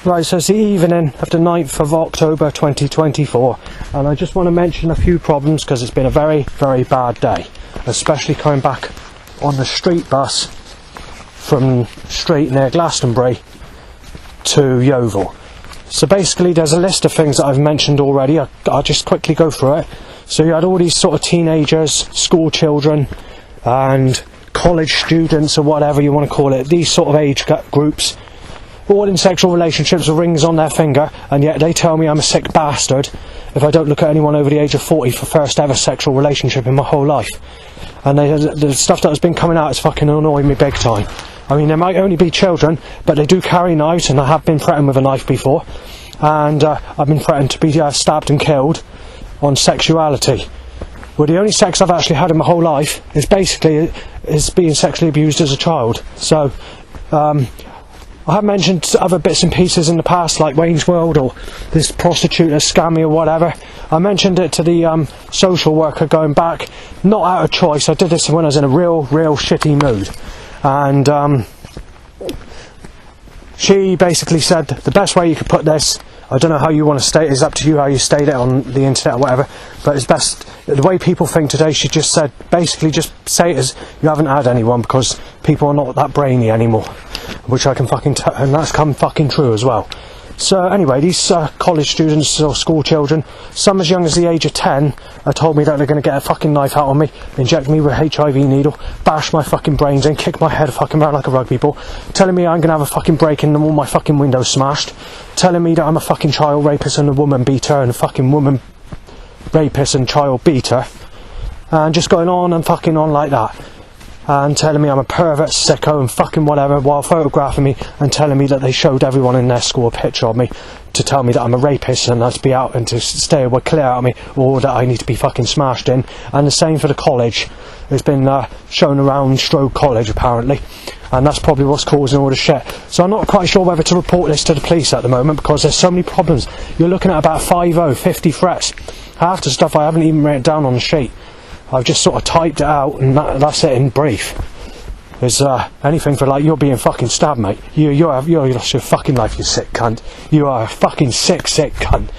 Right, so it's the evening of the 9th of October 2024, and I just want to mention a few problems because it's been a very, very bad day, especially coming back on the street bus from street near Glastonbury to Yeovil. So basically there's a list of things that I've mentioned already. I'll just quickly go through it. So you had all these sort of teenagers, school children and college students or whatever you want to call it, these sort of age groups, all in sexual relationships with rings on their finger, and yet they tell me I'm a sick bastard if I don't look at anyone over the age of 40 for first ever sexual relationship in my whole life. And the stuff that has been coming out is fucking annoying me big time. I mean, there might only be children, but they do carry knives, and I have been threatened with a knife before, and I've been threatened to be stabbed and killed on sexuality. Well, the only sex I've actually had in my whole life is basically being sexually abused as a child. So I have mentioned other bits and pieces in the past, like Wayne's World or this prostitute that scammed me or whatever. I mentioned it to the social worker going back, not out of choice. I did this when I was in a real shitty mood. And she basically said, the best way you could put this, I don't know how you want to state it, it's up to you how you state it on the internet or whatever, but it's best, the way people think today, she just said, basically just say it as you haven't had anyone, because people are not that brainy anymore, which I can fucking and that's come fucking true as well. So anyway, these college students or school children, some as young as the age of 10, told me that they're going to get a fucking knife out on me, inject me with a HIV needle, bash my fucking brains in, kick my head fucking around like a rugby ball, telling me I'm going to have a fucking break in and all my fucking windows smashed, telling me that I'm a fucking child rapist and a woman beater and a fucking woman rapist and child beater, and just going on and fucking on like that. And telling me I'm a pervert, sicko and fucking whatever, while photographing me and telling me that they showed everyone in their school a picture of me to tell me that I'm a rapist and to be out and to stay away, clear out of me, or that I need to be fucking smashed in. And the same for the college. It's been shown around Stroke College apparently, and that's probably what's causing all the shit. So I'm not quite sure whether to report this to the police at the moment, because there's so many problems. You're looking at about 50 threats. Half the stuff I haven't even written down on the sheet. I've just sort of typed it out, and that's it in brief. There's anything for like, you're being fucking stabbed, mate. You lost your fucking life, you sick cunt. You are a fucking sick cunt.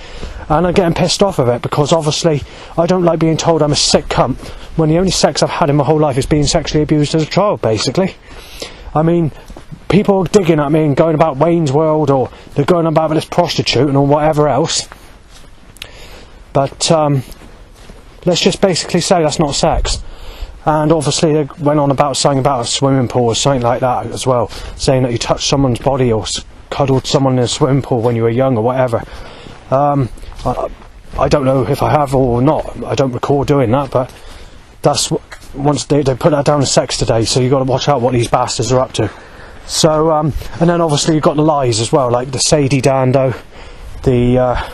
And I'm getting pissed off of it, because obviously I don't like being told I'm a sick cunt when the only sex I've had in my whole life is being sexually abused as a child, basically. I mean, people are digging at me and going about Wayne's World, or they're going about this prostitute and or whatever else. But let's just basically say that's not sex. And obviously they went on about something about a swimming pool or something like that as well, saying that you touched someone's body or cuddled someone in a swimming pool when you were young or whatever. I don't know if I have or not. I don't recall doing that, but that's once they put that down as sex today, so you've got to watch out what these bastards are up to. So and then obviously you've got the lies as well, like the Sadie Dando, the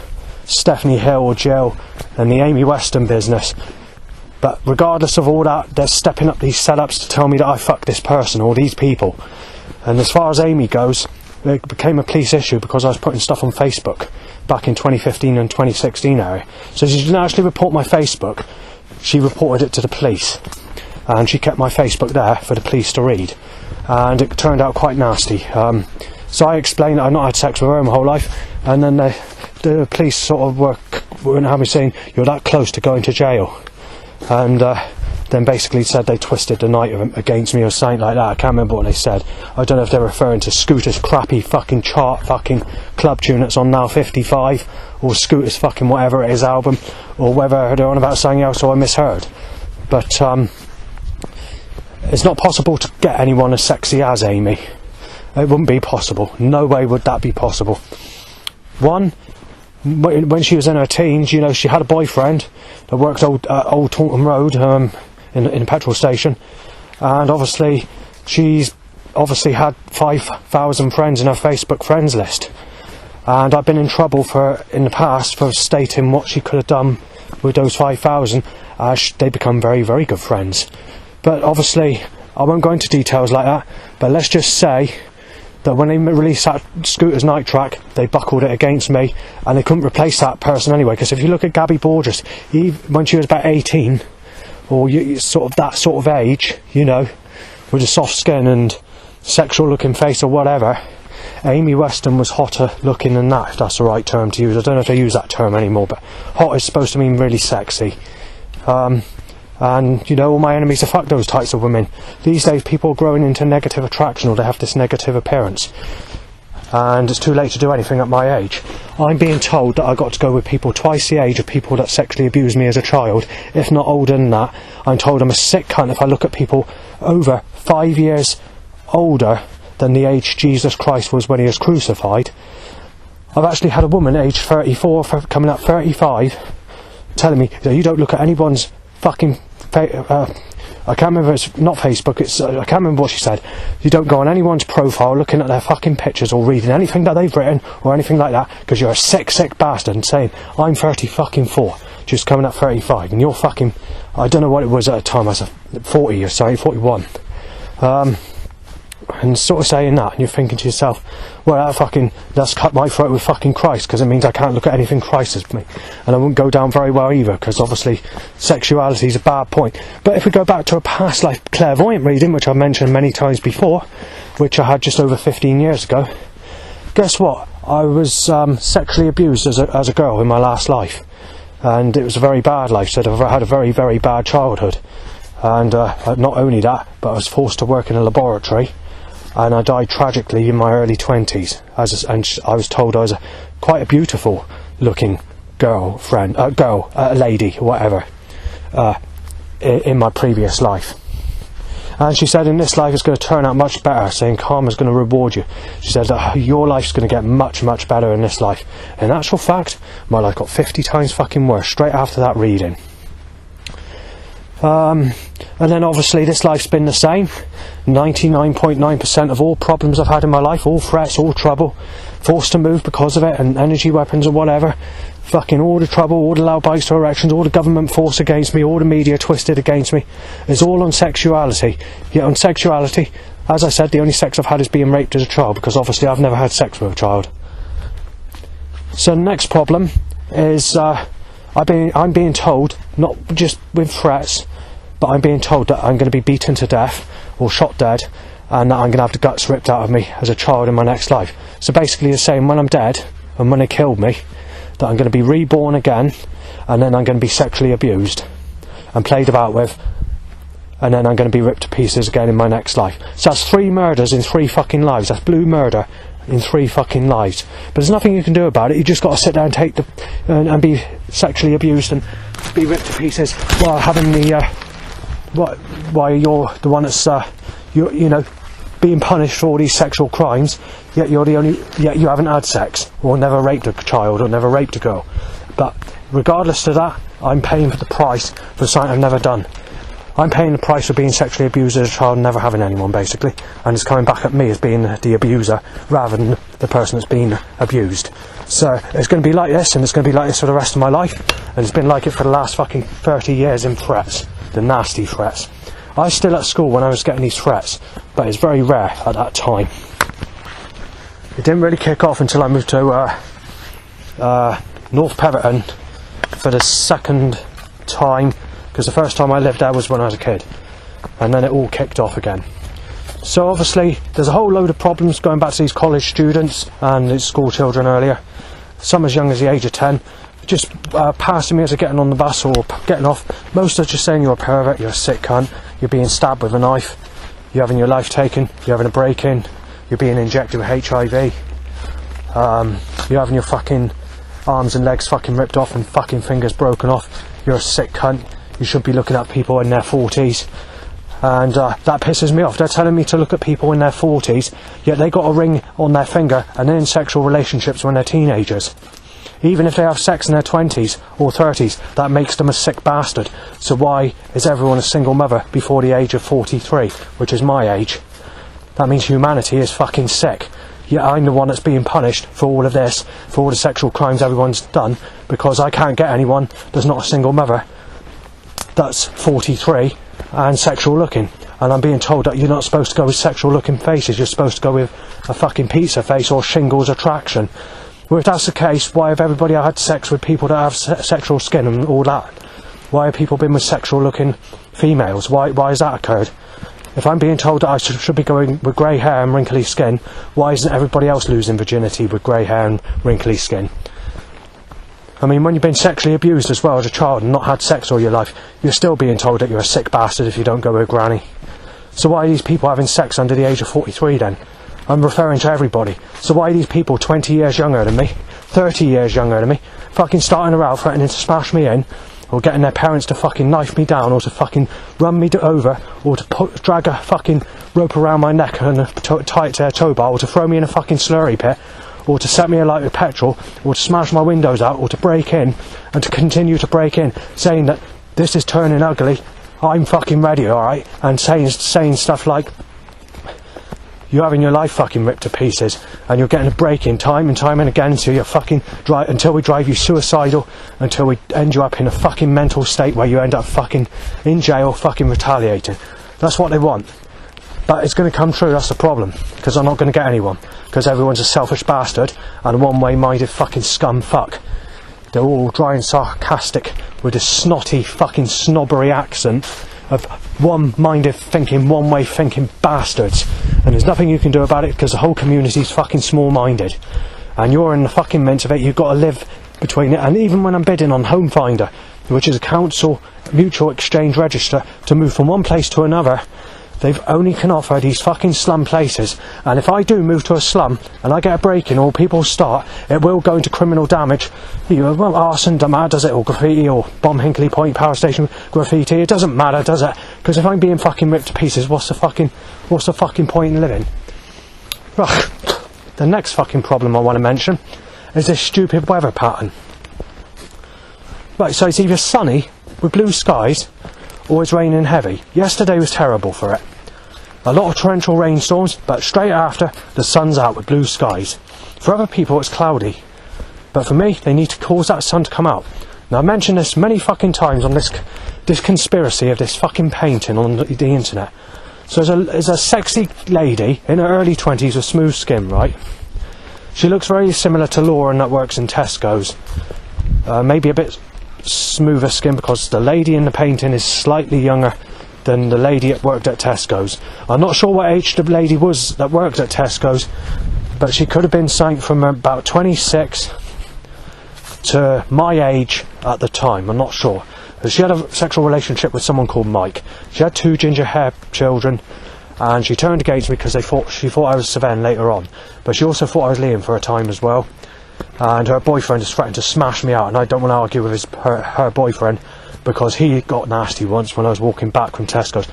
Stephanie Hill or Jill, and the Amy Weston business. But regardless of all that, they're stepping up these setups to tell me that I fucked this person or these people. And as far as Amy goes, it became a police issue because I was putting stuff on Facebook back in 2015 and 2016 area. So she didn't actually report my Facebook, she reported it to the police, and she kept my Facebook there for the police to read, and it turned out quite nasty. So I explained that I've not had sex with her my whole life, and then the police sort of weren't having me saying, you're that close to going to jail. And then basically said they twisted the night against me or something like that. I can't remember what they said. I don't know if they're referring to Scooter's crappy fucking chart fucking club tune that's on Now 55, or Scooter's fucking whatever it is album, or whether they're on about something else or I misheard. But it's not possible to get anyone as sexy as Amy. It wouldn't be possible. No way would that be possible. One, when she was in her teens, you know, she had a boyfriend that worked Old Taunton Road in a petrol station, and obviously she's had 5,000 friends in her Facebook friends list, and I've been in trouble in the past for stating what she could have done with those 5,000. They become very, very good friends. But obviously I won't go into details like that, but let's just say that when they released that Scooter's Night track, they buckled it against me, and they couldn't replace that person anyway. Because if you look at Gabby Borges, when she was about 18, or sort of that sort of age, you know, with a soft skin and sexual looking face or whatever, Amy Weston was hotter looking than that, if that's the right term to use. I don't know if they use that term anymore, but hot is supposed to mean really sexy. And, you know, all my enemies are fuck those types of women. These days, people are growing into negative attraction, or they have this negative appearance. And it's too late to do anything at my age. I'm being told that I got to go with people twice the age of people that sexually abused me as a child, if not older than that. I'm told I'm a sick cunt if I look at people over 5 years older than the age Jesus Christ was when he was crucified. I've actually had a woman aged 34, coming up 35, telling me that you don't look at anyone's fucking I can't remember, it's not Facebook, I can't remember what she said. You don't go on anyone's profile looking at their fucking pictures or reading anything that they've written or anything like that, because you're a sick bastard, and saying, I'm 34, just coming up 35, and you're fucking, I don't know what it was at the time, I was 40 or something, 41. And sort of saying that, and you're thinking to yourself, well, that's cut my throat with fucking Christ, because it means I can't look at anything Christ as me, and I wouldn't go down very well either, because obviously sexuality is a bad point. But if we go back to a past life clairvoyant reading, which I've mentioned many times before, which I had just over 15 years ago, guess what? I was sexually abused as a girl in my last life, and it was a very bad life, so I had a very, very bad childhood. And not only that, but I was forced to work in a laboratory, and I died tragically in my early 20s. And I was told I was quite a beautiful looking lady, whatever, in my previous life. And she said, in this life it's going to turn out much better, saying karma's going to reward you. She said that your life's going to get much, much better in this life. In actual fact, my life got 50 times fucking worse straight after that reading. And then obviously this life's been the same. 99.9% of all problems I've had in my life, all threats, all trouble, forced to move because of it, and energy weapons or whatever, fucking all the trouble, all the loud bikes to erections, all the government force against me, all the media twisted against me, is all on sexuality. Yet on sexuality, as I said, the only sex I've had is being raped as a child, because obviously I've never had sex with a child. So the next problem is I'm being told, not just with threats, but I'm being told that I'm going to be beaten to death or shot dead, and that I'm going to have the guts ripped out of me as a child in my next life. So basically they're saying when I'm dead and when they killed me, that I'm going to be reborn again, and then I'm going to be sexually abused and played about with, and then I'm going to be ripped to pieces again in my next life. So that's 3 murders in 3 fucking lives. That's blue murder in 3 fucking lives. But there's nothing you can do about it. You just got to sit there and take and be sexually abused and be ripped to pieces while having the why you're the one that's you know, being punished for all these sexual crimes, yet you haven't had sex or never raped a child or never raped a girl. But regardless of that, I'm paying for the price for something I've never done. I'm paying the price for being sexually abused as a child and never having anyone, basically, and it's coming back at me as being the abuser rather than the person that's been abused. So it's going to be like this, and it's going to be like this for the rest of my life, and it's been like it for the last fucking 30 years in threats, the nasty threats. I was still at school when I was getting these threats, but it's very rare at that time. It didn't really kick off until I moved to North Peverton for the second time, because the first time I lived there was when I was a kid, and then it all kicked off again. So obviously there's a whole load of problems going back to these college students and these school children earlier, some as young as the age of 10, just passing me as they're getting on the bus or getting off. Most are just saying you're a pervert, you're a sick cunt, you're being stabbed with a knife, you're having your life taken, you're having a break-in, you're being injected with HIV, you're having your fucking arms and legs fucking ripped off and fucking fingers broken off, you're a sick cunt, you should be looking at people in their 40s. And that pisses me off. They're telling me to look at people in their 40s, yet they got a ring on their finger and they're in sexual relationships when they're teenagers. Even if they have sex in their 20s or 30s, that makes them a sick bastard. So why is everyone a single mother before the age of 43, which is my age? That means humanity is fucking sick. Yet I'm the one that's being punished for all of this, for all the sexual crimes everyone's done, because I can't get anyone that's not a single mother that's 43 and sexual looking. And I'm being told that you're not supposed to go with sexual looking faces, you're supposed to go with a fucking pizza face or shingles attraction. Well, if that's the case, why have everybody had sex with people that have sexual skin and all that? Why have people been with sexual looking females? Why has that occurred? If I'm being told that I should be going with grey hair and wrinkly skin, why isn't everybody else losing virginity with grey hair and wrinkly skin? I mean, when you've been sexually abused as well as a child and not had sex all your life, you're still being told that you're a sick bastard if you don't go with granny. So why are these people having sex under the age of 43 then? I'm referring to everybody. So why are these people 20 years younger than me, 30 years younger than me, fucking starting around threatening to smash me in, or getting their parents to fucking knife me down, or to fucking run me over, or to drag a fucking rope around my neck and tie it to their tow bar, or to throw me in a fucking slurry pit, or to set me alight with petrol, or to smash my windows out, or to break in, and to continue to break in, saying that this is turning ugly, I'm fucking ready, alright? And saying stuff like, you're having your life fucking ripped to pieces, and you're getting a break in time and time and again until you're fucking until we drive you suicidal, until we end you up in a fucking mental state where you end up fucking in jail, fucking retaliating. That's what they want. But it's going to come true, that's the problem, because I'm not going to get anyone, because everyone's a selfish bastard and a one-way minded fucking scum fuck. They're all dry and sarcastic with a snotty fucking snobbery accent of one-minded thinking, one-way thinking bastards, and there's nothing you can do about it because the whole community's fucking small-minded, and you're in the fucking mint of it. You've got to live between it. And even when I'm bidding on Home Finder, which is a council mutual exchange register, to move from one place to another, they only can offer these fucking slum places. And if I do move to a slum and I get a break-in or people start, it will go into criminal damage. Well, arson, does it, or graffiti, or bomb Hinkley Point power station graffiti. It doesn't matter, does it? Because if I'm being fucking ripped to pieces, what's the fucking point in living? Ugh. The next fucking problem I want to mention is this stupid weather pattern. Right, so it's either sunny with blue skies or it's raining heavy. Yesterday was terrible for it. A lot of torrential rainstorms, but straight after, the sun's out with blue skies. For other people, it's cloudy. But for me, they need to cause that sun to come out. Now, I mentioned this many fucking times on this conspiracy of this fucking painting on the internet. So there's a sexy lady in her early 20s with smooth skin, right? She looks very similar to Lauren that works in Tesco's. Maybe a bit smoother skin because the lady in the painting is slightly younger than the lady that worked at Tesco's. I'm not sure what age the lady was that worked at Tesco's, but she could have been something from about 26 to my age at the time. I'm not sure. She had a sexual relationship with someone called Mike. She had 2 ginger hair children, and she turned against me because she thought I was Savenne later on. But she also thought I was Liam for a time as well. And her boyfriend is threatened to smash me out, and I don't want to argue with her boyfriend because he got nasty once when I was walking back from Tesco's,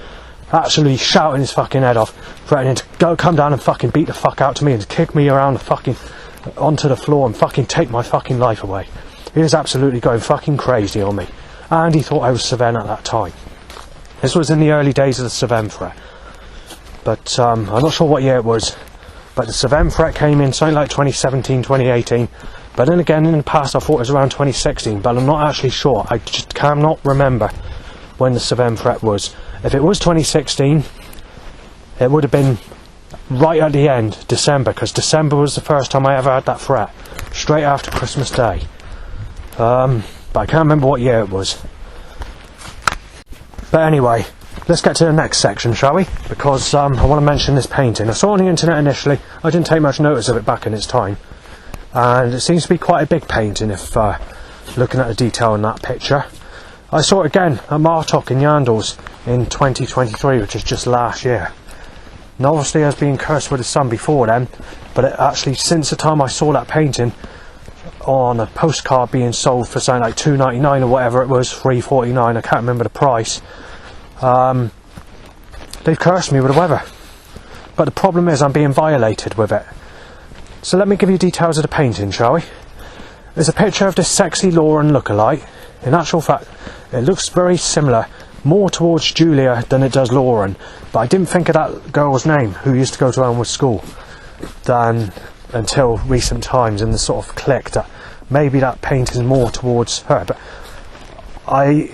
absolutely shouting his fucking head off, threatening to come down and fucking beat the fuck out to me and kick me around the fucking onto the floor and fucking take my fucking life away. He was absolutely going fucking crazy on me, and he thought I was Savenne at that time. This was in the early days of the Savenne threat, but I'm not sure what year it was. But the Savenne threat came in something like 2017, 2018. But then again, in the past, I thought it was around 2016. But I'm not actually sure. I just cannot remember when the Savenne threat was. If it was 2016, it would have been right at the end, December. Because December was the first time I ever had that threat. Straight after Christmas Day. But I can't remember what year it was. But anyway, let's get to the next section, shall we? Because I want to mention this painting. I saw it on the internet initially. I didn't take much notice of it back in its time. And it seems to be quite a big painting if looking at the detail in that picture. I saw it again at Martok in Yandles in 2023, which is just last year. And obviously I was being cursed with the sun before then, but it actually, since the time I saw that painting on a postcard being sold for something like $2.99 or whatever it was, $3.49, I can't remember the price, they've cursed me with the weather. But the problem is I'm being violated with it. So let me give you details of the painting, shall we? There's a picture of this sexy Lauren lookalike. In actual fact, it looks very similar, more towards Julia than it does Lauren. But I didn't think of that girl's name, who used to go to Elmwood School, until recent times, and the sort of clicked that maybe that painting is more towards her. But I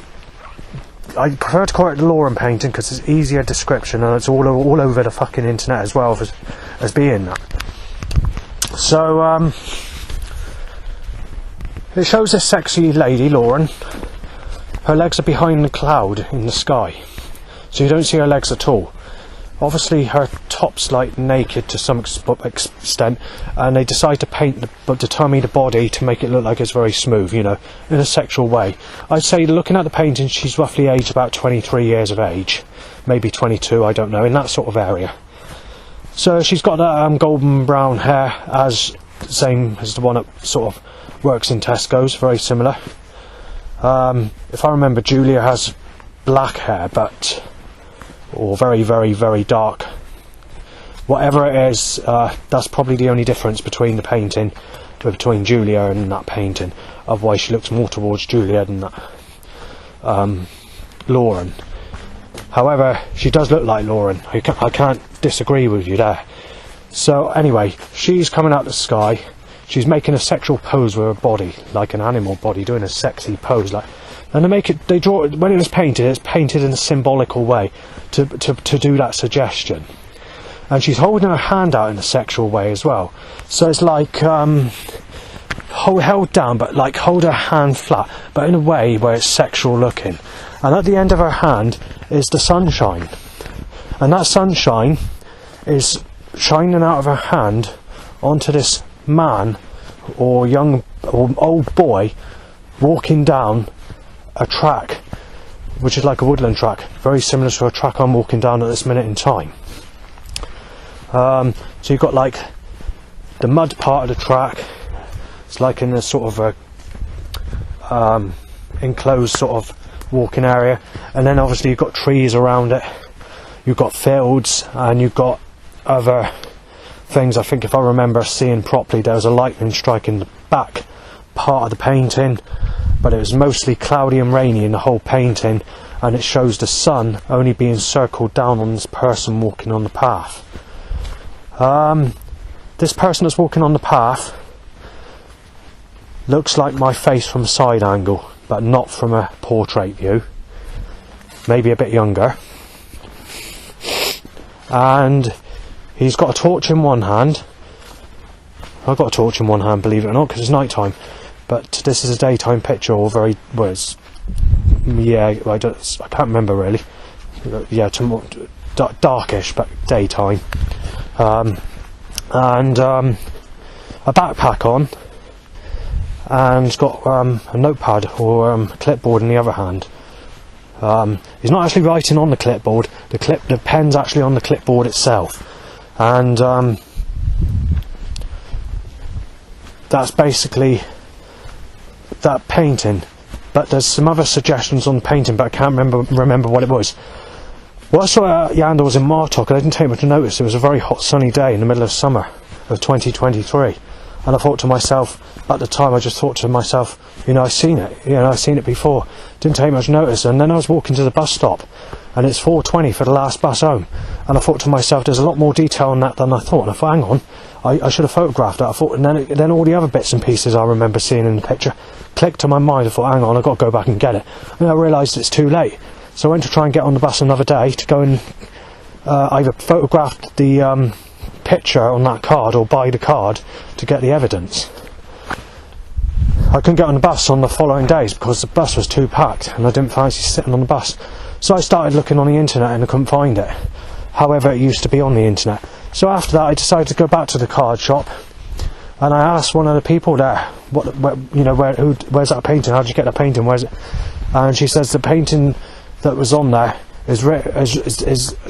prefer to call it the Lauren painting because it's easier description, and it's all over the fucking internet as well as being that. So it shows this sexy lady, Lauren. Her legs are behind the cloud in the sky, so you don't see her legs at all. obviously her top's like naked to some extent, and they decide to paint the tummy, the body, to make it look like it's very smooth, you know, in a sexual way. I'd say, looking at the painting, she's roughly aged about 23 years of age, maybe 22, I don't know, in that sort of area. So she's got that golden brown hair, same as the one that sort of works in Tesco's, very similar. If I remember, Julia has black hair, or very, very, very dark. Whatever it is, that's probably the only difference between the painting, between Julia and that painting. Otherwise, she looks more towards Julia than that Lauren. However, she does look like Lauren. I can't disagree with you there. So anyway, she's coming out the sky. She's making a sexual pose with her body, like an animal body, doing a sexy pose, like. And they draw it, when it's painted in a symbolical way to do that suggestion. And she's holding her hand out in a sexual way as well. So it's like held down, but like hold her hand flat, but in a way where it's sexual looking. And at the end of her hand is the sunshine. And that sunshine is shining out of her hand onto this man or old boy walking down a track, which is like a woodland track, very similar to a track I'm walking down at this minute in time. So you've got like the mud part of the track. It's like in a sort of a enclosed sort of walking area, and then obviously you've got trees around it, you've got fields, and you've got other things. I think if I remember seeing properly, there was a lightning strike in the back part of the painting, but it was mostly cloudy and rainy in the whole painting, and it shows the sun only being circled down on this person walking on the path. This person that's walking on the path looks like my face from a side angle, but not from a portrait view. Maybe a bit younger. And he's got a torch in one hand. I've got a torch in one hand, believe it or not, because it's night time. But this is a daytime picture, or I can't remember really. Yeah, darkish, but daytime. And a backpack on, and he's got a notepad or a clipboard in the other hand. He's not actually writing on the clipboard. The pen's actually on the clipboard itself, and that's basically that painting. But there's some other suggestions on the painting, but I can't remember what it was. Well, I saw Yandles in Martok, and I didn't take much notice. It was a very hot sunny day in the middle of summer of 2023, and I thought to myself, at the time I just thought to myself, I've seen it before, didn't take much notice. And then I was walking to the bus stop, and it's 4:20 for the last bus home, and I thought to myself, there's a lot more detail on that than I thought. And I thought, hang on, I should have photographed that. I thought, and then all the other bits and pieces I remember seeing in the picture clicked to my mind. I thought, hang on, I've got to go back and get it. And I realised it's too late. So I went to try and get on the bus another day to go and either photograph the picture on that card or buy the card to get the evidence. I couldn't get on the bus on the following days because the bus was too packed, and I didn't fancy sitting on the bus. So I started looking on the internet, and I couldn't find it. However, it used to be on the internet. So after that, I decided to go back to the card shop, and I asked one of the people there, where's that painting? How did you get that painting? Where's it? And she says the painting that was on there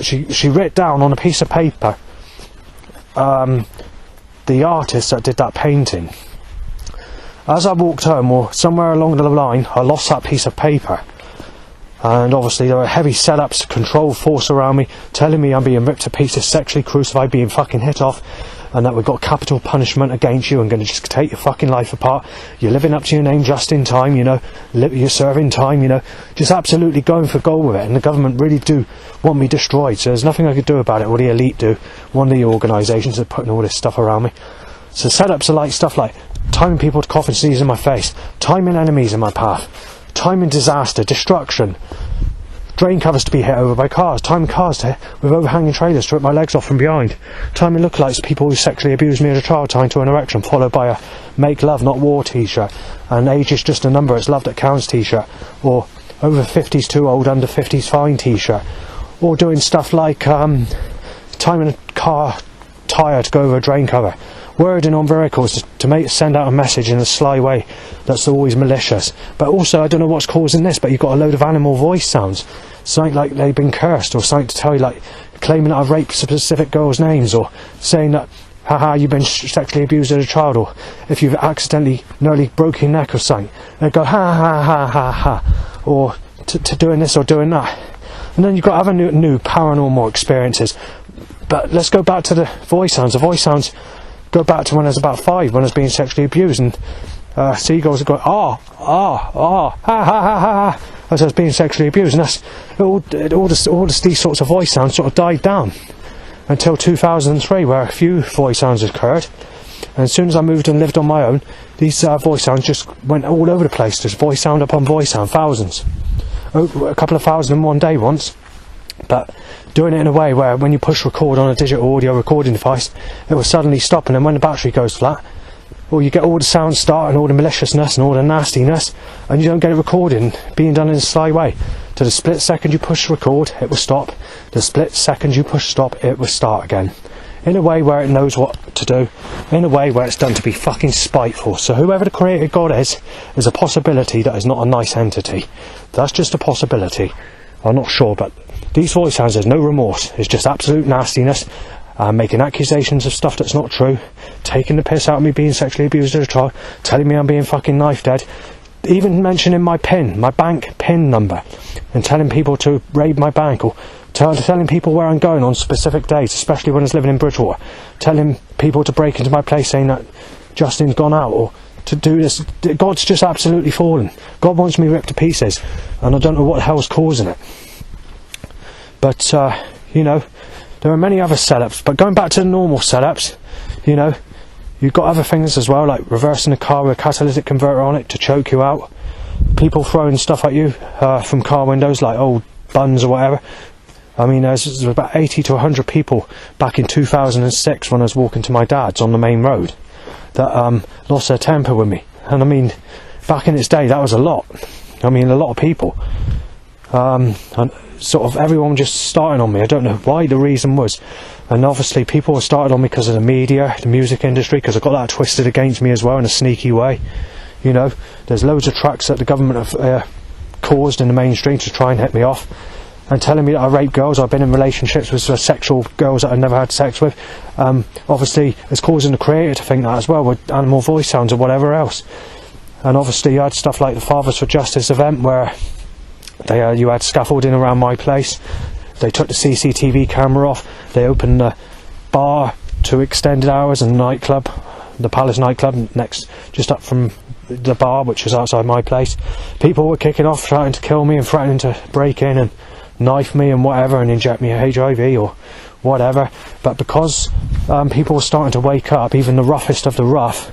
she wrote down on a piece of paper the artist that did that painting. As I walked home, or somewhere along the line, I lost that piece of paper, and obviously there were heavy setups, control force around me, telling me I'm being ripped to pieces, sexually crucified, being fucking hit off, and that we've got capital punishment against you and going to just take your fucking life apart. You're living up to your name just in time, you're serving time, just absolutely going for gold with it. And the government really do want me destroyed, so there's nothing I could do about it, or the elite do. One of the organisations are putting all this stuff around me. So setups are like stuff like timing people to cough and sneeze in my face, timing enemies in my path, timing disaster, destruction, drain covers to be hit over by cars, timing cars to hit with overhanging trailers to rip my legs off from behind, timing lookalikes people who sexually abused me as a child tying to an erection, followed by a make love not war t-shirt, and age is just a number, it's love that counts t-shirt, or over 50s too old, under 50s fine t-shirt, or doing stuff like timing a car tyre to go over a drain cover, wording on vehicles to send out a message in a sly way that's always malicious. But also, I don't know what's causing this, but you've got a load of animal voice sounds, something like they've been cursed, or something to tell you, like claiming that I've raped specific girls' names, or saying that, haha, you've been sexually abused as a child, or if you've accidentally nearly broke your neck or something, they go ha ha ha ha ha, or to doing this or doing that. And then you've got other new paranormal experiences. But let's go back to the voice sounds. The voice sounds go back to when I was about 5, when I was being sexually abused, and seagulls are going ha ha ha ha, as I was being sexually abused, and that's all these sorts of voice sounds sort of died down until 2003, where a few voice sounds occurred. And as soon as I moved and lived on my own, these voice sounds just went all over the place. There's voice sound upon voice sound, thousands, a couple of thousand in one day once. But doing it in a way where when you push record on a digital audio recording device, it will suddenly stop, and then when the battery goes flat, or you get all the sounds starting, all the maliciousness and all the nastiness, and you don't get it recording being done in a sly way. To the split second you push record, it will stop. The split second you push stop, it will start again. In a way where it knows what to do, in a way where it's done to be fucking spiteful. So whoever the creator God is a possibility that is not a nice entity. That's just a possibility. I'm not sure, but these voice sounds, there's no remorse. It's just absolute nastiness, making accusations of stuff that's not true, taking the piss out of me being sexually abused as a child, telling me I'm being fucking knife dead, even mentioning my bank PIN number, and telling people to raid my bank, or telling people where I'm going on specific days, especially when I was living in Bridgewater, telling people to break into my place saying that Justin's gone out, or to do this. God's just absolutely fallen. God wants me ripped to pieces, and I don't know what the hell's causing it. But, you know, there are many other setups. But going back to the normal setups, you know, you've got other things as well, like reversing a car with a catalytic converter on it to choke you out. People throwing stuff at you from car windows, like old buns or whatever. I mean, there's about 80 to 100 people back in 2006 when I was walking to my dad's on the main road that lost their temper with me. And I mean, back in its day, that was a lot. I mean, a lot of people. And sort of everyone just starting on me. I don't know why the reason was. And obviously people were started on me because of the media, the music industry, because I got that twisted against me as well in a sneaky way. You know, there's loads of tracks that the government have caused in the mainstream to try and hit me off, and telling me that I rape girls, I've been in relationships with sexual girls that I've never had sex with. Obviously it's causing the creator to think that as well, with animal voice sounds or whatever else. And obviously you had stuff like the Fathers for Justice event, where you had scaffolding around my place. They took the CCTV camera off. They opened the bar to extended hours, and nightclub, the Palace nightclub next, just up from the bar, which was outside my place. People were kicking off, trying to kill me and threatening to break in and knife me and whatever, and inject me HIV or whatever. But because people were starting to wake up, even the roughest of the rough,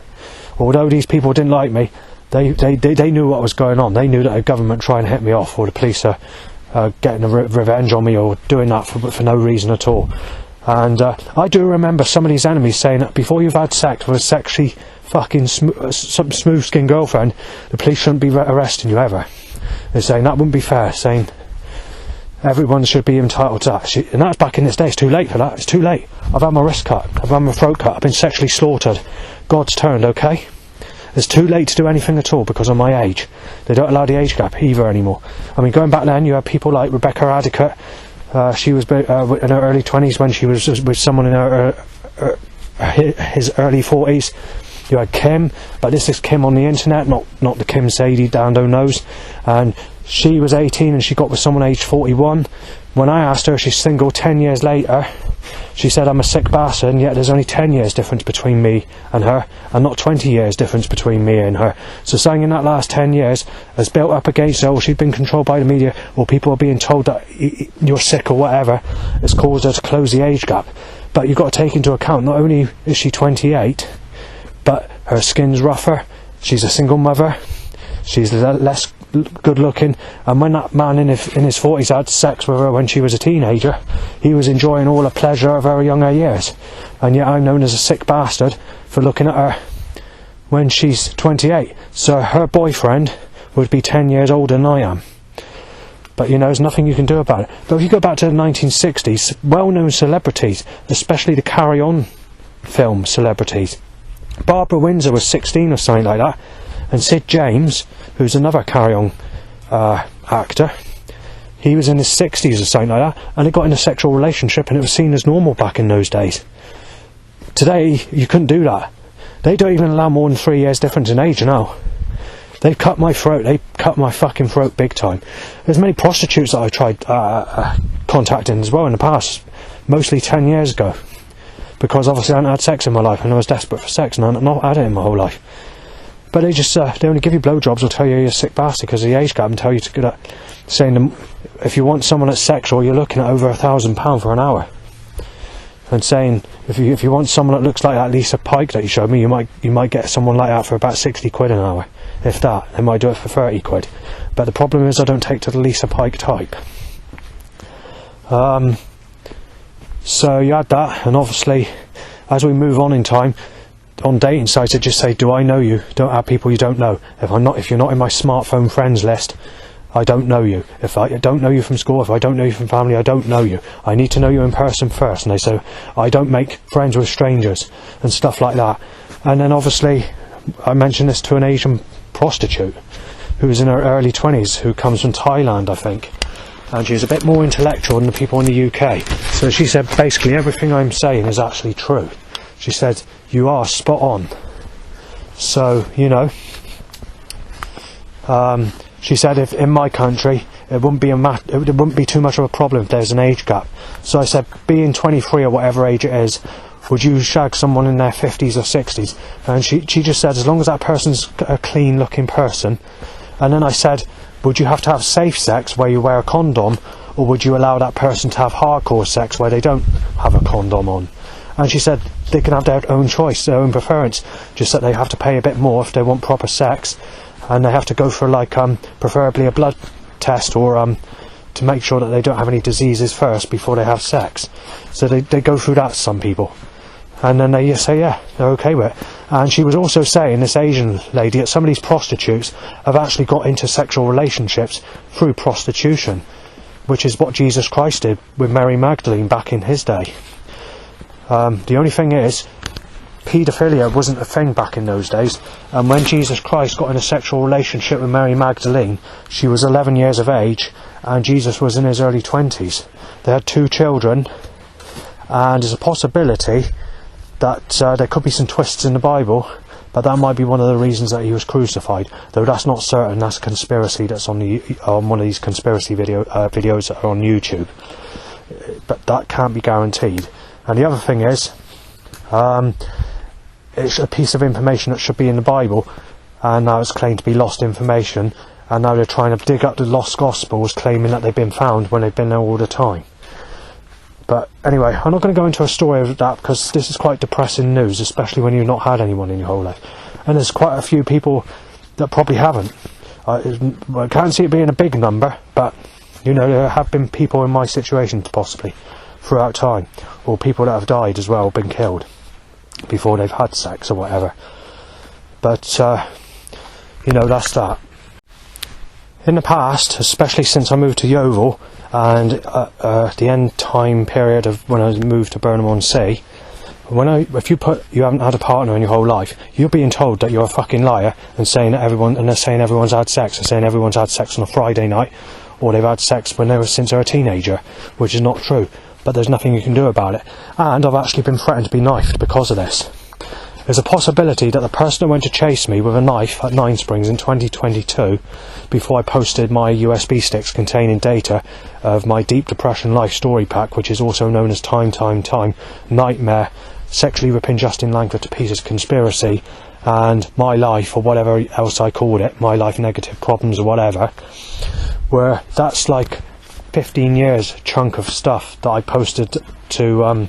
although these people didn't like me, they knew what was going on. They knew that a government trying to hit me off, or the police are getting a revenge on me, or doing that for no reason at all. And I do remember some of these enemies saying that before you've had sex with a sexually fucking smooth skin girlfriend, the police shouldn't be arresting you ever. They're saying that wouldn't be fair, saying everyone should be entitled to that. And that's back in this day. It's too late for that. It's too late. I've had my wrist cut. I've had my throat cut. I've been sexually slaughtered. God's turned, okay? It's too late to do anything at all because of my age. They don't allow the age gap either anymore. I mean, going back then, you had people like Rebecca Adicott. She was in her early 20s when she was with someone in his early 40s. You had Kim, but this is Kim on the internet, not the Kim Sadie down down nose. And she was 18 and she got with someone aged 41. When I asked her if she's single 10 years later, she said I'm a sick bastard, and yet there's only 10 years difference between me and her, and not 20 years difference between me and her. So saying in that last 10 years has built up against her, or she's been controlled by the media, or people are being told that you're sick or whatever, has caused her to close the age gap. But you've got to take into account, not only is she 28, but her skin's rougher, she's a single mother, she's less good looking, and when that man in his 40s had sex with her when she was a teenager, he was enjoying all the pleasure of her younger years, and yet I'm known as a sick bastard for looking at her when she's 28. So her boyfriend would be 10 years older than I am. But you know, there's nothing you can do about it. But if you go back to the 1960s, well-known celebrities, especially the Carry On film celebrities, Barbara Windsor was 16 or something like that, and Sid James, who's another Carry On actor, he was in his 60s or something like that, and they got in a sexual relationship, and it was seen as normal back in those days. Today, you couldn't do that. They don't even allow more than 3 years difference in age now. They've cut my throat. They cut my fucking throat big time. There's many prostitutes that I tried contacting as well in the past, mostly 10 years ago, because obviously I hadn't had sex in my life and I was desperate for sex, and I've not had it in my whole life. But they just they only give you blowjobs or tell you you're a sick bastard because of the age gap, and tell you to get up, saying if you want someone that's sexual, you're looking at over £1,000 for an hour. And saying if you want someone that looks like that Lisa Pike that you showed me, you might get someone like that for about 60 quid an hour. If that, they might do it for 30 quid. But the problem is I don't take to the Lisa Pike type. So you had that, and obviously as we move on in time, on dating sites it just say, do I know you? Don't add people you don't know. If you're not in my smartphone friends list, I don't know you. If I don't know you from school, if I don't know you from family, I don't know you. I need to know you in person first. And they say, I don't make friends with strangers and stuff like that. And then obviously I mentioned this to an Asian prostitute who was in her early 20s, who comes from Thailand, I think, and she's a bit more intellectual than the people in the UK. So she said basically everything I'm saying is actually true. She said, you are spot on. So, you know, she said if in my country it wouldn't be too much of a problem if there's an age gap. So I said, being 23 or whatever age it is, would you shag someone in their 50s or 60s? And she just said, as long as that person's a clean looking person. And then I said, would you have to have safe sex where you wear a condom, or would you allow that person to have hardcore sex where they don't have a condom on? And she said they can have their own choice, their own preference, just that they have to pay a bit more if they want proper sex, and they have to go for preferably a blood test or to make sure that they don't have any diseases first before they have sex. So they go through that, some people. And then they say, yeah, they're okay with it. And she was also saying, this Asian lady, that some of these prostitutes have actually got into sexual relationships through prostitution, which is what Jesus Christ did with Mary Magdalene back in his day. The only thing is, paedophilia wasn't a thing back in those days, and when Jesus Christ got in a sexual relationship with Mary Magdalene, she was 11 years of age, and Jesus was in his early 20s. They had 2 children, and there's a possibility that there could be some twists in the Bible, but that might be one of the reasons that he was crucified, though that's not certain. That's a conspiracy that's on one of these conspiracy videos that are on YouTube, but that can't be guaranteed. And the other thing is, it's a piece of information that should be in the Bible, and now it's claimed to be lost information, and now they're trying to dig up the lost Gospels, claiming that they've been found when they've been there all the time. But anyway, I'm not going to go into a story of that, because this is quite depressing news, especially when you've not had anyone in your whole life. And there's quite a few people that probably haven't. I can't see it being a big number, but you know, there have been people in my situation possibly throughout time, or people that have died as well, been killed before they've had sex or whatever. But you know, that's that. In the past, especially since I moved to Yeovil, and the end time period of when I moved to Burnham-on-Sea, if you haven't had a partner in your whole life, you're being told that you're a fucking liar, and they're saying everyone's had sex, and saying everyone's had sex on a Friday night, or they've had sex since they're a teenager, which is not true. But there's nothing you can do about it. And I've actually been threatened to be knifed because of this. There's a possibility that the person that went to chase me with a knife at Nine Springs in 2022, before I posted my USB sticks containing data of my Deep Depression Life Story Pack, which is also known as Time, Nightmare, Sexually Ripping Justin Langford to Pieces Conspiracy, and My Life, or whatever else I called it, My Life Negative Problems or whatever, where that's like 15 years chunk of stuff that I posted to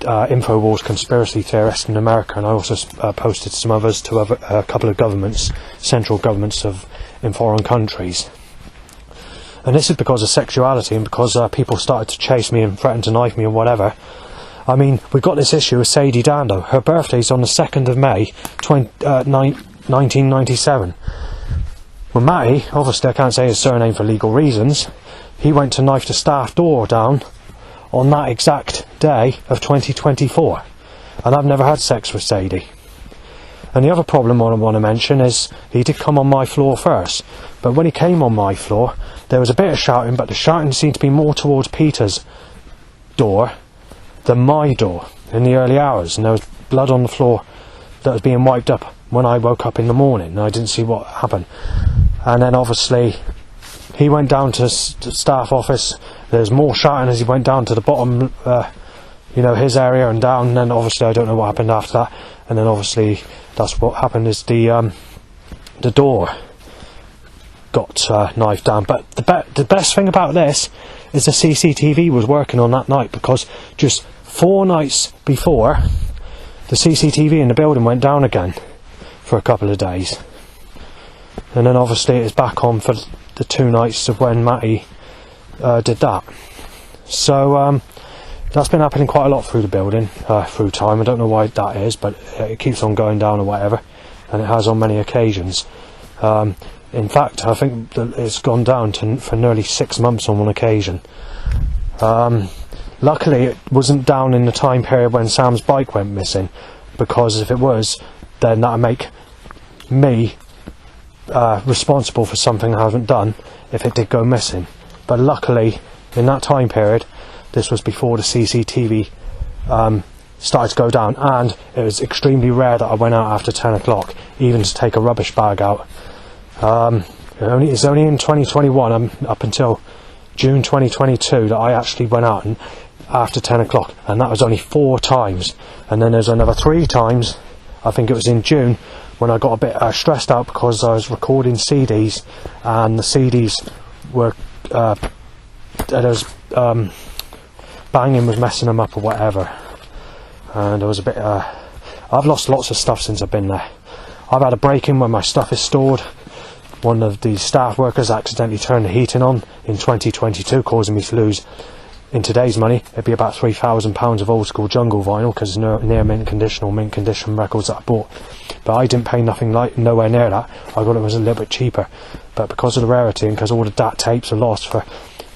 InfoWars conspiracy theorists in America, and I also posted some others to a couple of governments, central governments in foreign countries. And this is because of sexuality, and because people started to chase me and threaten to knife me and whatever. I mean, we've got this issue with Sadie Dando. Her birthday's on the 2nd of May 1997. Well, Matty, obviously I can't say his surname for legal reasons, he went to knife the staff door down on that exact day of 2024. And I've never had sex with Sadie. And the other problem I want to mention is he did come on my floor first. But when he came on my floor, there was a bit of shouting, but the shouting seemed to be more towards Peter's door than my door in the early hours. And there was blood on the floor that was being wiped up when I woke up in the morning. And I didn't see what happened. And then obviously he went down to the staff office. There's more shouting as he went down to the bottom, his area and down. And then obviously I don't know what happened after that. And then obviously that's what happened is the door got knifed down. But the best thing about this is the CCTV was working on that night, because just 4 nights before, the CCTV in the building went down again for a couple of days. And then obviously it's back on for the 2 nights of when Matty did that. So that's been happening quite a lot through the building, through time. I don't know why that is, but it keeps on going down or whatever, and it has on many occasions. In fact, I think that it's gone down for nearly 6 months on one occasion. Luckily, it wasn't down in the time period when Sam's bike went missing, because if it was, then that would make me responsible for something I haven't done if it did go missing. But luckily, in that time period, this was before the CCTV started to go down, and it was extremely rare that I went out after 10 o'clock, even to take a rubbish bag out. It's only in 2021, up until June 2022, that I actually went out after 10 o'clock, and that was only 4 times. And then there's another 3 times, I think it was in June, when I got a bit stressed out because I was recording CDs, and the CDs were banging was messing them up or whatever, and there was a bit I've lost lots of stuff since I've been there. I've had a break-in where my stuff is stored. One of the staff workers accidentally turned the heating on in 2022, causing me to lose, in today's money, it'd be about £3,000 of old school jungle vinyl, because near mint condition or mint condition records that I bought. But I didn't pay nowhere near that. I thought it was a little bit cheaper, but because of the rarity and because all the DAT tapes are lost for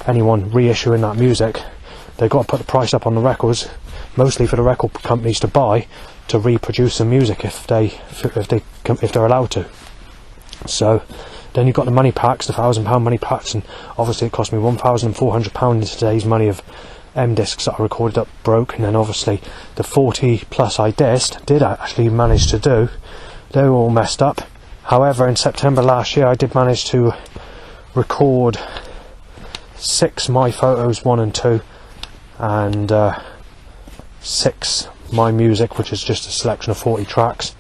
anyone reissuing that music, they've got to put the price up on the records, mostly for the record companies to buy, to reproduce the music if they're allowed to. So then you've got the money packs, the £1,000 money packs, and obviously it cost me £1,400 in today's money of discs that I recorded up broke. And then obviously the 40 plus I did actually manage to do, they were all messed up. However, in September last year I did manage to record 6 My Photos 1 and 2, and 6 My Music, which is just a selection of 40 tracks.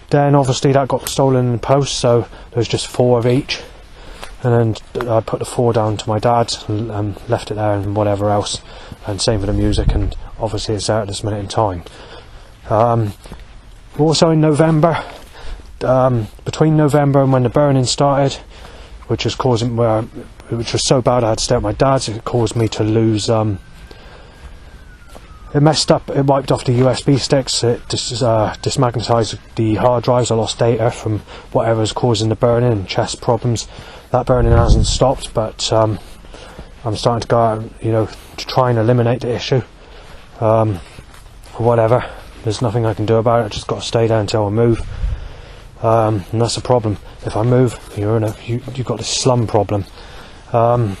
Then obviously that got stolen in the post, so there was just 4 of each, and then I put the 4 down to my dad's and left it there, and whatever else, and same for the music, and obviously it's there at this minute in time. Also in November, between November and when the burning started, which was so bad I had to stay at my dad's, it caused me to lose it messed up, it wiped off the USB sticks, it dismagnetised the hard drives, I lost data from whatever was causing the burning and chest problems. That burning hasn't stopped, but I'm starting to go out, to try and eliminate the issue. Whatever, there's nothing I can do about it, I just got to stay there until I move. And that's the problem. If I move, you've got this slum problem. And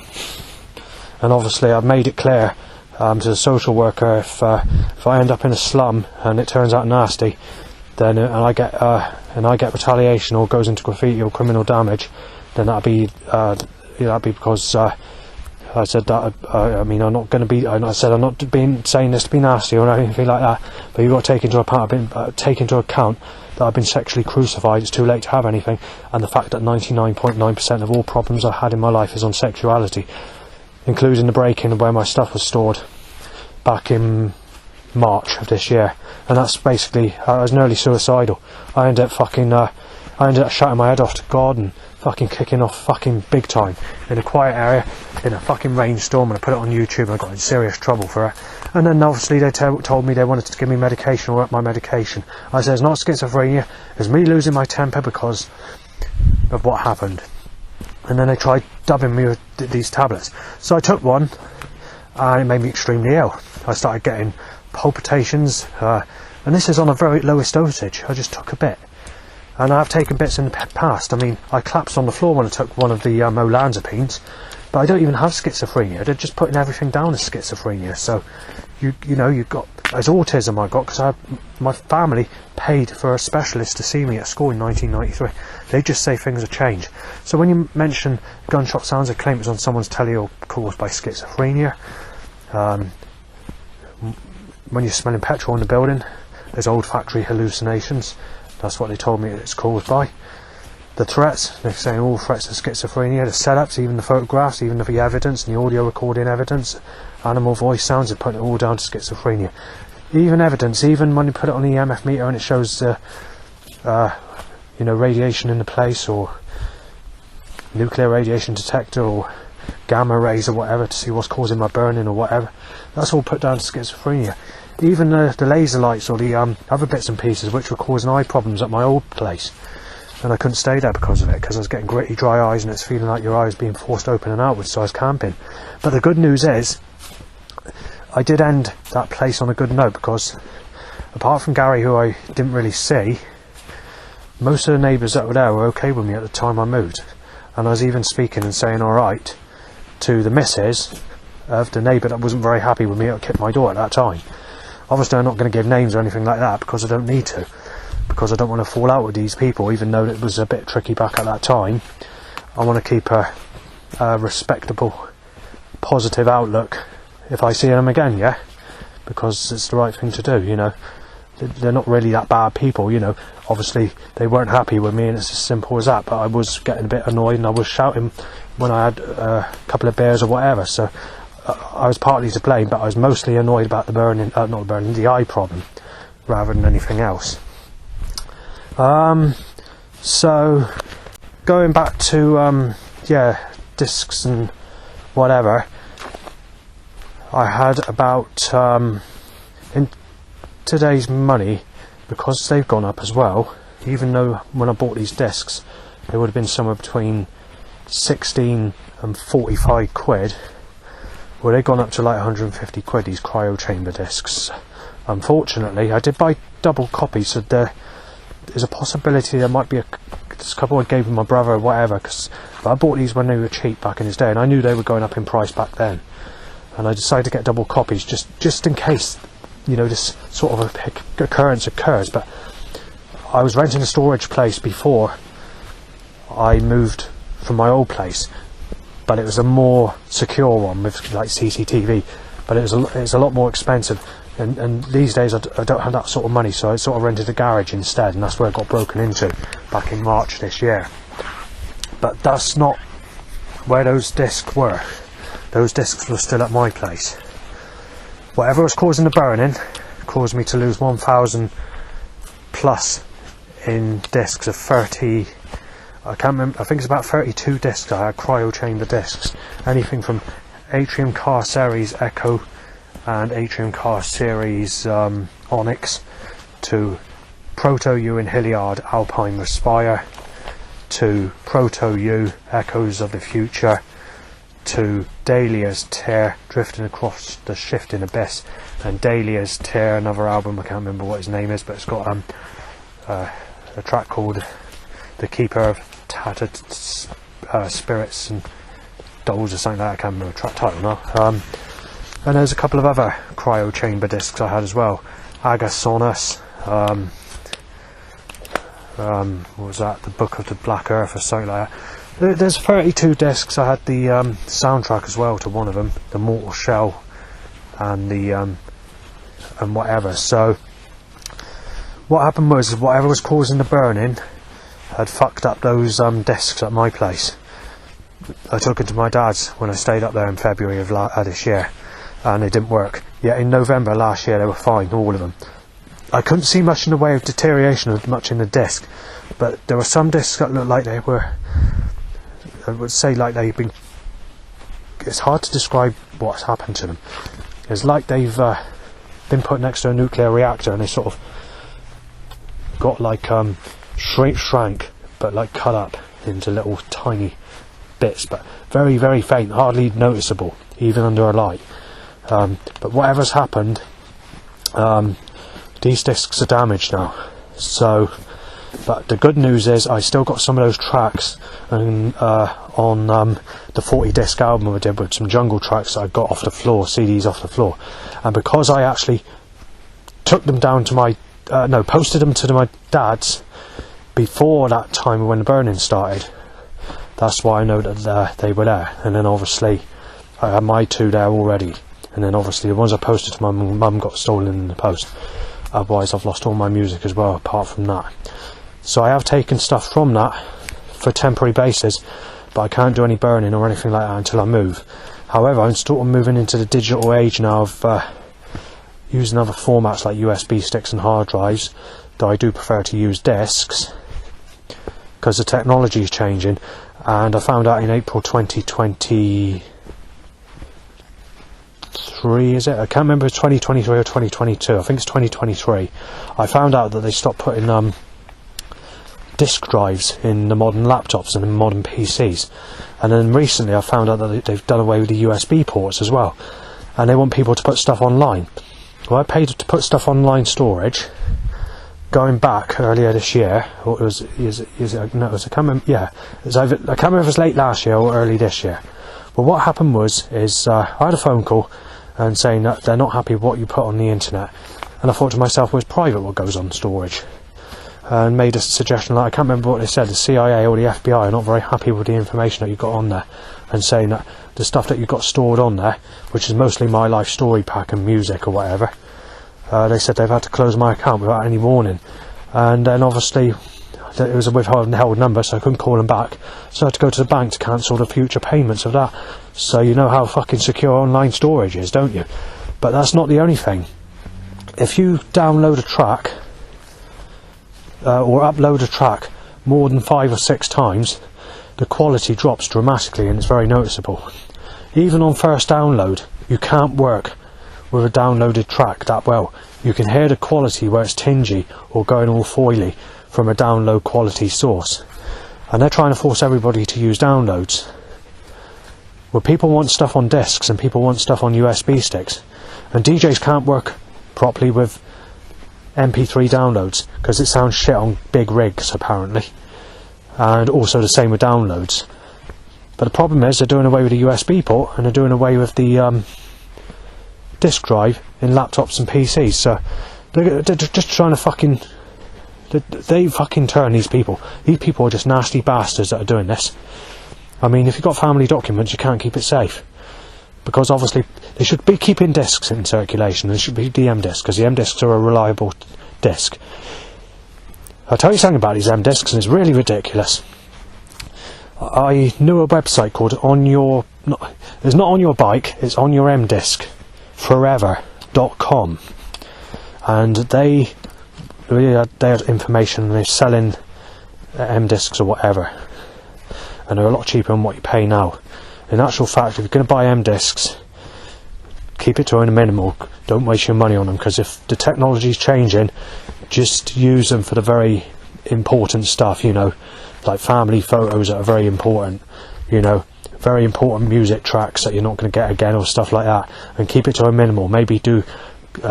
obviously I've made it clear to the social worker, if I end up in a slum and it turns out nasty, then and I get retaliation or goes into graffiti or criminal damage, then that'd be because I said that. I'm not going to be. I said I'm not saying this to be nasty or anything like that. But you've got to take into account that I've been sexually crucified. It's too late to have anything, and the fact that 99.9% of all problems I've had in my life is on sexuality, including the break-in where my stuff was stored back in March of this year. And that's basically, I was nearly suicidal. I ended up shouting my head off to God and fucking kicking off fucking big time in a quiet area in a fucking rainstorm, and I put it on YouTube and I got in serious trouble for it. And then obviously they told me they wanted to give me medication or up my medication. I said it's not schizophrenia, it's me losing my temper because of what happened. And then they tried dubbing me with these tablets. So I took one, and it made me extremely ill. I started getting palpitations, and this is on a very lowest dosage. I just took a bit. And I've taken bits in the past. I mean, I collapsed on the floor when I took one of the olanzapines, but I don't even have schizophrenia. They're just putting everything down as schizophrenia. So, you've got, as autism I got, because my family paid for a specialist to see me at school in 1993. They just say things have changed. So when you mention gunshot sounds, they claim it's on someone's telly or caused by schizophrenia. When you're smelling petrol in the building, there's olfactory hallucinations. That's what they told me it's caused by. The threats, they're saying all threats are schizophrenia. The setups, even the photographs, even the evidence and the audio recording evidence, animal voice sounds, they're putting it all down to schizophrenia. Even evidence, even when you put it on the EMF meter and it shows radiation in the place, or nuclear radiation detector, or gamma rays or whatever, to see what's causing my burning or whatever, that's all put down to schizophrenia. Even the laser lights or the other bits and pieces which were causing eye problems at my old place, and I couldn't stay there because of it, because I was getting gritty dry eyes and it's feeling like your eyes being forced open and outwards, so I was camping. But the good news is I did end that place on a good note, because apart from Gary, who I didn't really see, most of the neighbours that were there were okay with me at the time I moved. And I was even speaking and saying alright to the missus of the neighbour that wasn't very happy with me that kicked my door at that time. Obviously I'm not going to give names or anything like that, because I don't need to, because I don't want to fall out with these people, even though it was a bit tricky back at that time. I want to keep a respectable, positive outlook if I see them again, yeah, because it's the right thing to do, They're not really that bad people, Obviously they weren't happy with me, and it's as simple as that, but I was getting a bit annoyed and I was shouting when I had a couple of beers or whatever, so I was partly to blame, but I was mostly annoyed about the eye problem, rather than anything else. So going back to discs and whatever, I had about in today's money, because they've gone up as well, even though when I bought these discs they would have been somewhere between 16 and 45 quid. Well, they've gone up to like 150 quid, these cryo chamber discs. Unfortunately, I did buy double copies, so there's a possibility there might be a couple I gave my brother or whatever, because I bought these when they were cheap back in his day, and I knew they were going up in price back then, and I decided to get double copies just in case this sort of occurrence occurs. But I was renting a storage place before I moved from my old place, but it was a more secure one with like CCTV, but it's a lot more expensive, and these days I don't have that sort of money, so I sort of rented a garage instead, and that's where I got broken into back in March this year. But that's not where those discs were. Those discs were still at my place. Whatever was causing the burning caused me to lose 1,000 plus in discs of 30. I can't remember, I think it's about 32 discs I had, cryo chamber discs. Anything from Atrium Car Series Echo and Atrium Car Series Onyx, to Proto U in Hilliard Alpine Respire, to Proto U Echoes of the Future, to Dahlia's Tear Drifting Across the Shifting Abyss, and Dahlia's Tear, another album, I can't remember what his name is, but it's got a track called The Keeper of Tattered Spirits and Dolls or something like that. I can't remember the track title now. And there's a couple of other cryo chamber discs I had as well. Agasonus, what was that, The Book of the Black Earth or something like that. There's 32 discs. I had the soundtrack as well to one of them, The Mortal Shell, and the and whatever. So what happened was, whatever was causing the burning had fucked up those discs at my place. I took it to my dad's when I stayed up there in February of this year, and they didn't work. Yet in November last year they were fine, all of them. I couldn't see much in the way of deterioration of much in the disc, but there were some discs that looked like they were, I would say, like they've been, it's hard to describe what's happened to them. It's like they've been put next to a nuclear reactor and they sort of got like shrank, but like cut up. into little tiny bits, but very, very faint, hardly noticeable, even under a light. But whatever's happened, these discs are damaged now. So, but the good news is I still got some of those tracks on the 40 disc album I did, with some jungle tracks that I got off the floor, CDs off the floor. And because I actually took them down to my posted them to my dad's before that time when the burning started, that's why I know that they were there. And then obviously I had my 2 there already, and then obviously the ones I posted to my mum got stolen in the post. Otherwise I've lost all my music as well apart from that. So I have taken stuff from that for a temporary basis, but I can't do any burning or anything like that until I move. However, I'm sort of moving into the digital age now of using other formats like USB sticks and hard drives, though I do prefer to use discs because the technology is changing. And I found out in April 2023, is it? I can't remember if it's 2023 or 2022. I think it's 2023. I found out that they stopped putting disk drives in the modern laptops and in modern PCs. And then recently I found out that they've done away with the USB ports as well. And they want people to put stuff online. Well, I paid to put stuff online storage going back earlier this year, or I can't remember if it was late last year or early this year. But what happened is I had a phone call and saying that they're not happy with what you put on the internet, and I thought to myself, well, it's private what goes on storage, and made a suggestion like, I can't remember what they said, the CIA or the FBI are not very happy with the information that you got on there, and saying that the stuff that you got stored on there, which is mostly my life story pack and music or whatever, they said they've had to close my account without any warning. And then obviously it was a withheld number, so I couldn't call them back, so I had to go to the bank to cancel the future payments of that. So you know how fucking secure online storage is, don't you? But that's not the only thing. If you download a track or upload a track more than 5 or 6 times, the quality drops dramatically and it's very noticeable. Even on first download, you can't work with a downloaded track that well. You can hear the quality where it's tingy or going all foily from a download quality source. And they're trying to force everybody to use downloads. Well, people want stuff on discs and people want stuff on USB sticks. And DJs can't work properly with MP3 downloads because it sounds shit on big rigs apparently. And also the same with downloads. But the problem is they're doing away with the USB port and they're doing away with the disk drive in laptops and PCs. So they're just trying to fucking... They fucking turn these people. These people are just nasty bastards that are doing this. I mean, if you've got family documents, you can't keep it safe. Because obviously, they should be keeping discs in circulation. They should be the M discs, because the M discs are a reliable disc. I'll tell you something about these M discs, and it's really ridiculous. I knew a website called it's not On Your Bike, it's On Your M Disc Forever.com. And they had information, and they're selling M discs or whatever, and they're a lot cheaper than what you pay now. In actual fact, if you're going to buy M discs, keep it to a minimal. Don't waste your money on them, because if the technology's changing, just use them for the very important stuff, you know, like family photos that are very important, you know, very important music tracks that you're not going to get again or stuff like that, and keep it to a minimal. Maybe do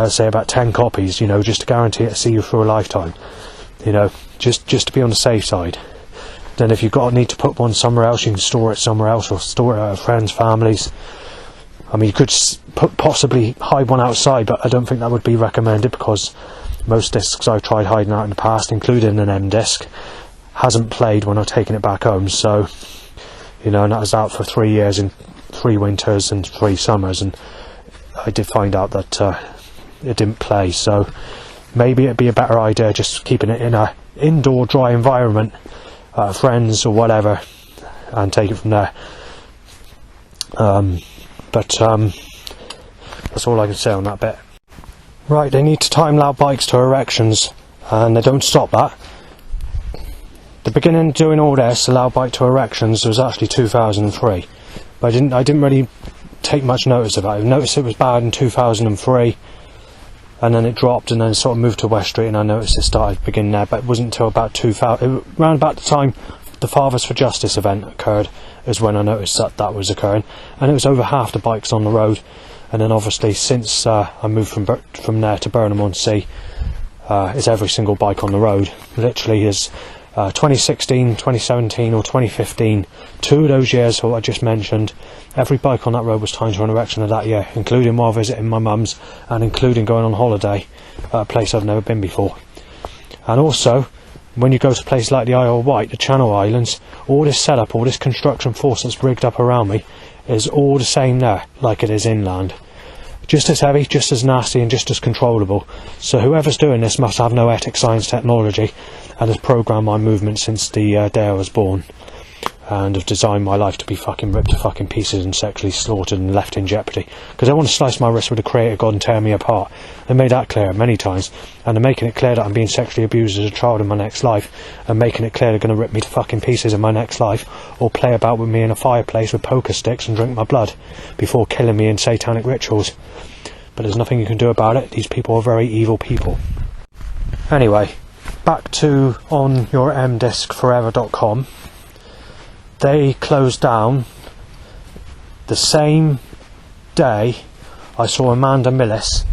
say about 10 copies, you know, just to guarantee it to see you through a lifetime, you know, just to be on the safe side. Then if you've got need to put one somewhere else, you can store it somewhere else, or store it at friends, families. I mean, you could possibly hide one outside, but I don't think that would be recommended, because most discs I've tried hiding out in the past, including an M disc, hasn't played when I've taken it back home. So, you know, and that was out for 3 years, in 3 winters and 3 summers, and I did find out that it didn't play. So maybe it'd be a better idea just keeping it in a indoor dry environment, friends or whatever, and take it from there. But that's all I can say on that bit. Right, they need to time loud bikes to erections, and they don't stop that. The beginning of doing all this, a loud bike to erections, was actually 2003. But I didn't really take much notice of it. I noticed it was bad in 2003, and then it dropped, and then it sort of moved to West Street, and I noticed it started beginning there. But it wasn't until about 2000, around about the time the Fathers for Justice event occurred is when I noticed that was occurring, and it was over half the bikes on the road. And then obviously since I moved from there to Burnham-on-Sea, it's every single bike on the road. Literally is 2016, 2017 or 2015, 2 of those years who I just mentioned, every bike on that road was timed for an erection of that year, including while visiting my mum's and including going on holiday at a place I've never been before. And also, when you go to places like the Isle of Wight, the Channel Islands, all this setup, all this construction force that's rigged up around me is all the same there, like it is inland. Just as heavy, just as nasty and just as controllable. So whoever's doing this must have no ethics, science, technology, and has programmed my movement since the day I was born, and have designed my life to be fucking ripped to fucking pieces and sexually slaughtered and left in jeopardy. Because they want to slice my wrist with a creator god and tear me apart. They made that clear many times, and they're making it clear that I'm being sexually abused as a child in my next life, and making it clear they're going to rip me to fucking pieces in my next life, or play about with me in a fireplace with poker sticks and drink my blood, before killing me in satanic rituals. But there's nothing you can do about it. These people are very evil people. Anyway, back to onyourmdiscforever.com. They closed down the same day I saw Amanda Millis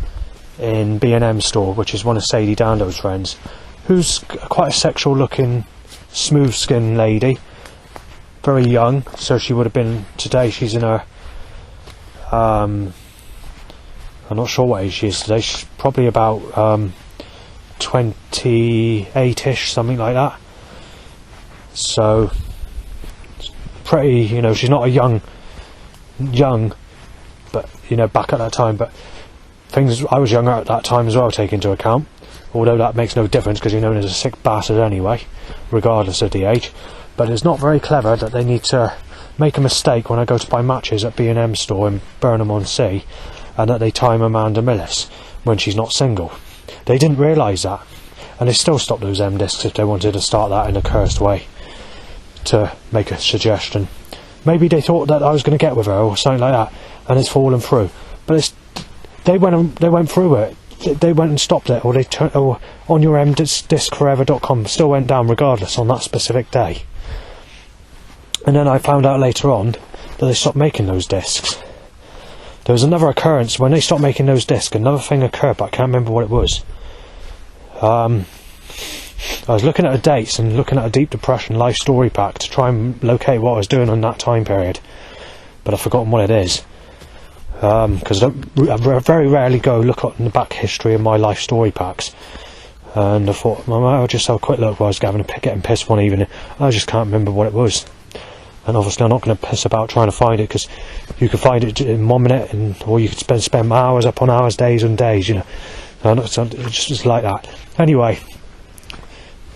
in B&M store, which is one of Sadie Dando's friends, who's quite a sexual looking, smooth skinned lady, very young, so she would have been, today she's in her, I'm not sure what age she is today, she's probably about 28ish, something like that. So pretty, you know, she's not a young, but you know, back at that time. But things, I was younger at that time as well, take into account. Although that makes no difference because you're known as a sick bastard anyway, regardless of the age. But it's not very clever that they need to make a mistake when I go to buy matches at B&M store in Burnham-on-Sea, and that they time Amanda Millis when she's not single. They didn't realise that, and they still stopped those M-discs if they wanted to start that in a cursed way to make a suggestion. Maybe they thought that I was going to get with her or something like that, and it's fallen through. But they went through it. They went and stopped it, or they turned, or on your mdiscforever.com still went down regardless on that specific day. And then I found out later on that they stopped making those discs. There was another occurrence when they stopped making those discs. Another thing occurred, but I can't remember what it was. I was looking at the dates and looking at a Deep Depression life story pack to try and locate what I was doing on that time period, but I've forgotten what it is. Because I very rarely go look at the back history of my life story packs, and I thought I'll just have a quick look while I was getting pissed one evening. I just can't remember what it was. And obviously I'm not going to piss about trying to find it, because you could find it in 1 minute, or you could spend hours upon hours, days and days, you know. It's just like that. Anyway,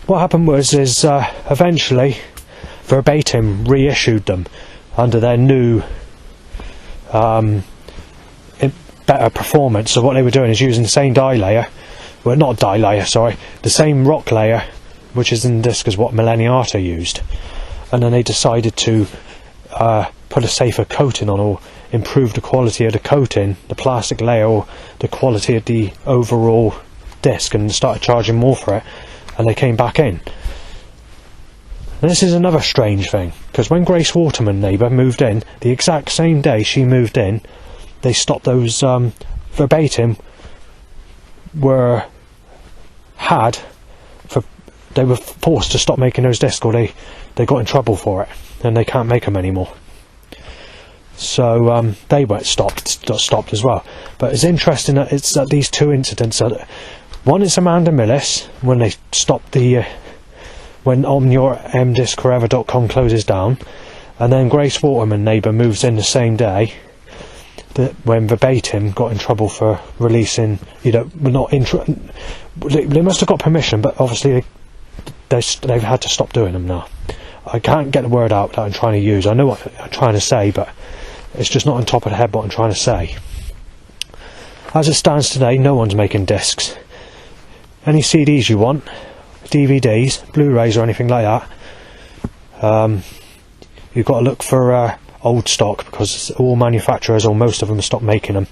what happened was eventually Verbatim reissued them under their new better performance. So what they were doing is using the same dye layer, well, not dye layer, sorry, the same rock layer which is in the disc as what Millenniata used. And then they decided to put a safer coating on, or improve the quality of the coating, the plastic layer, or the quality of the overall disc, and started charging more for it, and they came back in. And this is another strange thing, because when Grace Waterman, neighbour, moved in, the exact same day she moved in, they stopped those Verbatim they were forced to stop making those discs, or they got in trouble for it, and they can't make them anymore. So they were stopped as well. But it's interesting that it's that these two incidents are, one is Amanda Millis when they stopped when onyourmdiscforever.com closes down, and then Grace Waterman, neighbour, moves in the same day that when Verbatim got in trouble for releasing, you know, they must have got permission, but obviously they've had to stop doing them now. I can't get the word out that I'm trying to use. I know what I'm trying to say, but it's just not on top of the head what I'm trying to say. As it stands today, no one's making discs. Any CDs you want, DVDs, Blu-rays or anything like that, you've got to look for old stock, because all manufacturers, or most of them, have stopped making them.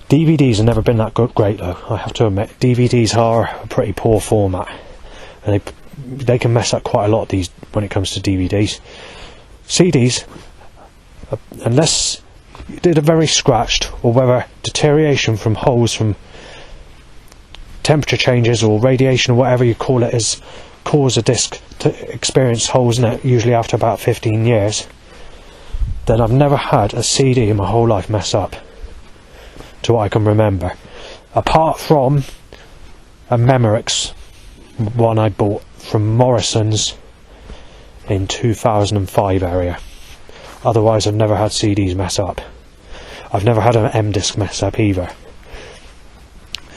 DVDs have never been that great though, I have to admit. DVDs are a pretty poor format, and they can mess up quite a lot when it comes to DVDs. CDs, unless they're very scratched, or whether deterioration from holes from temperature changes or radiation or whatever you call it has caused a disc to experience holes in it, usually after about 15 years, then I've never had a CD in my whole life mess up, to what I can remember, apart from a Memorex one I bought from Morrison's in 2005 area. Otherwise I've never had CDs mess up. I've never had an M-disc mess up either.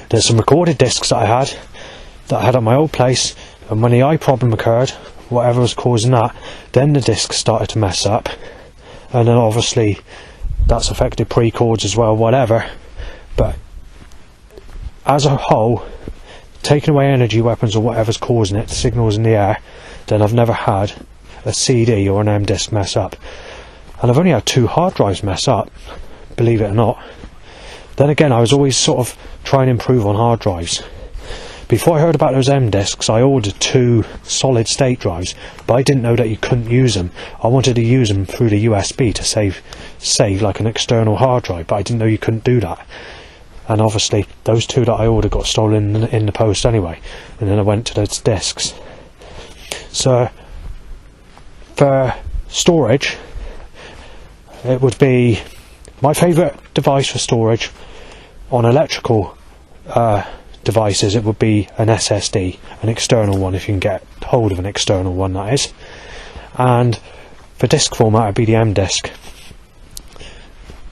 There's some recorded discs that I had at my old place, and when the eye problem occurred, whatever was causing that, then the disc started to mess up, and then obviously that's affected pre-chords as well, whatever. But as a whole, taking away energy weapons or whatever's causing it, signals in the air, then I've never had a CD or an M-disc mess up. And I've only had 2 hard drives mess up, believe it or not. Then again, I was always sort of trying to improve on hard drives. Before I heard about those M-discs, I ordered 2 solid state drives, but I didn't know that you couldn't use them. I wanted to use them through the USB to save like an external hard drive, but I didn't know you couldn't do that. And obviously those 2 that I ordered got stolen in the post anyway, and then I went to those discs. So for storage, it would be my favourite device for storage on electrical devices. It would be an SSD, an external one, if you can get hold of an external one, that is. And for disc format, it would be the M-disc.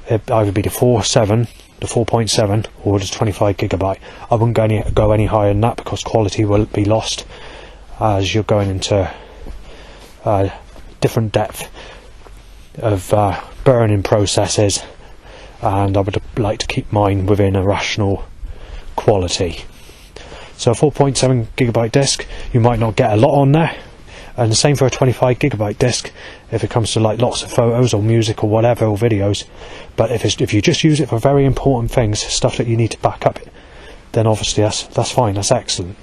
It either be the 4.7 or the 25 gigabyte. I wouldn't go any higher than that, because quality will be lost as you're going into different depth of burning processes, and I would like to keep mine within a rational quality. So a 4.7 gigabyte disc, you might not get a lot on there, and the same for a 25 gigabyte disc if it comes to like lots of photos or music or whatever, or videos. But if you just use it for very important things, stuff that you need to back up, then obviously that's fine, that's excellent.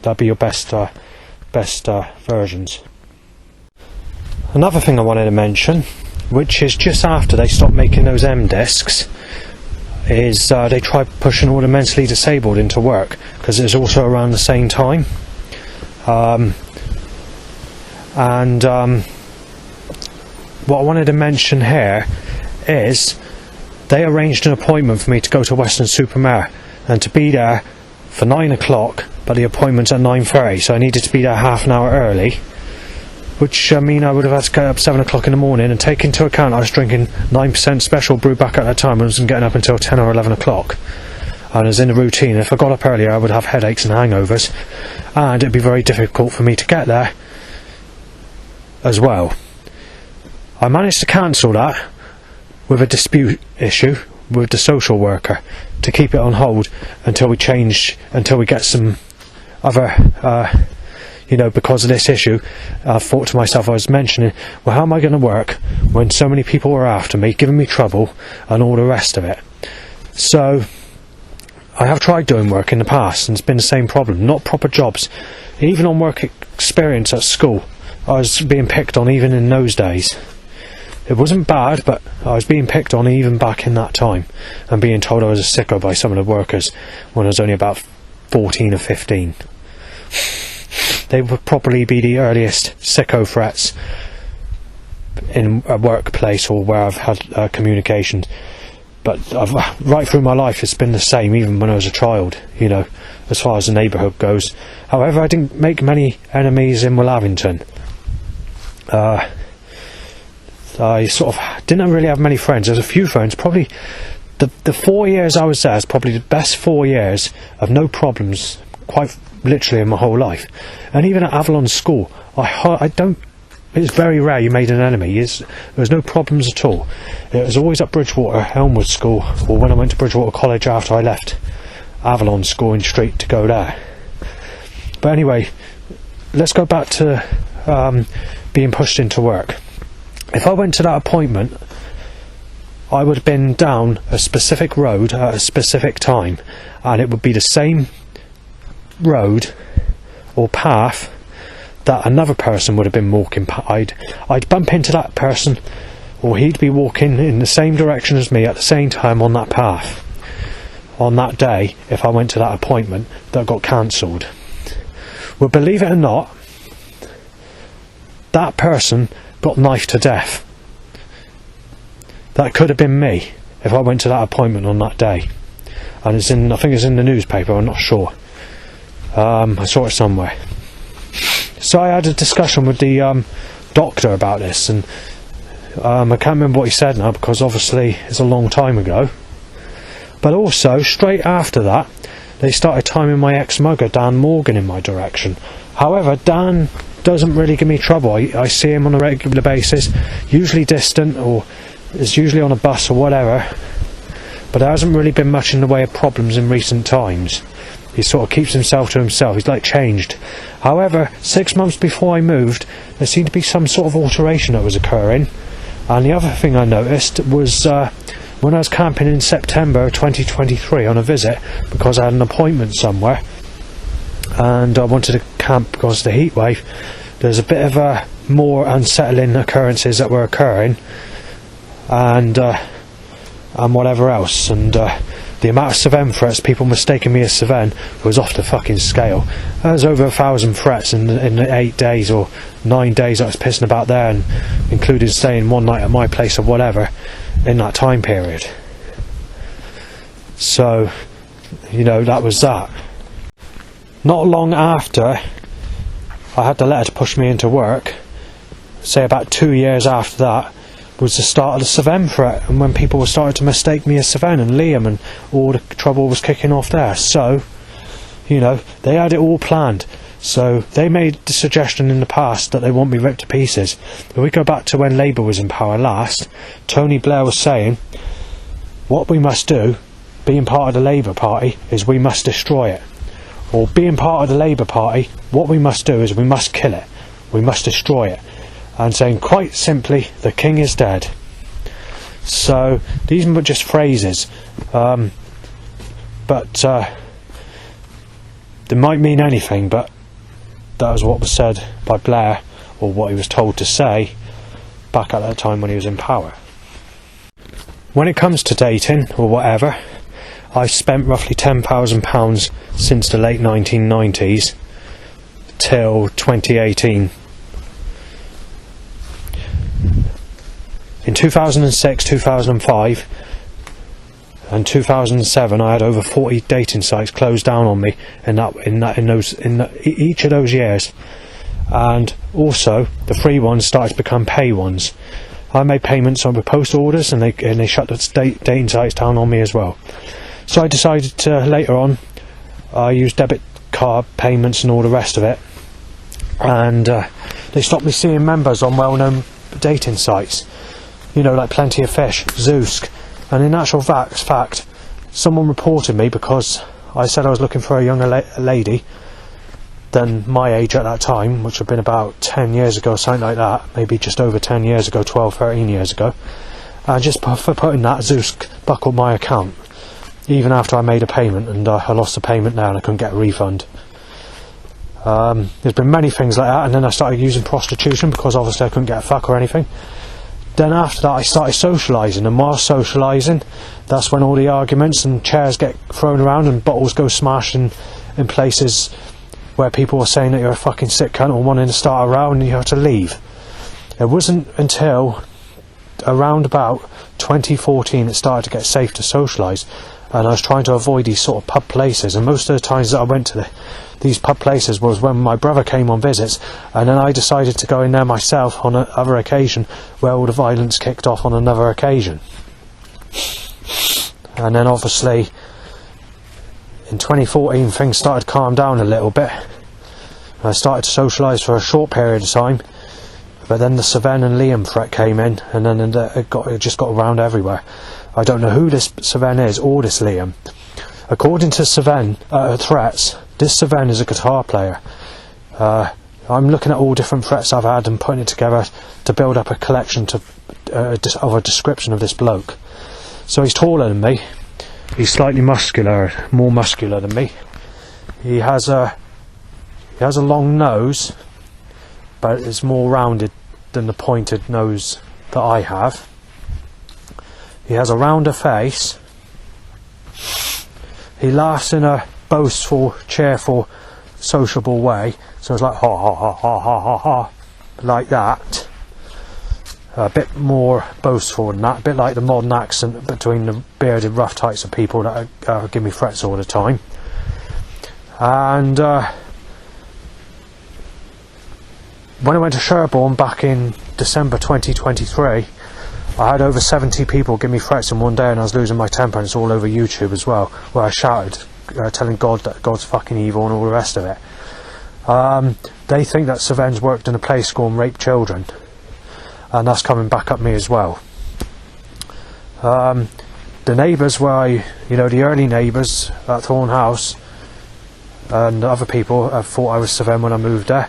That'd be your best versions. Another thing I wanted to mention, which is just after they stopped making those M-discs, is they tried pushing all the mentally disabled into work, because it was also around the same time. What I wanted to mention here is they arranged an appointment for me to go to Weston-super-Mare and to be there for 9 o'clock, but the appointment's at 9:30, so I needed to be there half an hour early, which I mean I would have had to get up 7 o'clock in the morning, and take into account I was drinking 9% special brew back at that time and wasn't getting up until 10 or 11 o'clock. And as in the routine, if I got up earlier I would have headaches and hangovers, and it'd be very difficult for me to get there as well. I managed to cancel that with a dispute issue with the social worker to keep it on hold until we get some other because of this issue. I thought to myself, I was mentioning, well, how am I going to work when so many people are after me, giving me trouble and all the rest of it? So I have tried doing work in the past, and it's been the same problem. Not proper jobs. Even on work experience at school, I was being picked on even in those days. It wasn't bad, but I was being picked on even back in that time, and being told I was a sicko by some of the workers when I was only about 14 or 15. They would probably be the earliest sicko threats in a workplace or where I've had communications. But right through my life it's been the same, even when I was a child, as far as the neighbourhood goes. However, I didn't make many enemies in Willavington. I sort of didn't really have many friends. There's a few friends. Probably the 4 years I was there is probably the best 4 years of no problems, quite literally, in my whole life. And even at Avalon's school, it's very rare you made an enemy. There was no problems at all. It was always at Bridgewater, Elmwood School, or when I went to Bridgewater College after I left Avalon's, going straight to go there. But anyway, let's go back to being pushed into work. If I went to that appointment, I would have been down a specific road at a specific time, and it would be the same road or path that another person would have been walking. I'd bump into that person, or he'd be walking in the same direction as me at the same time on that path on that day if I went to that appointment that got cancelled. Well, believe it or not, that person got knifed to death. That could have been me if I went to that appointment on that day. And I think it's in the newspaper, I'm not sure. I saw it somewhere. So I had a discussion with the doctor about this, and I can't remember what he said now, because obviously it's a long time ago. But also, straight after that, they started timing my ex-mugger, Dan Morgan, in my direction. However, Dan doesn't really give me trouble. I see him on a regular basis, usually distant, or is usually on a bus or whatever. But there hasn't really been much in the way of problems in recent times. He sort of keeps himself to himself. He's like changed. However, 6 months before I moved, there seemed to be some sort of alteration that was occurring. And the other thing I noticed was when I was camping in September 2023 on a visit, because I had an appointment somewhere and I wanted to camp because of the heat wave, there's a bit of more unsettling occurrences that were occurring, and whatever else, and the amount of Cevennes threats, people mistaking me as Cevennes, was off the fucking scale. There was over 1,000 threats in the 8 days or 9 days I was pissing about there, and including staying one night at my place or whatever in that time period. So, you know, that was that. Not long after I had the letter to push me into work, say about 2 years after that, was the start of the Cevennes threat, and when people were starting to mistake me as Cevennes and Liam, and all the trouble was kicking off there. So, you know, they had it all planned. So they made the suggestion in the past that they want me ripped to pieces. If we go back to when Labour was in power last, Tony Blair was saying, what we must do, being part of the Labour Party, is we must destroy it. Or being part of the Labour Party, what we must do is we must kill it. We must destroy it. And saying quite simply, the king is dead. So these were just phrases, but they might mean anything, but that was what was said by Blair, or what he was told to say back at that time when he was in power. When it comes to dating or whatever, I've spent roughly £10,000 since the late 1990s till 2018. In 2006, 2005 and 2007 I had over 40 dating sites closed down on me in each of those years, and also the free ones started to become pay ones. I made payments on the post orders, and they shut the dating sites down on me as well. So I decided to later on use debit card payments and all the rest of it, and they stopped me seeing members on well-known dating sites. You know, like Plenty of Fish, Zoosk. And in actual fact, someone reported me because I said I was looking for a younger lady than my age at that time, which had been about 10 years ago, something like that, maybe just over 10 years ago, 12, 13 years ago. And just for putting that, Zoosk buckled my account, even after I made a payment, and I lost the payment now and I couldn't get a refund. There's been many things like that, and then I started using prostitution because obviously I couldn't get a fuck or anything. Then after that I started socialising, and while socialising, that's when all the arguments and chairs get thrown around and bottles go smashing in places where people were saying that you're a fucking sick cunt or wanting to start a row and you have to leave. It wasn't until around about 2014 it started to get safe to socialise, and I was trying to avoid these sort of pub places, and most of the times that I went to these pub places was when my brother came on visits, and then I decided to go in there myself on another occasion where all the violence kicked off on another occasion. And then obviously in 2014 things started to calm down a little bit. I started to socialise for a short period of time, but then the Cevennes and Liam threat came in, and then it just got around everywhere. I don't know who this Cevennes is or this Liam. According to Cevennes threats, this Cevennes is a guitar player. I'm looking at all different threats I've had and putting it together to build up a collection of a description of this bloke. So he's taller than me. He's slightly more muscular than me. He has a long nose, but it's more rounded than the pointed nose that I have. He has a rounder face. He laughs in a boastful, cheerful, sociable way. So it's like ha ha ha ha ha ha ha, like that. A bit more boastful than that, a bit like the modern accent between the bearded rough types of people that give me threats all the time. And when I went to Sherborne back in December 2023, I had over 70 people give me threats in one day, and I was losing my temper, and it's all over YouTube as well, where I shouted, telling God that God's fucking evil and all the rest of it. They think that Saven's worked in a play school and raped children, and that's coming back at me as well. The neighbours where the early neighbours at Thorn House and other people thought I was Saven when I moved there,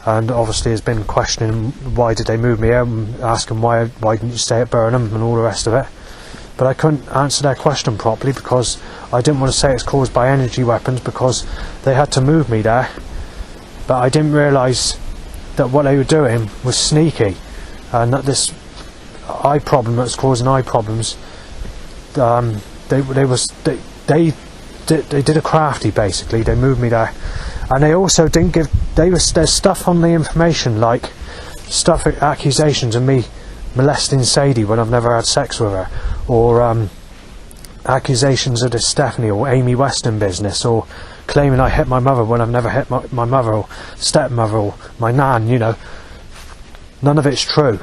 and obviously has been questioning why did they move me out, and asking why didn't you stay at Burnham and all the rest of it. But I couldn't answer their question properly because I didn't want to say it's caused by energy weapons, because they had to move me there. But I didn't realise that what they were doing was sneaky, and that this eye problem that's causing eye problems, they did a crafty, basically. They moved me there, and they also didn't give. There's stuff on the information, like accusations of me molesting Sadie when I've never had sex with her, or accusations of this Stephanie or Amy Weston business, or claiming I hit my mother when I've never hit my mother or stepmother or my nan. None of it's true.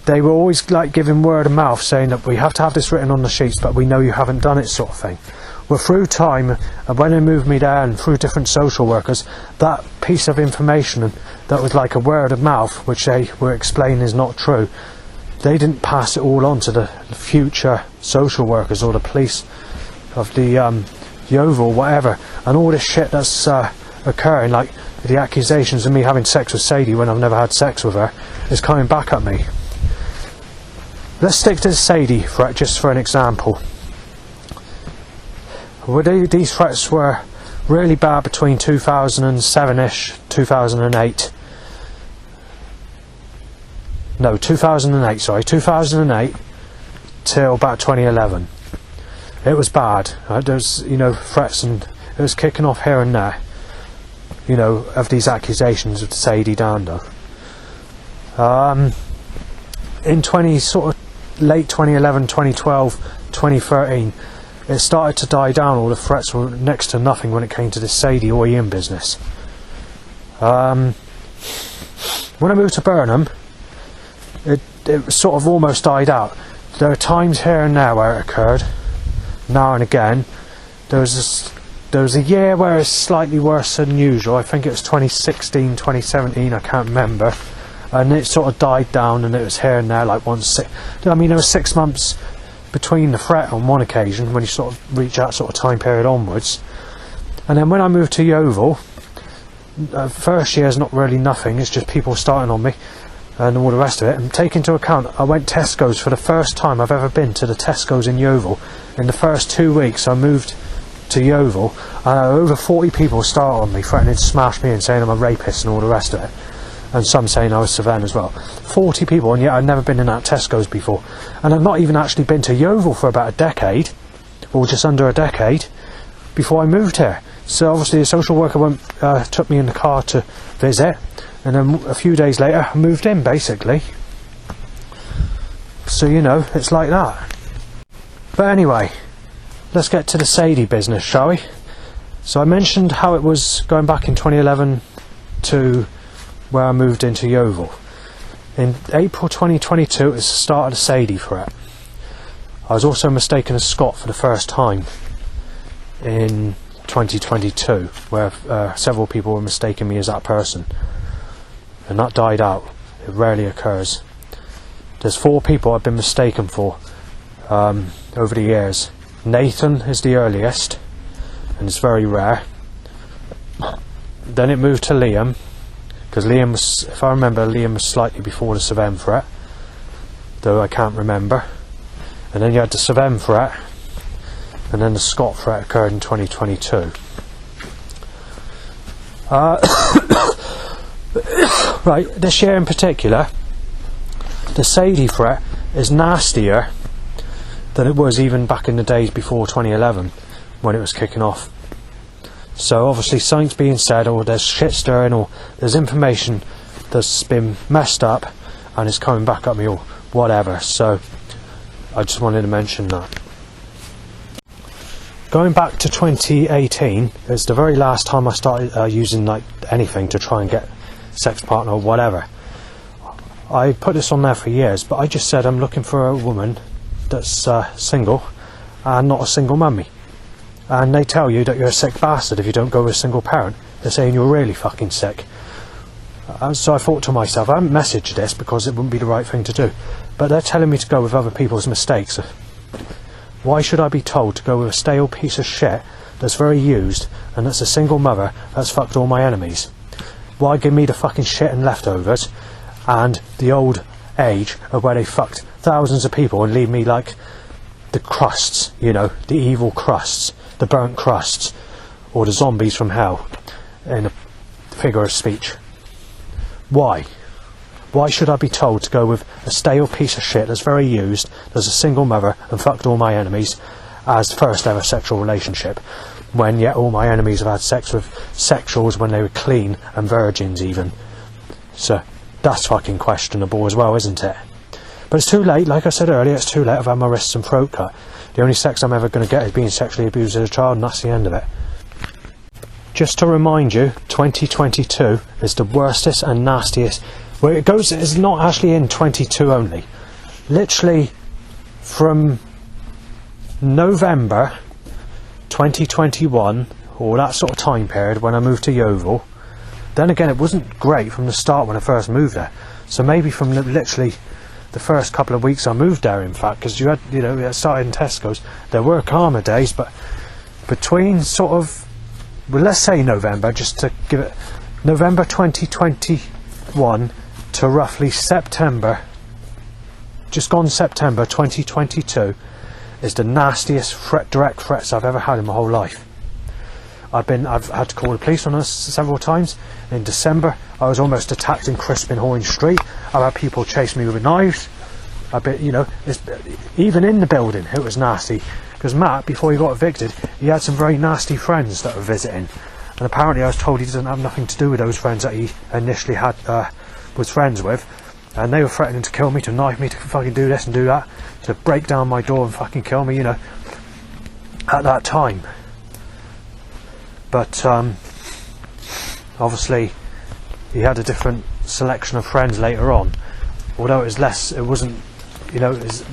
They were always like giving word of mouth, saying that we have to have this written on the sheets, but we know you haven't done it, sort of thing. Well, through time, and when they moved me there and through different social workers, that piece of information that was like a word of mouth, which they were explaining is not true, they didn't pass it all on to the future social workers or the police of the Yeovil, whatever. And all this shit that's occurring, like the accusations of me having sex with Sadie when I've never had sex with her, is coming back at me. Let's stick to Sadie threat just for an example. These threats were really bad between 2007-ish, 2008. No, 2008 till about 2011. It was bad. There was, threats, and it was kicking off here and there, of these accusations of Sadie Dando. In late 2011, 2012, 2013, it started to die down. All the threats were next to nothing when it came to this Sadie or Ian business. When I moved to Burnham, it sort of almost died out. There are times here and there where it occurred, now and again. There was a year where it's slightly worse than usual. I think it was 2016, 2017, I can't remember. And it sort of died down, and it was here and there, like there was 6 months between the threat on one occasion, when you sort of reach that sort of time period onwards. And then when I moved to Yeovil, first year is not really nothing, it's just people starting on me and all the rest of it. And take into account, I went Tesco's for the first time I've ever been to the Tesco's in Yeovil. In the first 2 weeks I moved to Yeovil, over 40 people started on me, threatening to smash me and saying I'm a rapist and all the rest of it. And some saying I was Saven as well. 40 people, and yet I'd never been in that Tesco's before. And I've not even actually been to Yeovil for about a decade, or just under a decade, before I moved here. So obviously a social worker took me in the car to visit, and then a few days later I moved in, basically. So it's like that. But anyway, let's get to the Sadie business, shall we? So I mentioned how it was going back in 2011 to where I moved into Yeovil. In April 2022, it was the start of the Sadie threat. I was also mistaken as Scott for the first time in 2022, where several people were mistaking me as that person, and that died out. It rarely occurs. There's 4 people I've been mistaken for over the years. Nathan is the earliest, and it's very rare. Then it moved to Liam, because Liam was, if I remember, Liam was slightly before the Saven threat, though I can't remember. And then you had the Saven threat, and then the Scott threat occurred in 2022. Right, this year in particular, the Sadie threat is nastier than it was even back in the days before 2011 when it was kicking off. So obviously something's being said, or there's shit stirring, or there's information that's been messed up and it's coming back at me or whatever. So I just wanted to mention that. Going back to 2018, it's the very last time I started using like anything to try and get sex partner or whatever. I put this on there for years, but I just said I'm looking for a woman that's single and not a single mummy. And they tell you that you're a sick bastard if you don't go with a single parent. They're saying you're really fucking sick. So I thought to myself, I haven't messaged this because it wouldn't be the right thing to do, but they're telling me to go with other people's mistakes. Why should I be told to go with a stale piece of shit that's very used and that's a single mother that's fucked all my enemies? Why give me the fucking shit and leftovers and the old age of where they fucked thousands of people and leave me like the crusts, you know, the evil crusts, the burnt crusts, or the zombies from hell, in a figure of speech? Why? Why should I be told to go with a stale piece of shit that's very used, that's a single mother and fucked all my enemies as first ever sexual relationship, when yet all my enemies have had sex with sexuals when they were clean and virgins even? So that's fucking questionable as well, isn't it? But it's too late, like I said earlier, it's too late. I've had my wrists and throat cut. The only sex I'm ever going to get is being sexually abused as a child, and that's the end of it. Just to remind you, 2022 is the worstest and nastiest. Where it goes is not actually in 22 only. Literally from November 2021, or that sort of time period when I moved to Yeovil. Then again, it wasn't great from the start when I first moved there. So maybe from literally the first couple of weeks I moved there, in fact, because you had, you know, it started in Tesco's. There were calmer days, but between sort of, well, let's say November, just to give it, November 2021 to roughly September, just gone September 2022, is the nastiest direct threats I've ever had in my whole life. I've had to call the police on us several times. In December, I was almost attacked in Crispin Horn Street. I've had people chase me with knives. You know, even in the building, it was nasty. Because Matt, before he got evicted, he had some very nasty friends that were visiting. And apparently I was told he doesn't have nothing to do with those friends that he initially had was friends with. And they were threatening to kill me, to knife me, to fucking do this and do that, to break down my door and fucking kill me, you know, at that time. But obviously he had a different selection of friends later on, although it was less, it wasn't, you know, it was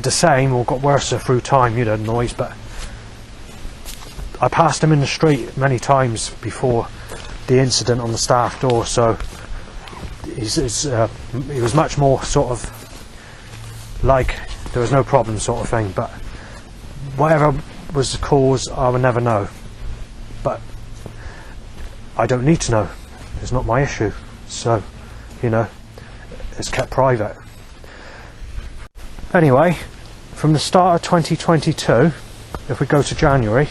the same or got worse through time, you know, the noise. But I passed him in the street many times before the incident on the staff door, so he was much more sort of like there was no problem sort of thing. But whatever was the cause, I will never know. But I don't need to know. It's not my issue. So, you know, it's kept private. Anyway, from the start of 2022, if we go to January,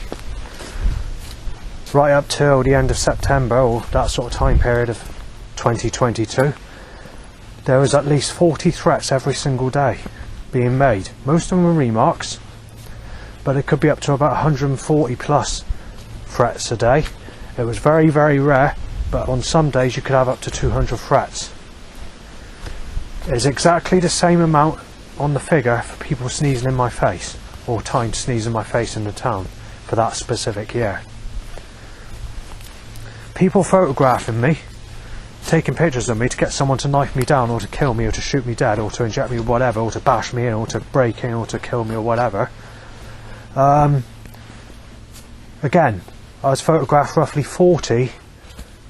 right up till the end of September, or that sort of time period of 2022, there was at least 40 threats every single day being made. Most of them were remarks, but it could be up to about 140 plus threats a day. It was very, very rare, but on some days you could have up to 200 threats. It's exactly the same amount on the figure for people sneezing in my face, or time to sneeze in my face in the town for that specific year. People photographing me, taking pictures of me to get someone to knife me down, or to kill me, or to shoot me dead, or to inject me with whatever, or to bash me in, or to break in, or to kill me, or whatever. Again, I was photographed roughly 40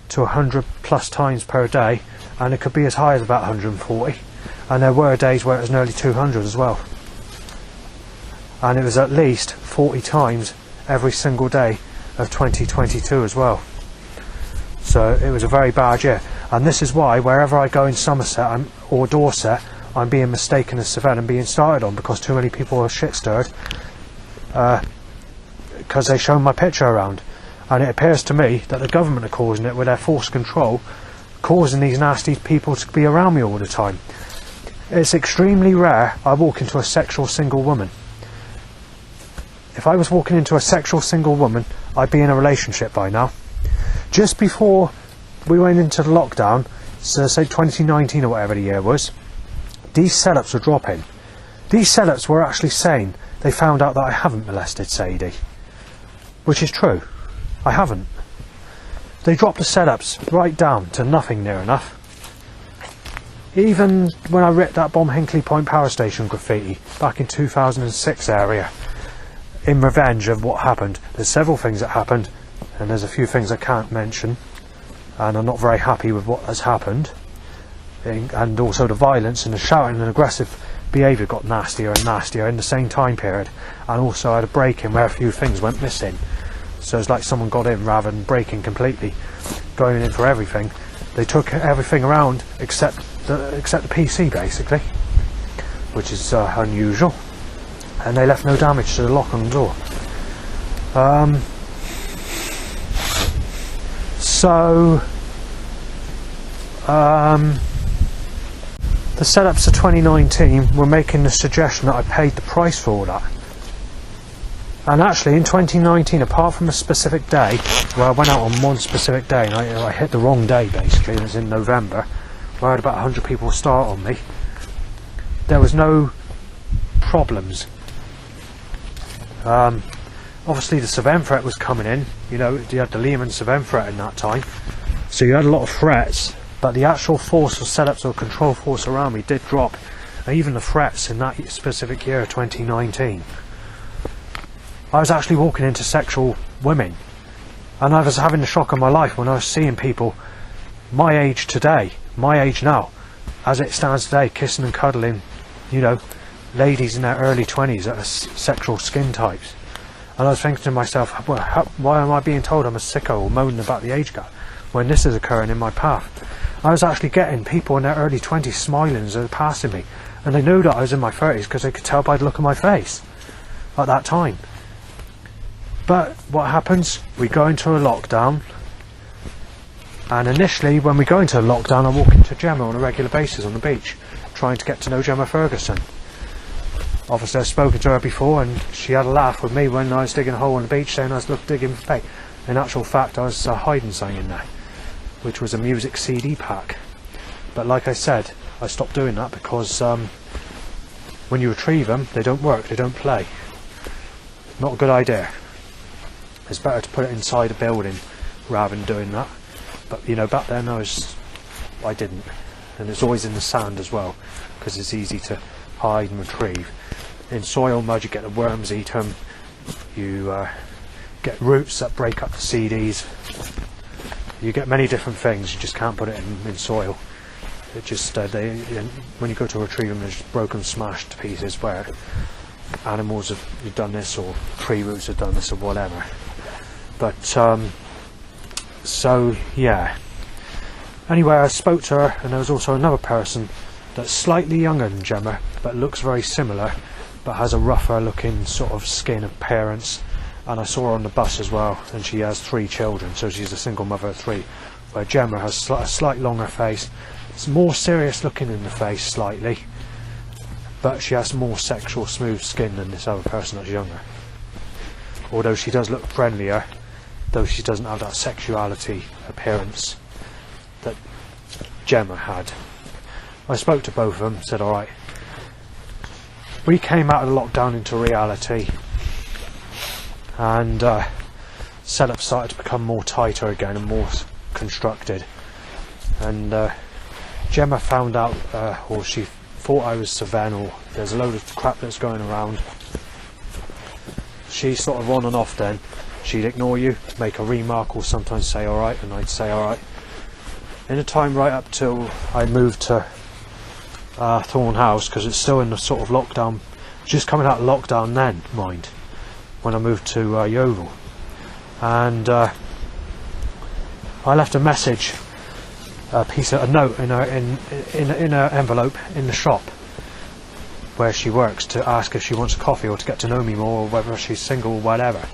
to 100 plus times per day, and it could be as high as about 140, and there were days where it was nearly 200 as well, and it was at least 40 times every single day of 2022 as well. So it was a very bad year, and this is why wherever I go in Somerset or Dorset, I'm being mistaken as Savannah and being started on, because too many people are shit stirred because they show my picture around. And it appears to me that the government are causing it with their forced control causing these nasty people to be around me all the time. It's extremely rare I walk into a sexual single woman. If I was walking into a sexual single woman, I'd be in a relationship by now. Just before we went into the lockdown, so say 2019 or whatever the year was, these setups were dropping. These setups were actually saying they found out that I haven't molested Sadie. Which is true. I haven't. They dropped the setups right down to nothing near enough. Even when I ripped that Bomb Hinkley Point power station graffiti back in 2006 area, in revenge of what happened. There's several things that happened, and there's a few things I can't mention, and I'm not very happy with what has happened. And also the violence and the shouting and aggressive behaviour got nastier and nastier in the same time period. And also I had a break-in where a few things went missing. So it's like someone got in rather than breaking completely, going in for everything. They took everything around except the PC basically, which is unusual. And they left no damage to the lock on the door. The setups of 2019 were making the suggestion that I paid the price for all that. And actually in 2019, apart from a specific day, where I went out on one specific day and I hit the wrong day basically, it was in November, where I had about 100 people start on me, there was no problems. Obviously the Savenne threat was coming in, you know, you had the Lehman Savenne threat in that time, so you had a lot of threats, but the actual force of setups or control force around me did drop, and even the threats in that specific year, 2019. I was actually walking into sexual women, and I was having the shock of my life when I was seeing people my age today, my age now, as it stands today, kissing and cuddling, you know, ladies in their early 20s that are sexual skin types. And I was thinking to myself, well, why am I being told I'm a sicko or moaning about the age gap when this is occurring in my path? I was actually getting people in their early 20s smiling as they were passing me, and they knew that I was in my 30s because they could tell by the look of my face at that time. But what happens? We go into a lockdown, and initially when we go into a lockdown I walk into Gemma on a regular basis on the beach, trying to get to know Gemma Ferguson. Obviously I've spoken to her before, and she had a laugh with me when I was digging a hole on the beach saying I was digging for bait. In actual fact I was hiding something in there, which was a music CD pack. But like I said, I stopped doing that because when you retrieve them, they don't work, they don't play. Not a good idea. It's better to put it inside a building rather than doing that. But you know, back then I didn't, and it's always in the sand as well because it's easy to hide and retrieve. In soil mud you get the worms eat them, you get roots that break up the CDs, you get many different things, you just can't put it in soil. It just when you go to retrieve them, they're just broken, smashed to pieces where animals have done this, or tree roots have done this, or whatever. But so yeah, anyway, I spoke to her, and there was also another person that's slightly younger than Gemma but looks very similar, but has a rougher looking sort of skin appearance, and I saw her on the bus as well, and she has 3 children, so she's a single mother of 3, where Gemma has a slightly longer face. It's more serious looking in the face slightly, but she has more sexual smooth skin than this other person that's younger, although she does look friendlier, though she doesn't have that sexuality appearance that Gemma had. I spoke to both of them, said alright. We came out of the lockdown into reality, and setup started to become more tighter again and more constructed, and Gemma found out, or she thought I was Savenne, or there's a load of crap that's going around. She sort of on and off then, she'd ignore you, make a remark, or sometimes say alright, and I'd say alright. In the time right up till I moved to Thorn House, because it's still in the sort of lockdown, just coming out of lockdown then, mind, when I moved to Yeovil, and I left a message, a note in her envelope in the shop where she works, to ask if she wants a coffee or to get to know me more, or whether she's single or whatever.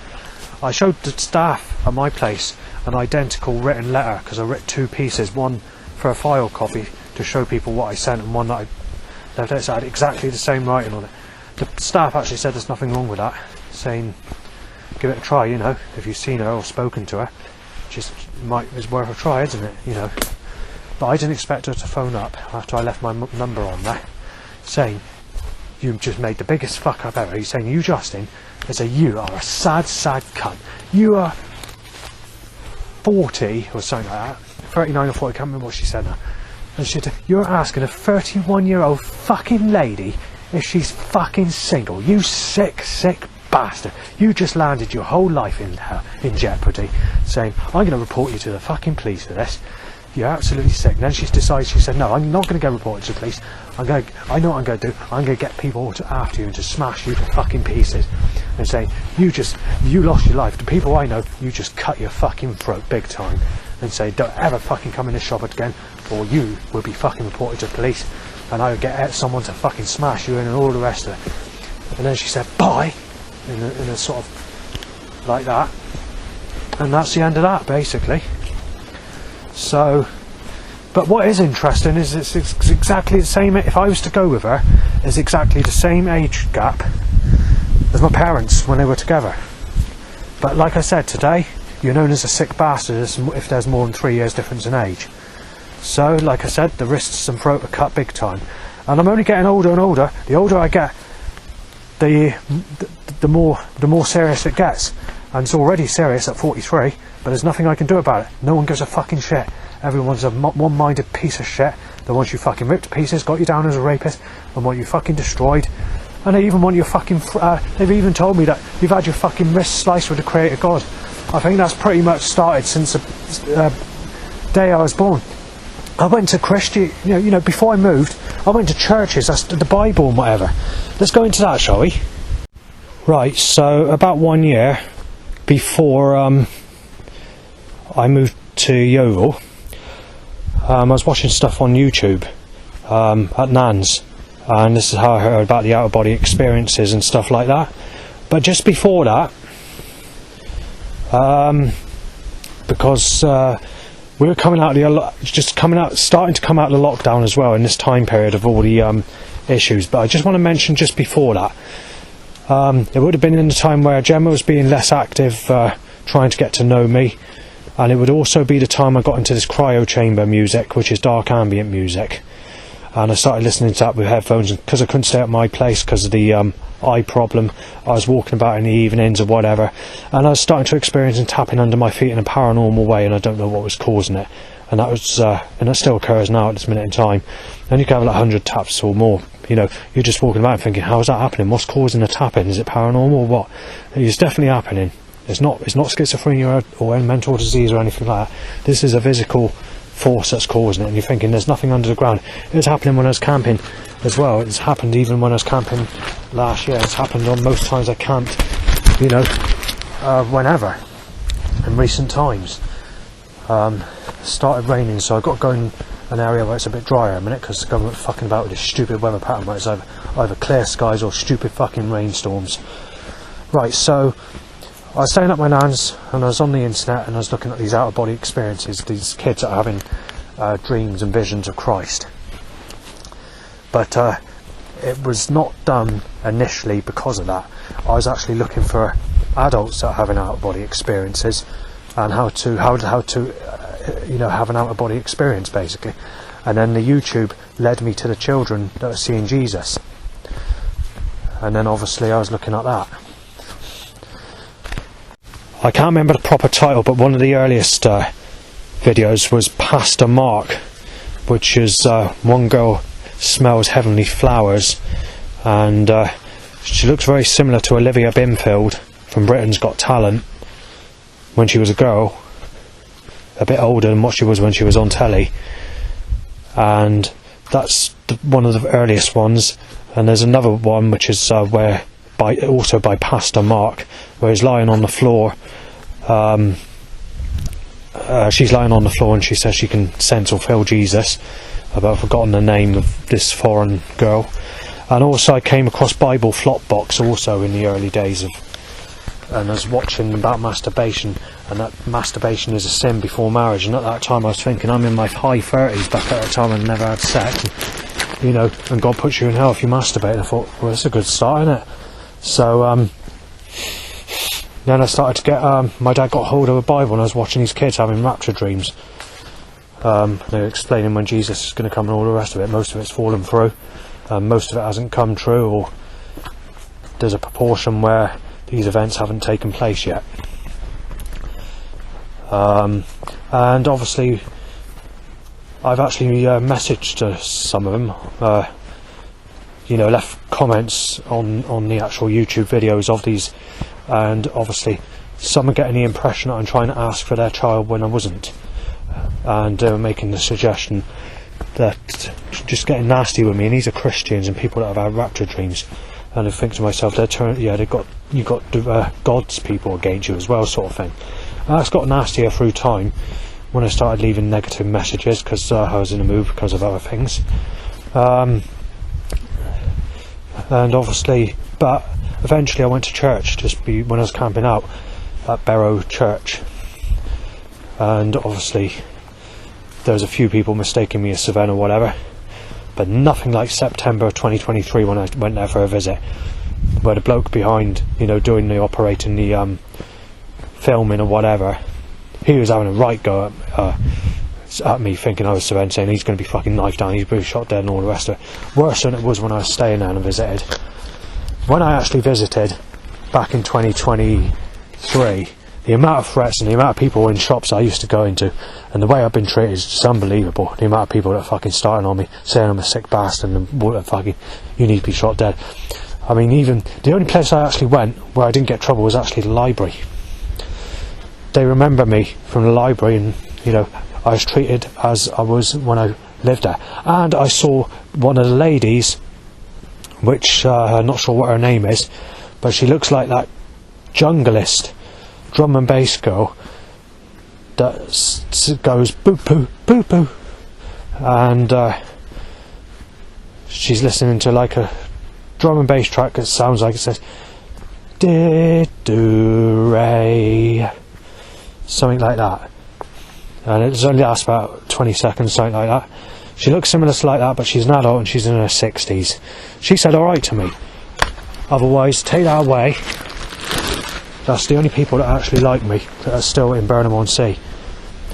I showed the staff at my place an identical written letter, because I wrote 2 pieces, one for a file copy to show people what I sent, and one that I left out had exactly the same writing on it. The staff actually said there's nothing wrong with that, saying give it a try, you know, if you've seen her or spoken to her, just it's worth a try, isn't it, you know. But I didn't expect her to phone up after I left my number on there, saying, you've just made the biggest fuck up ever. He's saying, you Justin, you are a sad, sad cunt. You are 40 or something like that, 39 or 40, I can't remember what she said now. And she said, you're asking a 31-year-old fucking lady if she's fucking single. You sick, sick bastard. You just landed your whole life in jeopardy, saying, I'm going to report you to the fucking police for this. You're absolutely sick. And then she decided, she said, no, I'm not going to get reported to the police. I know what I'm going to do. I'm going to get people after you and to smash you to fucking pieces. And saying, you lost your life. The people I know, you just cut your fucking throat big time. And say, don't ever fucking come in this shop again, or you will be fucking reported to the police. And I will get someone to fucking smash you in and all the rest of it. And then she said, bye, in a sort of like that. And that's the end of that, basically. So, but what is interesting is it's exactly the same, if I was to go with her, it's exactly the same age gap as my parents when they were together. But like I said, today, you're known as a sick bastard if there's more than 3 years difference in age. So, like I said, the wrists and throat are cut big time. And I'm only getting older and older. The older I get, the more serious it gets. And it's already serious at 43, but there's nothing I can do about it. No one gives a fucking shit. Everyone's a one-minded piece of shit. They want you fucking ripped to pieces, got you down as a rapist, and want you fucking destroyed. And they even want your fucking... they've even told me that you've had your fucking wrist sliced with the Creator God. I think that's pretty much started since the day I was born. I went to Christian... You know, before I moved, I went to churches, that's the Bible and whatever. Let's go into that, shall we? Right, so about 1 year before I moved to Yeovil, I was watching stuff on YouTube at Nan's, and this is how I heard about the out-of-body experiences and stuff like that. But just before that, because we were coming out of starting to come out of the lockdown as well in this time period of all the issues. But I just want to mention just before that, it would have been in the time where Gemma was being less active, trying to get to know me, and it would also be the time I got into this cryo chamber music, which is dark ambient music, and I started listening to that with headphones, and because I couldn't stay at my place because of the eye problem, I was walking about in the evenings or whatever, and I was starting to experience and tapping under my feet in a paranormal way, and I don't know what was causing it. And that was, and that still occurs now at this minute in time. And you can have like 100 taps or more. You know, you're just walking about thinking, how is that happening? What's causing the tapping? Is it paranormal or what? It's definitely happening. It's not schizophrenia or mental disease or anything like that. This is a physical force that's causing it. And you're thinking, there's nothing under the ground. It was happening when I was camping as well. It's happened even when I was camping last year. It's happened on most times I camped, you know, whenever in recent times. Started raining, so I got to go in an area where it's a bit drier a minute, because the government fucking about with this stupid weather pattern where it's either clear skies or stupid fucking rainstorms. Right, so I was staying at my nan's and I was on the internet and I was looking at these out-of-body experiences, these kids that are having dreams and visions of Christ. But it was not done initially because of that. I was actually looking for adults that are having out-of-body experiences, and how to you know, have an out-of-body experience basically. And then the YouTube led me to the children that are seeing Jesus, and then obviously I was looking at that. I can't remember the proper title, but one of the earliest videos was Pastor Mark, which is one girl smells heavenly flowers, and she looks very similar to Olivia Binfield from Britain's Got Talent when she was a girl, a bit older than what she was when she was on telly. And that's one of the earliest ones. And there's another one which is also by Pastor Mark, where he's lying on the floor. She's lying on the floor and she says she can sense or feel Jesus. I've forgotten the name of this foreign girl. And also I came across Bible Flopbox also in the early days of and I was watching about masturbation, and that masturbation is a sin before marriage. And at that time I was thinking, I'm in my high 30s, back at the time I'd never had sex, and, you know, and God puts you in hell if you masturbate. And I thought, well, that's a good start, isn't it? So then I started to get, my dad got hold of a Bible, and I was watching these kids having rapture dreams. They were explaining when Jesus is going to come and all the rest of it. Most of it's fallen through, most of it hasn't come true, or there's a proportion where these events haven't taken place yet. And obviously I've actually messaged to some of them, you know, left comments on the actual YouTube videos of these, and obviously some are getting the impression that I'm trying to ask for their child when I wasn't, and making the suggestion that just getting nasty with me, and these are Christians and people that have had rapture dreams. And I think to myself, you got God's people against you as well, sort of thing. And that's got nastier through time when I started leaving negative messages, because I was in a mood because of other things. And obviously, but eventually I went to church when I was camping out at Barrow Church, and obviously there was a few people mistaking me as Savannah or whatever. But nothing like September 2023 when I went there for a visit, where the bloke behind, you know, doing the operating the filming or whatever, he was having a right go at me, thinking I was Savannah, saying he's going to be fucking knifed down, he's going to be shot dead and all the rest of it. Worse than it was when I was staying there and visited. When I actually visited back in 2023, the amount of threats and the amount of people in shops I used to go into, and the way I've been treated is just unbelievable. The amount of people that are fucking starting on me, saying I'm a sick bastard and fucking, you need to be shot dead. I mean, even the only place I actually went where I didn't get trouble was actually the library. They remember me from the library, and, you know, I was treated as I was when I lived there. And I saw one of the ladies, which I'm not sure what her name is, but she looks like that junglist drum and bass girl that goes boo poo boo poo, and she's listening to like a drum and bass track that sounds like it says did do re, something like that, and it only lasts about 20 seconds, something like that. She looks similar to like that, but she's an adult and she's in her 60s. She said alright to me. Otherwise, take that away. That's the only people that actually like me that are still in Burnham-on-Sea.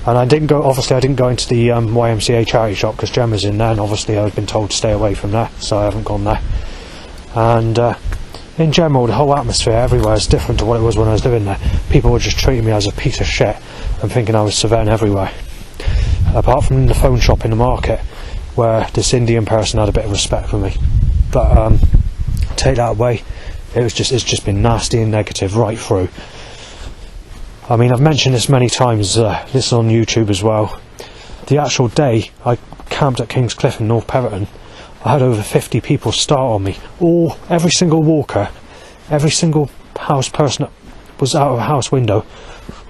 And I didn't go into the YMCA charity shop because Gemma's in there, and obviously I've been told to stay away from there, so I haven't gone there. And in general, the whole atmosphere everywhere is different to what it was when I was living there. People were just treating me as a piece of shit and thinking I was Savannah everywhere. Apart from the phone shop in the market, where this Indian person had a bit of respect for me. But take that away, it's just been nasty and negative right through. I mean, I've mentioned this many times, this is on YouTube as well. The actual day I camped at King's Cliff in North Peverton, I had over 50 people start on me. Every single walker, every single house person that was out of a house window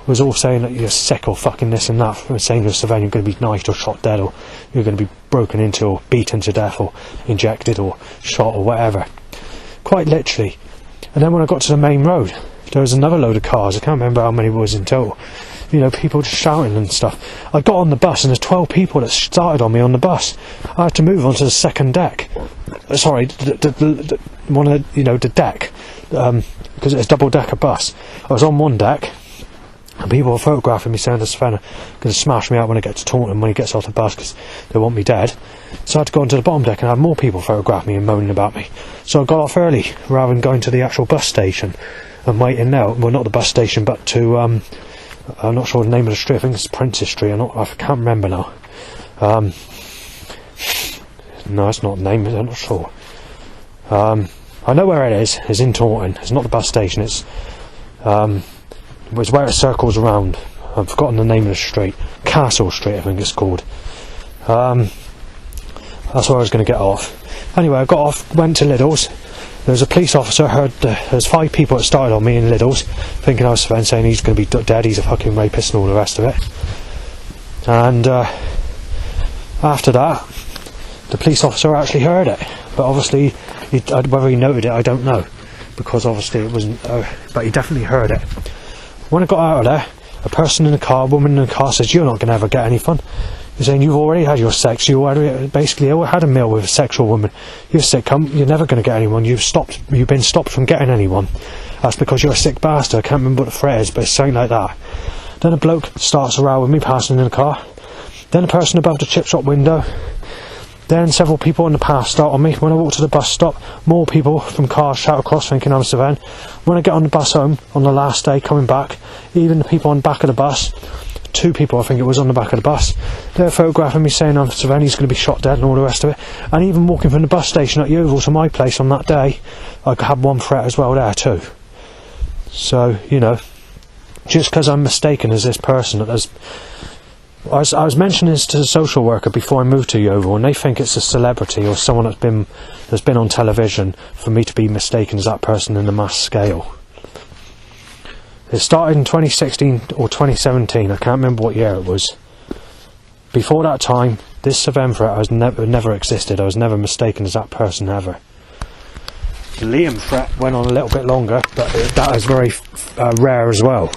was all saying that you're sick or fucking this and that, saying you're Savannah, you're going to be knifed or shot dead, or you're going to be broken into or beaten to death or injected or shot or whatever. Quite literally. And then when I got to the main road, there was another load of cars. I can't remember how many it was in total. You know, people just shouting and stuff. I got on the bus and there's 12 people that started on me on the bus. I had to move onto the second deck. Sorry, the one of the, you know, the deck, because it's a double-decker bus. I was on one deck, and people were photographing me saying to Savannah going to smash me out when I get to Taunton when he gets off the bus because they want me dead. So I had to go onto the bottom deck and have more people photograph me and moaning about me. So I got off early rather than going to the actual bus station and waiting there. Well, not the bus station, but to I'm not sure the name of the street. I think it's Princess Street. I can't remember now. No, it's not the name. I'm not sure. I know where it is. It's in Taunton. It's not the bus station. It's where it circles around. I've forgotten the name of the street. Castle Street, I think it's called. That's where I was going to get off. Anyway, I got off, went to Lidl's. There was a police officer, heard there's 5 people that started on me in Lidl's, thinking I was Sven, saying he's going to be dead, he's a fucking rapist and all the rest of it. And after that, the police officer actually heard it. But obviously, whether he noted it, I don't know. because obviously it wasn't, but he definitely heard it. When I got out of there, a person in the car, a woman in the car, says, "You're not going to ever get any fun." He's saying, "You've already had your sex, you already basically had a meal with a sexual woman. You're sick, you're never going to get anyone, you've been stopped from getting anyone. That's because you're a sick bastard." I can't remember what the phrase is, but it's something like that. Then a bloke starts a row with me passing in the car. Then a person above the chip shop window. Then several people on the path start on me. When I walk to the bus stop, more people from cars shout across thinking I'm Savannah. When I get on the bus home on the last day coming back, even the people on the back of the bus, 2 people I think it was on the back of the bus, they're photographing me saying I'm Savannah, he's going to be shot dead and all the rest of it. And even walking from the bus station at Yeovil to my place on that day, I had one threat as well there too. So, you know, just because I'm mistaken as this person, that there's... I was mentioning this to the social worker before I moved to Yeovil, and they think it's a celebrity or someone that's been on television for me to be mistaken as that person in the mass scale. It started in 2016 or 2017, I can't remember what year it was. Before that time, this Savannah threat never existed. I was never mistaken as that person ever. The Liam threat went on a little bit longer, but that is very rare as well.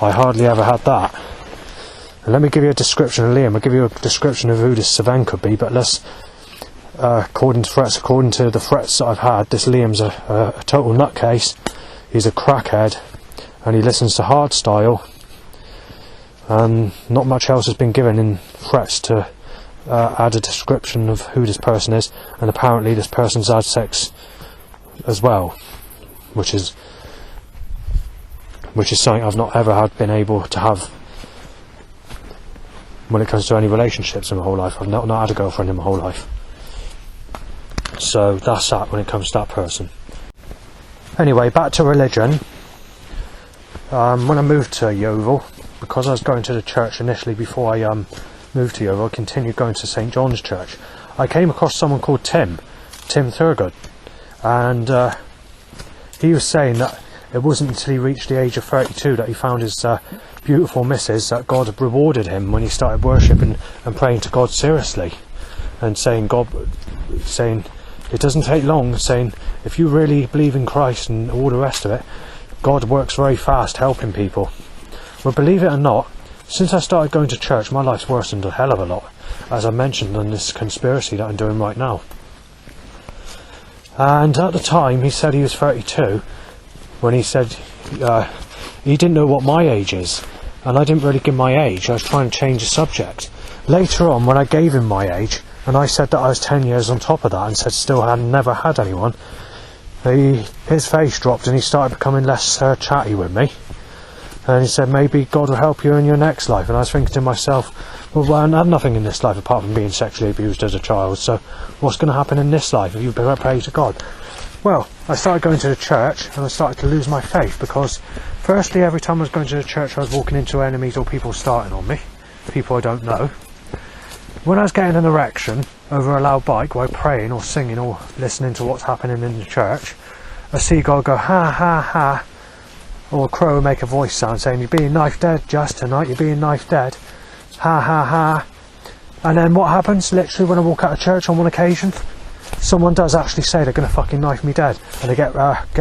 I hardly ever had that. And let me give you a description of Liam. I'll give you a description of who this Savannah could be, but according to the threats that I've had, this Liam's a total nutcase. He's a crackhead, and he listens to hardstyle. Not much else has been given in threats to add a description of who this person is, and apparently this person's had sex as well, which is something I've not ever been able to have when it comes to any relationships in my whole life. I've not had a girlfriend in my whole life. So that's that when it comes to that person. Anyway, back to religion. When I moved to Yeovil, because I was going to the church initially before I moved to Yeovil, I continued going to St John's Church. I came across someone called Tim Thurgood, and he was saying that it wasn't until he reached the age of 32 that he found his beautiful missus, that God had rewarded him when he started worshipping and praying to God seriously, and saying it doesn't take long, saying if you really believe in Christ and all the rest of it, God works very fast helping people. Well, believe it or not, since I started going to church, my life's worsened a hell of a lot, as I mentioned in this conspiracy that I'm doing right now. And at the time he said he was 32, when he said he didn't know what my age is, and I didn't really give my age. I was trying to change the subject. Later on, when I gave him my age, and I said that I was 10 years on top of that, and said still had never had anyone, his face dropped and he started becoming less chatty with me. And he said, maybe God will help you in your next life. And I was thinking to myself, well, I had nothing in this life apart from being sexually abused as a child, so what's going to happen in this life if you pray to God? Well, I started going to the church and I started to lose my faith, because firstly, every time I was going to the church I was walking into enemies or people starting on me, people I don't know. When I was getting an erection over a loud bike while praying or singing or listening to what's happening in the church, a seagull would go ha ha ha, or a crow would make a voice sound saying, "You're being knifed dead just tonight, you're being knifed dead, ha ha ha." And then what happens, literally when I walk out of church on one occasion, someone does actually say they're going to fucking knife me dead, and they get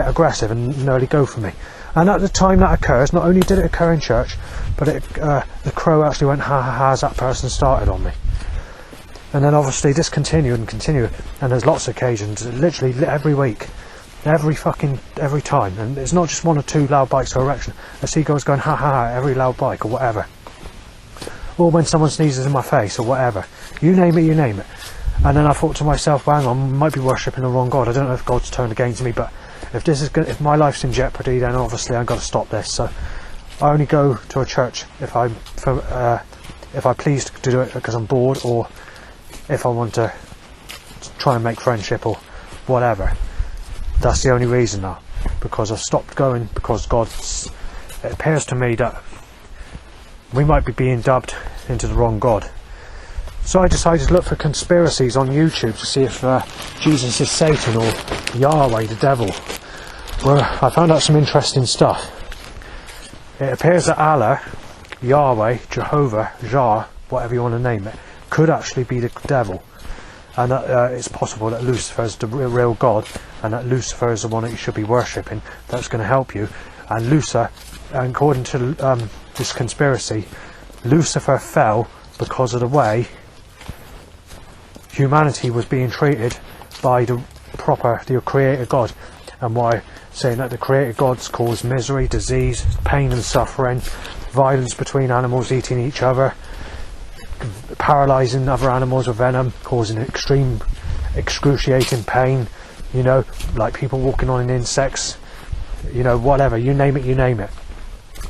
aggressive and nearly go for me. And at the time that occurs, not only did it occur in church, but the crow actually went ha ha ha as that person started on me. And then obviously this continued and continued, and there's lots of occasions, literally every week, every time, and it's not just one or two loud bikes or erection. A seagull's going ha ha ha every loud bike or whatever, or when someone sneezes in my face or whatever, you name it. And then I thought to myself, well, hang on, I might be worshipping the wrong God. I don't know if God's turned against me, but if my life's in jeopardy, then obviously I've got to stop this. So I only go to a church if I'm pleased to do it because I'm bored, or if I want to try and make friendship or whatever. That's the only reason now, because I've stopped going because it appears to me that we might be being dubbed into the wrong God. So I decided to look for conspiracies on YouTube to see if Jesus is Satan or Yahweh the devil. Well, I found out some interesting stuff. It appears that Allah, Yahweh, Jehovah, Jah, whatever you want to name it, could actually be the devil. and that it's possible that Lucifer is the real God, and that Lucifer is the one that you should be worshipping, that's going to help you. And Lucifer, according to this conspiracy, Lucifer fell because of the way humanity was being treated by the creator God, and why saying that the creator gods cause misery, disease, pain and suffering, violence between animals eating each other, paralysing other animals with venom, causing extreme excruciating pain, you know, like people walking on insects, you know, whatever, you name it.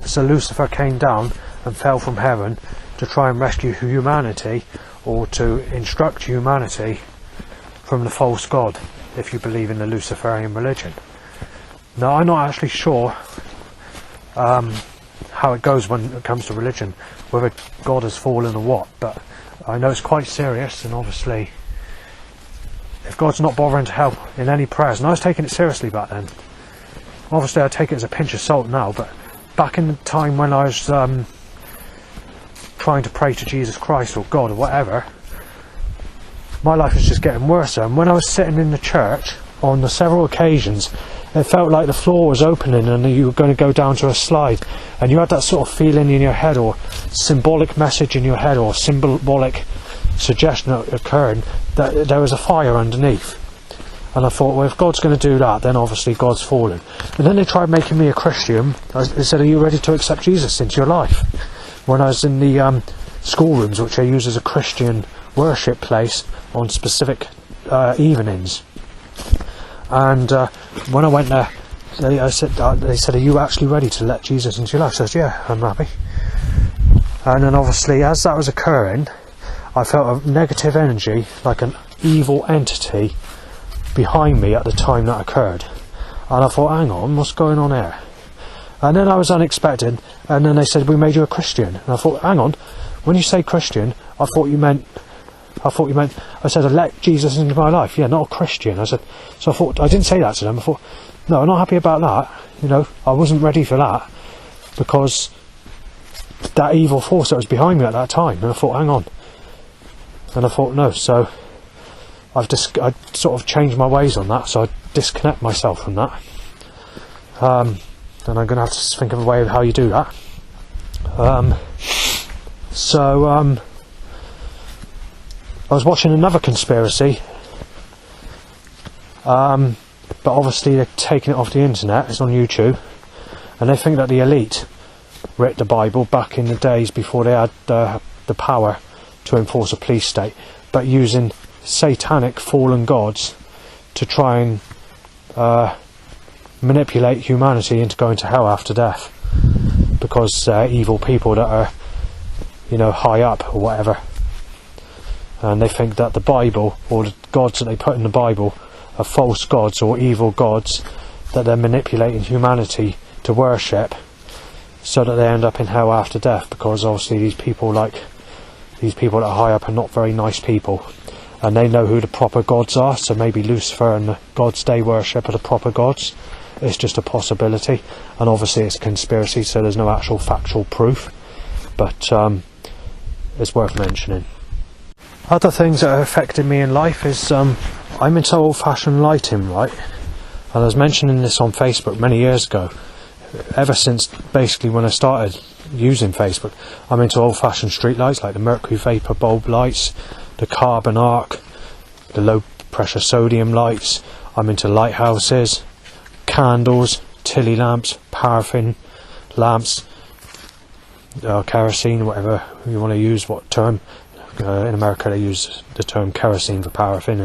So Lucifer came down and fell from heaven to try and rescue humanity, or to instruct humanity from the false god, if you believe in the Luciferian religion. Now, I'm not actually sure how it goes when it comes to religion, whether God has fallen or what, but I know it's quite serious, and obviously if God's not bothering to help in any prayers, and I was taking it seriously back then, obviously I take it as a pinch of salt now, but back in the time when I was trying to pray to Jesus Christ or God or whatever, my life was just getting worse. And when I was sitting in the church on the several occasions, it felt like the floor was opening and you were going to go down to a slide, and you had that sort of feeling in your head, or symbolic message in your head, or symbolic suggestion that occurred that there was a fire underneath. And I thought, well, if God's going to do that, then obviously God's fallen. And then they tried making me a Christian. They said, are you ready to accept Jesus into your life? When I was in the schoolrooms, which I use as a Christian worship place on specific evenings. And when I went there, they said, are you actually ready to let Jesus into your life? I said, yeah, I'm happy. And then obviously, as that was occurring, I felt a negative energy, like an evil entity, behind me at the time that occurred. And I thought, hang on, what's going on here? And then I was unexpected, and then they said, we made you a Christian. And I thought, hang on, when you say Christian, I said, I let Jesus into my life. Yeah, not a Christian. I said, so I thought, I didn't say that to them. I thought, no, I'm not happy about that. You know, I wasn't ready for that, because that evil force that was behind me at that time. And I thought, hang on. And I thought, no. So I sort of changed my ways on that. So I disconnect myself from that. And I'm going to have to think of a way of how you do that. I was watching another conspiracy, but obviously they're taking it off the internet. It's on YouTube, and they think that the elite wrote the Bible back in the days before they had the power to enforce a police state, but using satanic fallen gods to try and manipulate humanity into going to hell after death, because evil people that are, you know, high up or whatever. And they think that the Bible, or the gods that they put in the Bible, are false gods or evil gods that they're manipulating humanity to worship, so that they end up in hell after death, because obviously these people that are high up are not very nice people, and they know who the proper gods are. So maybe Lucifer and the gods they worship are the proper gods. It's just a possibility, and obviously it's a conspiracy, so there's no actual factual proof, but it's worth mentioning. Other things that are affecting me in life is I'm into old-fashioned lighting, right? And I was mentioning this on Facebook many years ago. Ever since basically when I started using Facebook, I'm into old-fashioned street lights, like the mercury vapor bulb lights, the carbon arc, the low-pressure sodium lights. I'm into lighthouses, candles, Tilly lamps, paraffin lamps, kerosene, whatever you want to use, what term. In America they use the term kerosene for paraffin,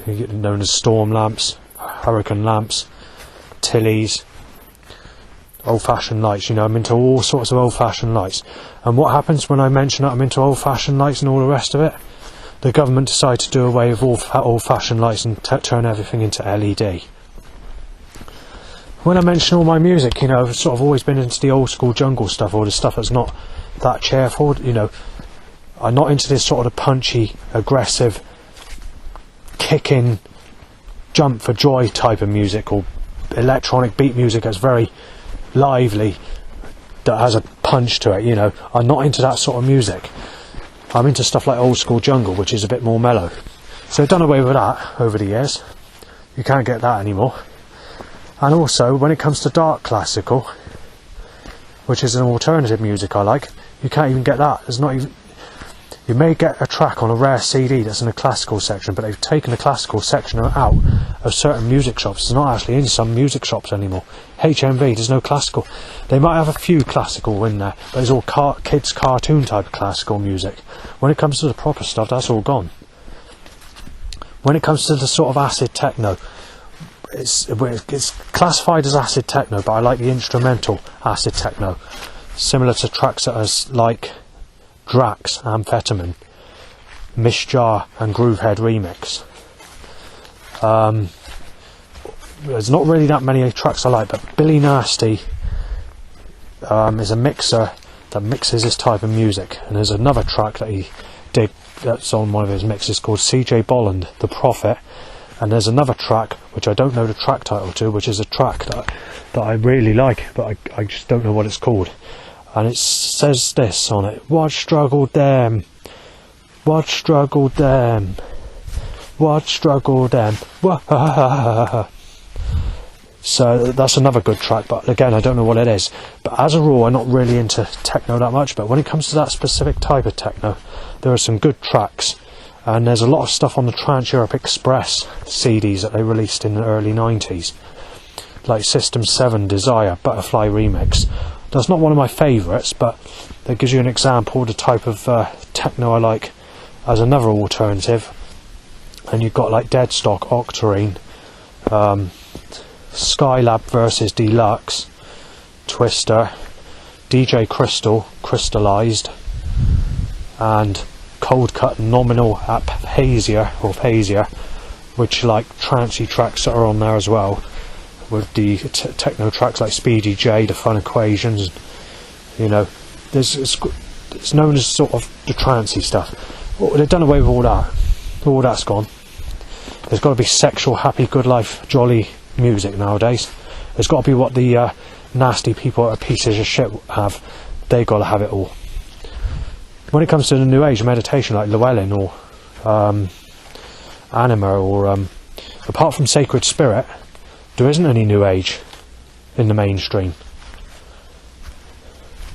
and known as storm lamps, hurricane lamps, Tillys, old-fashioned lights. You know, I'm into all sorts of old-fashioned lights. And what happens when I mention that I'm into old-fashioned lights and all the rest of it? The government decide to do away with all old-fashioned lights and turn everything into LED. When I mention all my music, you know, I've sort of always been into the old school jungle stuff, or the stuff that's not that cheerful, you know. I'm not into this sort of punchy, aggressive, kicking, jump for joy type of music, or electronic beat music that's very lively, that has a punch to it, you know. I'm not into that sort of music. I'm into stuff like old school jungle, which is a bit more mellow. So they've done away with that over the years. You can't get that anymore. And also, when it comes to dark classical, which is an alternative music I like, you can't even get that. There's not even... You may get a track on a rare CD that's in the classical section, but they've taken the classical section out of certain music shops. It's not actually in some music shops anymore. HMV, there's no classical. They might have a few classical in there, but it's all kids' cartoon type of classical music. When it comes to the proper stuff, that's all gone. When it comes to the sort of acid techno, it's classified as acid techno, but I like the instrumental acid techno, similar to tracks that are like Drax, Amphetamine, Mishjar and Groovehead Remix. There's not really that many tracks I like, but Billy Nasty is a mixer that mixes this type of music, and there's another track that he did that's on one of his mixes called CJ Bolland, The Prophet, and there's another track which I don't know the track title to, which is a track that I really like, but I just don't know what it's called. And it says this on it: what struggled them, what struggled them, what struggled them. So that's another good track, but again I don't know what it is. But as a rule, I'm not really into techno that much, but when it comes to that specific type of techno, there are some good tracks. And there's a lot of stuff on the Trans Europe Express CDs that they released in the early 90s, like System 7 Desire Butterfly Remix. That's not one of my favourites, but that gives you an example of the type of techno I like as another alternative. And you've got like Deadstock, Octarine, Skylab versus Deluxe, Twister, DJ Crystal, Crystallized, and Cold Cut Nominal Aphasia, or Phasia, which like trancey tracks that are on there as well, with the techno tracks like Speedy J, The Fun Equations. You know, it's known as sort of the trancey stuff. Well, they've done away with all that. All that's gone. There's got to be sexual, happy, good life, jolly music nowadays. There's got to be what the nasty people that are pieces of shit have. They've got to have it all. When it comes to the New Age meditation, like Llewellyn or Anima, or apart from Sacred Spirit, there isn't any New Age in the mainstream.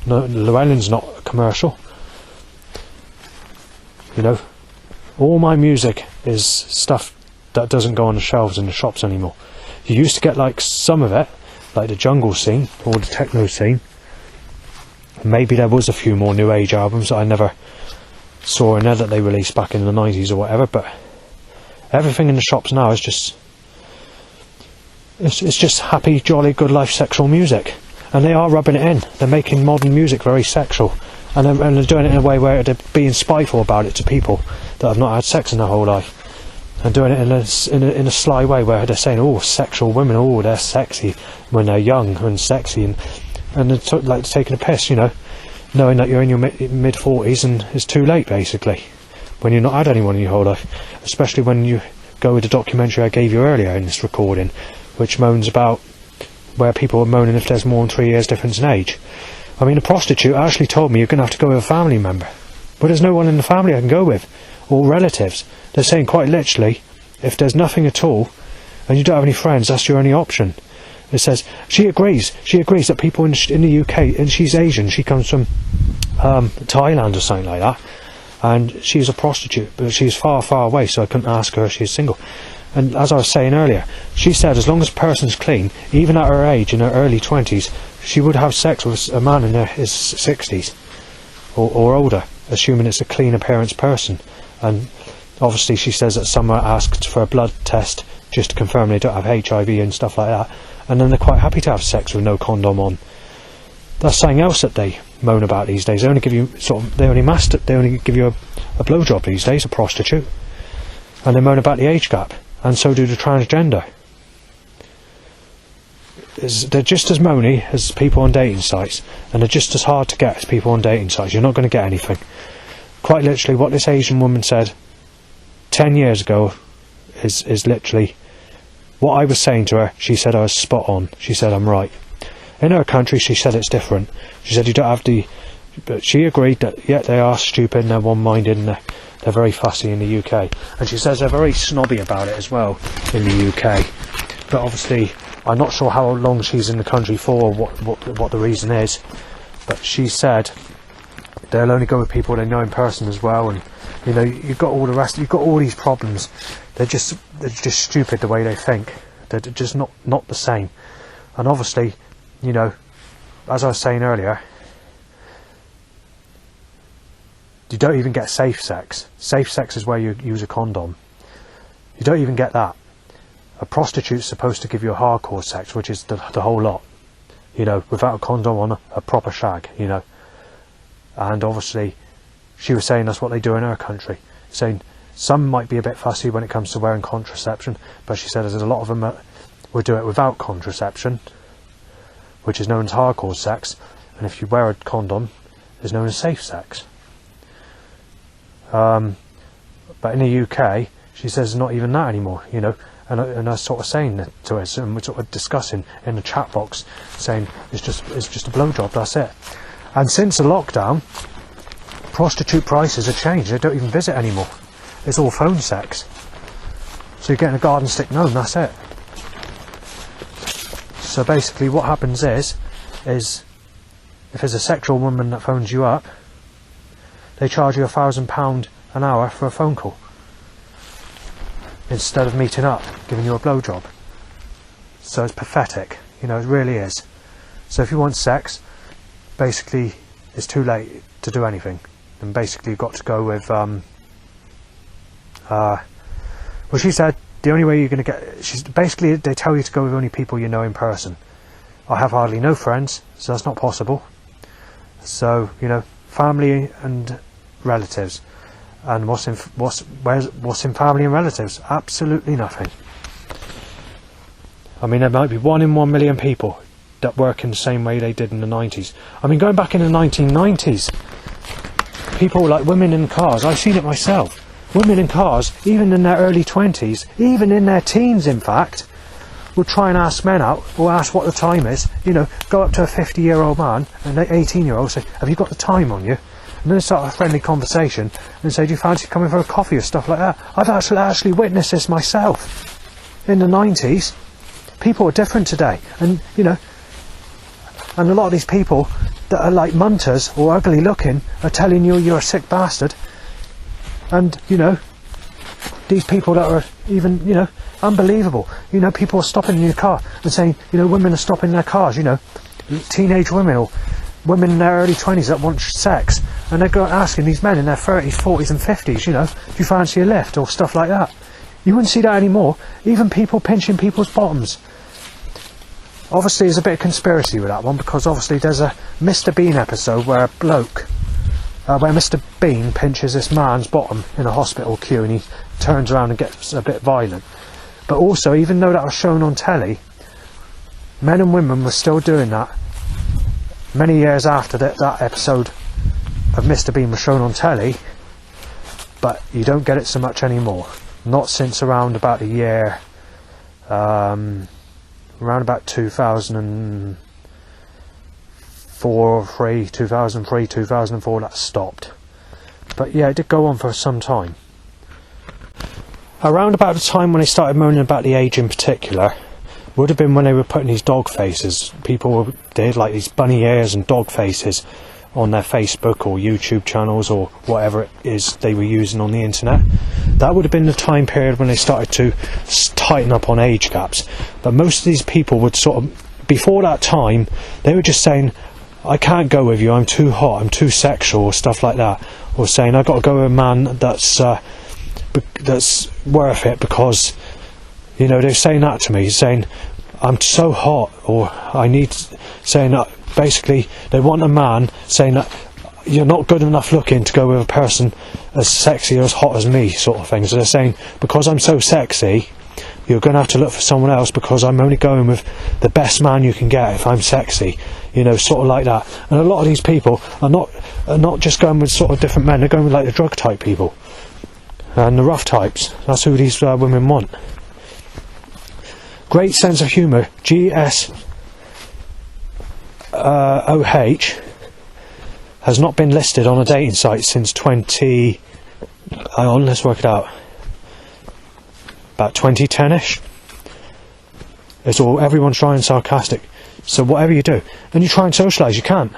No, Llewellyn's not commercial. You know, all my music is stuff that doesn't go on the shelves in the shops anymore. You used to get like some of it, like the jungle scene or the techno scene. Maybe there was a few more New Age albums that I never saw in there that they released back in the 90s or whatever, but everything in the shops now is just it's just happy, jolly, good life sexual music. And they are rubbing it in. They're making modern music very sexual, and they're doing it in a way where they're being spiteful about it to people that have not had sex in their whole life, and doing it in a sly way where they're saying, oh, sexual women, oh, they're sexy when they're young and sexy, and they're like taking a piss, you know, knowing that you're in your mid-40s and it's too late, basically, when you've not had anyone in your whole life. Especially when you go with the documentary I gave you earlier in this recording, which moans about where people are moaning if there's more than 3 years difference in age. I mean, a prostitute actually told me you're going to have to go with a family member, but there's no one in the family I can go with, or relatives. They're saying quite literally, if there's nothing at all and you don't have any friends, that's your only option. It says she agrees that people in the UK, and she's Asian, she comes from Thailand or something like that, and she's a prostitute, but she's far away, so I couldn't ask her if she's single. And as I was saying earlier, she said as long as a person's clean, even at her age, in her early 20s, she would have sex with a man in his 60s or older, assuming it's a clean appearance person. And obviously she says that some are asked for a blood test just to confirm they don't have HIV and stuff like that, and then they're quite happy to have sex with no condom on. That's something else that they moan about these days. They only give you they only give you a blowjob these days, a prostitute, and they moan about the age gap, and so do the transgender. They're just as moany as people on dating sites, and they're just as hard to get as people on dating sites. You're not going to get anything. Quite literally, what this Asian woman said 10 years ago is literally what I was saying to her. She said I was spot on. She said I'm right. In her country, she said it's different. She said you don't have but she agreed that, yeah, they are stupid and they're one-minded and They're very fussy in the UK, and she says they're very snobby about it as well in the UK. But obviously, I'm not sure how long she's in the country for, or what the reason is. But she said they'll only go with people they know in person as well, and you know, you've got all the rest. You've got all these problems. They're just stupid the way they think. They're just not the same. And obviously, you know, as I was saying earlier, you don't even get safe sex. Safe sex is where you use a condom. You don't even get that. A prostitute's supposed to give you a hardcore sex, which is the whole lot. You know, without a condom on, a proper shag, you know. And obviously, she was saying that's what they do in her country. Saying some might be a bit fussy when it comes to wearing contraception, but she said there's a lot of them that will do it without contraception, which is known as hardcore sex. And if you wear a condom, it's known as safe sex. But in the UK, she says not even that anymore, you know. And I was sort of saying to her, and we're sort of discussing in the chat box, saying it's just a blowjob, that's it. And since the lockdown, prostitute prices have changed. They don't even visit anymore. It's all phone sex. So you're getting a garden stick known, that's it. So basically what happens is if there's a sexual woman that phones you up, they charge you £1,000 an hour for a phone call, instead of meeting up, giving you a blowjob. So it's pathetic, you know, it really is. So if you want sex, basically it's too late to do anything, and basically you've got to go with well, she said the only way you're going to get, she's basically, they tell you to go with only people you know in person. I have hardly no friends, so that's not possible. So, you know, family and relatives. And what's in family and relatives? Absolutely nothing. I mean, there might be 1 in 1 million people that work in the same way they did in the 90s. I mean, going back in the 1990s, people like women in cars, I've seen it myself. Women in cars, even in their early 20s, even in their teens in fact, would try and ask men out, or ask what the time is. You know, go up to a 50-year-old man, and an 18-year-old, say, have you got the time on you? And then start a friendly conversation and say, do you fancy coming for a coffee or stuff like that? I've actually witnessed this myself. In the 90s, people are different today. And, you know, and a lot of these people that are like munters or ugly looking are telling you you're a sick bastard. And, you know, these people that are even, you know, unbelievable. You know, people are stopping in your car and saying, you know, women are stopping their cars, you know, teenage women or women in their early 20s that want sex, and they're going asking these men in their 30s, 40s and 50s, you know, do you fancy a lift or stuff like that. You wouldn't see that anymore. Even people pinching people's bottoms. Obviously there's a bit of conspiracy with that one, because obviously there's a Mr. Bean episode where a bloke, where Mr. Bean pinches this man's bottom in a hospital queue, and he turns around and gets a bit violent. But also, even though that was shown on telly, men and women were still doing that many years after that episode of Mr. Bean was shown on telly. But you don't get it so much anymore. Not since around about the year around about 2003, 2004, that stopped. But yeah, it did go on for some time. Around about the time when they started moaning about the age in particular, would have been when they were putting these dog faces. People did like these bunny ears and dog faces on their Facebook or YouTube channels or whatever it is they were using on the internet. That would have been the time period when they started to tighten up on age gaps. But most of these people would sort of, before that time, they were just saying, I can't go with you, I'm too hot, I'm too sexual, or stuff like that. Or saying, I've got to go with a man that's worth it, because, you know, they're saying that to me, saying, I'm so hot, or I need, saying that, basically, they want a man saying that you're not good enough looking to go with a person as sexy or as hot as me, sort of thing. So they're saying, because I'm so sexy, you're going to have to look for someone else, because I'm only going with the best man you can get if I'm sexy, you know, sort of like that. And a lot of these people are not just going with sort of different men, they're going with like the drug type people and the rough types. That's who these women want. Great sense of humour, GSOH, has not been listed on a dating site since 2010. hang on, let's work it out. About 2010-ish. It's all, everyone's trying sarcastic. So whatever you do, and you try and socialise, you can't.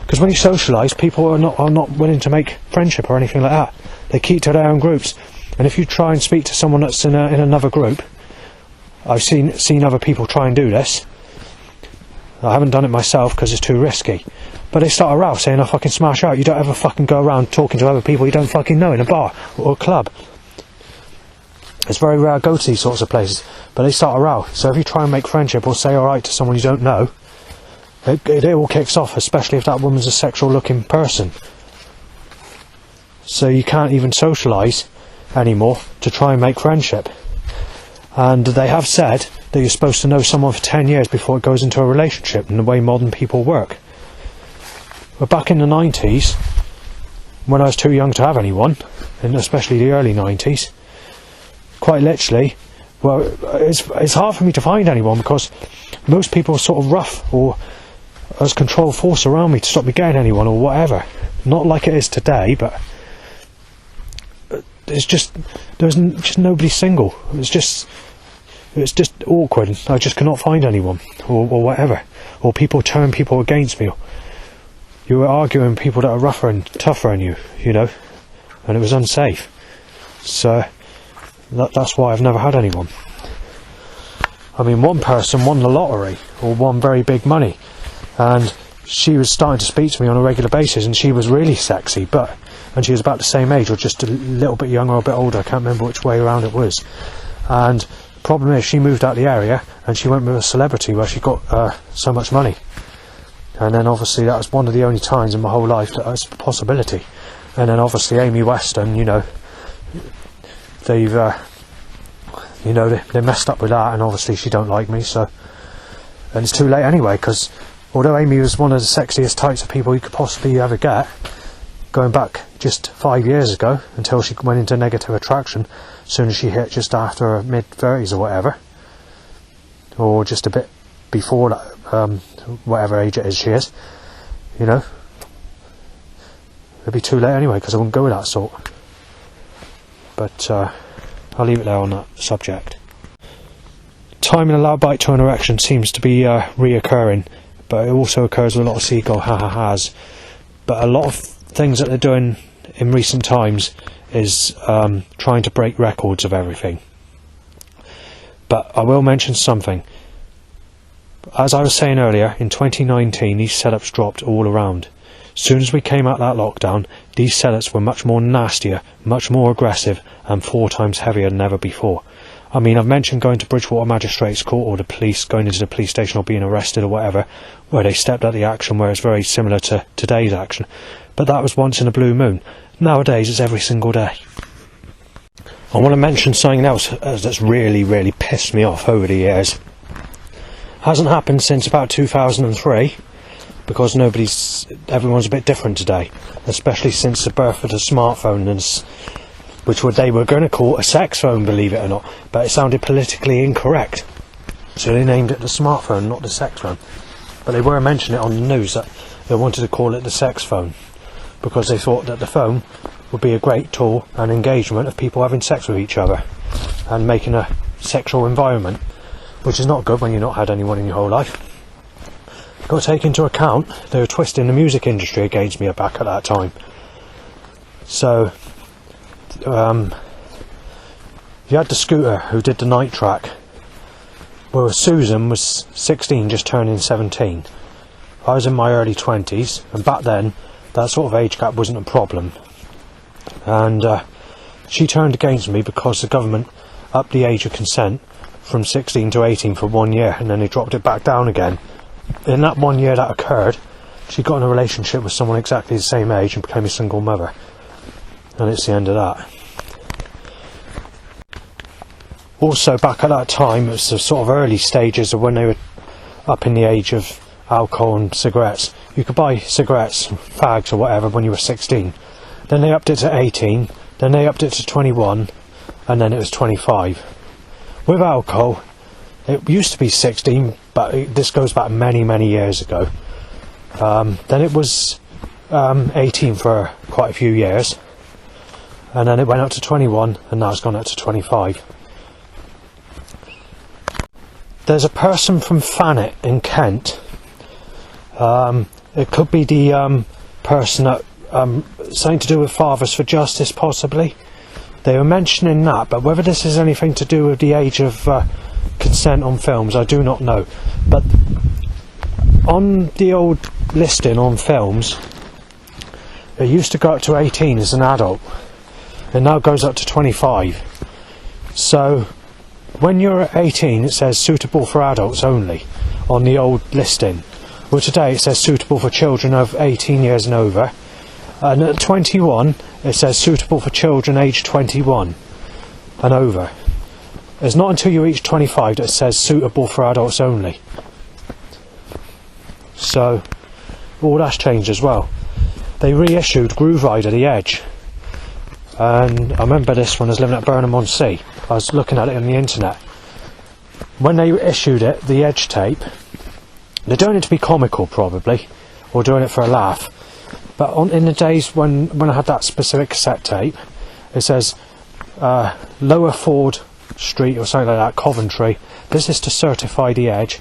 Because when you socialise, people are not willing to make friendship or anything like that. They keep to their own groups. And if you try and speak to someone that's in another group, I've seen other people try and do this. I haven't done it myself because it's too risky. But they start a row saying, "I fucking smash out." You don't ever fucking go around talking to other people you don't fucking know in a bar or a club. It's very rare I go to these sorts of places, but they start a row. So if you try and make friendship or say alright to someone you don't know, it all kicks off, especially if that woman's a sexual looking person. So you can't even socialise anymore to try and make friendship. And they have said that you're supposed to know someone for 10 years before it goes into a relationship, in the way modern people work. But back in the 90s, when I was too young to have anyone, and especially the early 90s, quite literally, well, it's hard for me to find anyone because most people are sort of rough or as control force around me to stop me getting anyone or whatever. Not like it is today, but there's just nobody single. It's just awkward. I just cannot find anyone or whatever. Or people turn people against me. You were arguing with people that are rougher and tougher than you, you know, and it was unsafe. So that's why I've never had anyone. I mean, one person won the lottery or won very big money, and she was starting to speak to me on a regular basis, and she was really sexy, and she was about the same age or just a little bit younger or a bit older. I can't remember which way around it was. And the problem is, she moved out of the area and she went with a celebrity where she got so much money. And then obviously that was one of the only times in my whole life that was a possibility. And then obviously Amy Weston, you know, they messed up with that, and obviously she don't like me, so, and it's too late anyway, because although Amy was one of the sexiest types of people you could possibly ever get, going back just 5 years ago, until she went into negative attraction, as soon as she hit just after her mid-30s or whatever, or just a bit before that, whatever age it is she is, you know, it'd be too late anyway, because I wouldn't go with that sort. But I'll leave it there on that subject. Timing a loud bite to an erection seems to be reoccurring, but it also occurs with a lot of seagull ha-ha-has. But a lot of things that they're doing in recent times is trying to break records of everything. But I will mention something. As I was saying earlier, in 2019 these setups dropped all around. As soon as we came out that lockdown, these setups were much more nastier, much more aggressive, and 4 times heavier than ever before. I mean, I've mentioned going to Bridgewater Magistrates Court or the police, going into the police station or being arrested or whatever, where they stepped up the action, where it's very similar to today's action. But that was once in a blue moon. Nowadays it's every single day. I want to mention something else that's really, really pissed me off over the years. Hasn't happened since about 2003. Because everyone's a bit different today, especially since the birth of the smartphone, which they were going to call a sex phone, believe it or not, but it sounded politically incorrect, so they named it the smartphone, not the sex phone. But they were mentioning it on the news that they wanted to call it the sex phone, because they thought that the phone would be a great tool and engagement of people having sex with each other, and making a sexual environment, which is not good when you've not had anyone in your whole life. Got to take into account they were twisting the music industry against me back at that time. So you had the Scooter who did the night track, well, Susan was 16, just turning 17. I was in my early 20s, and back then that sort of age gap wasn't a problem. And she turned against me because the government upped the age of consent from 16 to 18 for 1 year, and then they dropped it back down again. In that 1 year that occurred, she got in a relationship with someone exactly the same age and became a single mother. And it's the end of that. Also, back at that time, it was the sort of early stages of when they were up in the age of alcohol and cigarettes. You could buy cigarettes, fags or whatever when you were 16. Then they upped it to 18, then they upped it to 21, and then it was 25. With alcohol, it used to be 16, but this goes back many, many years ago. Then it was 18 for quite a few years. and then it went up to 21, and now it's gone up to 25. There's a person from Thanet in Kent. It could be the person that something to do with Fathers for Justice, possibly. They were mentioning that, but whether this is anything to do with the age of consent on films, I do not know. But on the old listing on films, it used to go up to 18 as an adult. It now goes up to 25. So when you're at 18, it says suitable for adults only on the old listing. Well, today it says suitable for children of 18 years and over. And at 21, it says suitable for children aged 21 and over. It's not until you reach 25 that it says suitable for adults only. So, all that's changed as well. They reissued Groove Rider The Edge. And I remember this when I was living at Burnham-on-Sea. I was looking at it on the internet. When they issued it, the Edge tape, they're doing it to be comical probably, or doing it for a laugh. But in the days when I had that specific cassette tape, it says Lower Ford Street or something like that, Coventry. This is to certify The Edge.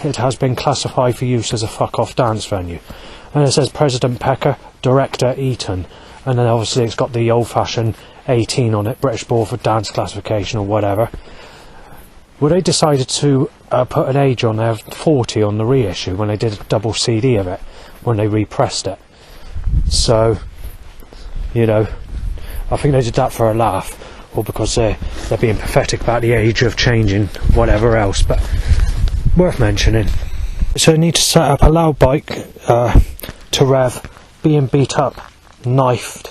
It has been classified for use as a fuck-off dance venue. And it says President Pecker, Director Eton. And then obviously it's got the old-fashioned 18 on it, British Board for Dance Classification or whatever. Well, they decided to put an age on there of 40 on the reissue when they did a double CD of it, when they repressed it. So, you know, I think they did that for a laugh, or because they're being pathetic about the age of changing whatever else, but worth mentioning. So you need to set up a loud bike to rev, being beat up, knife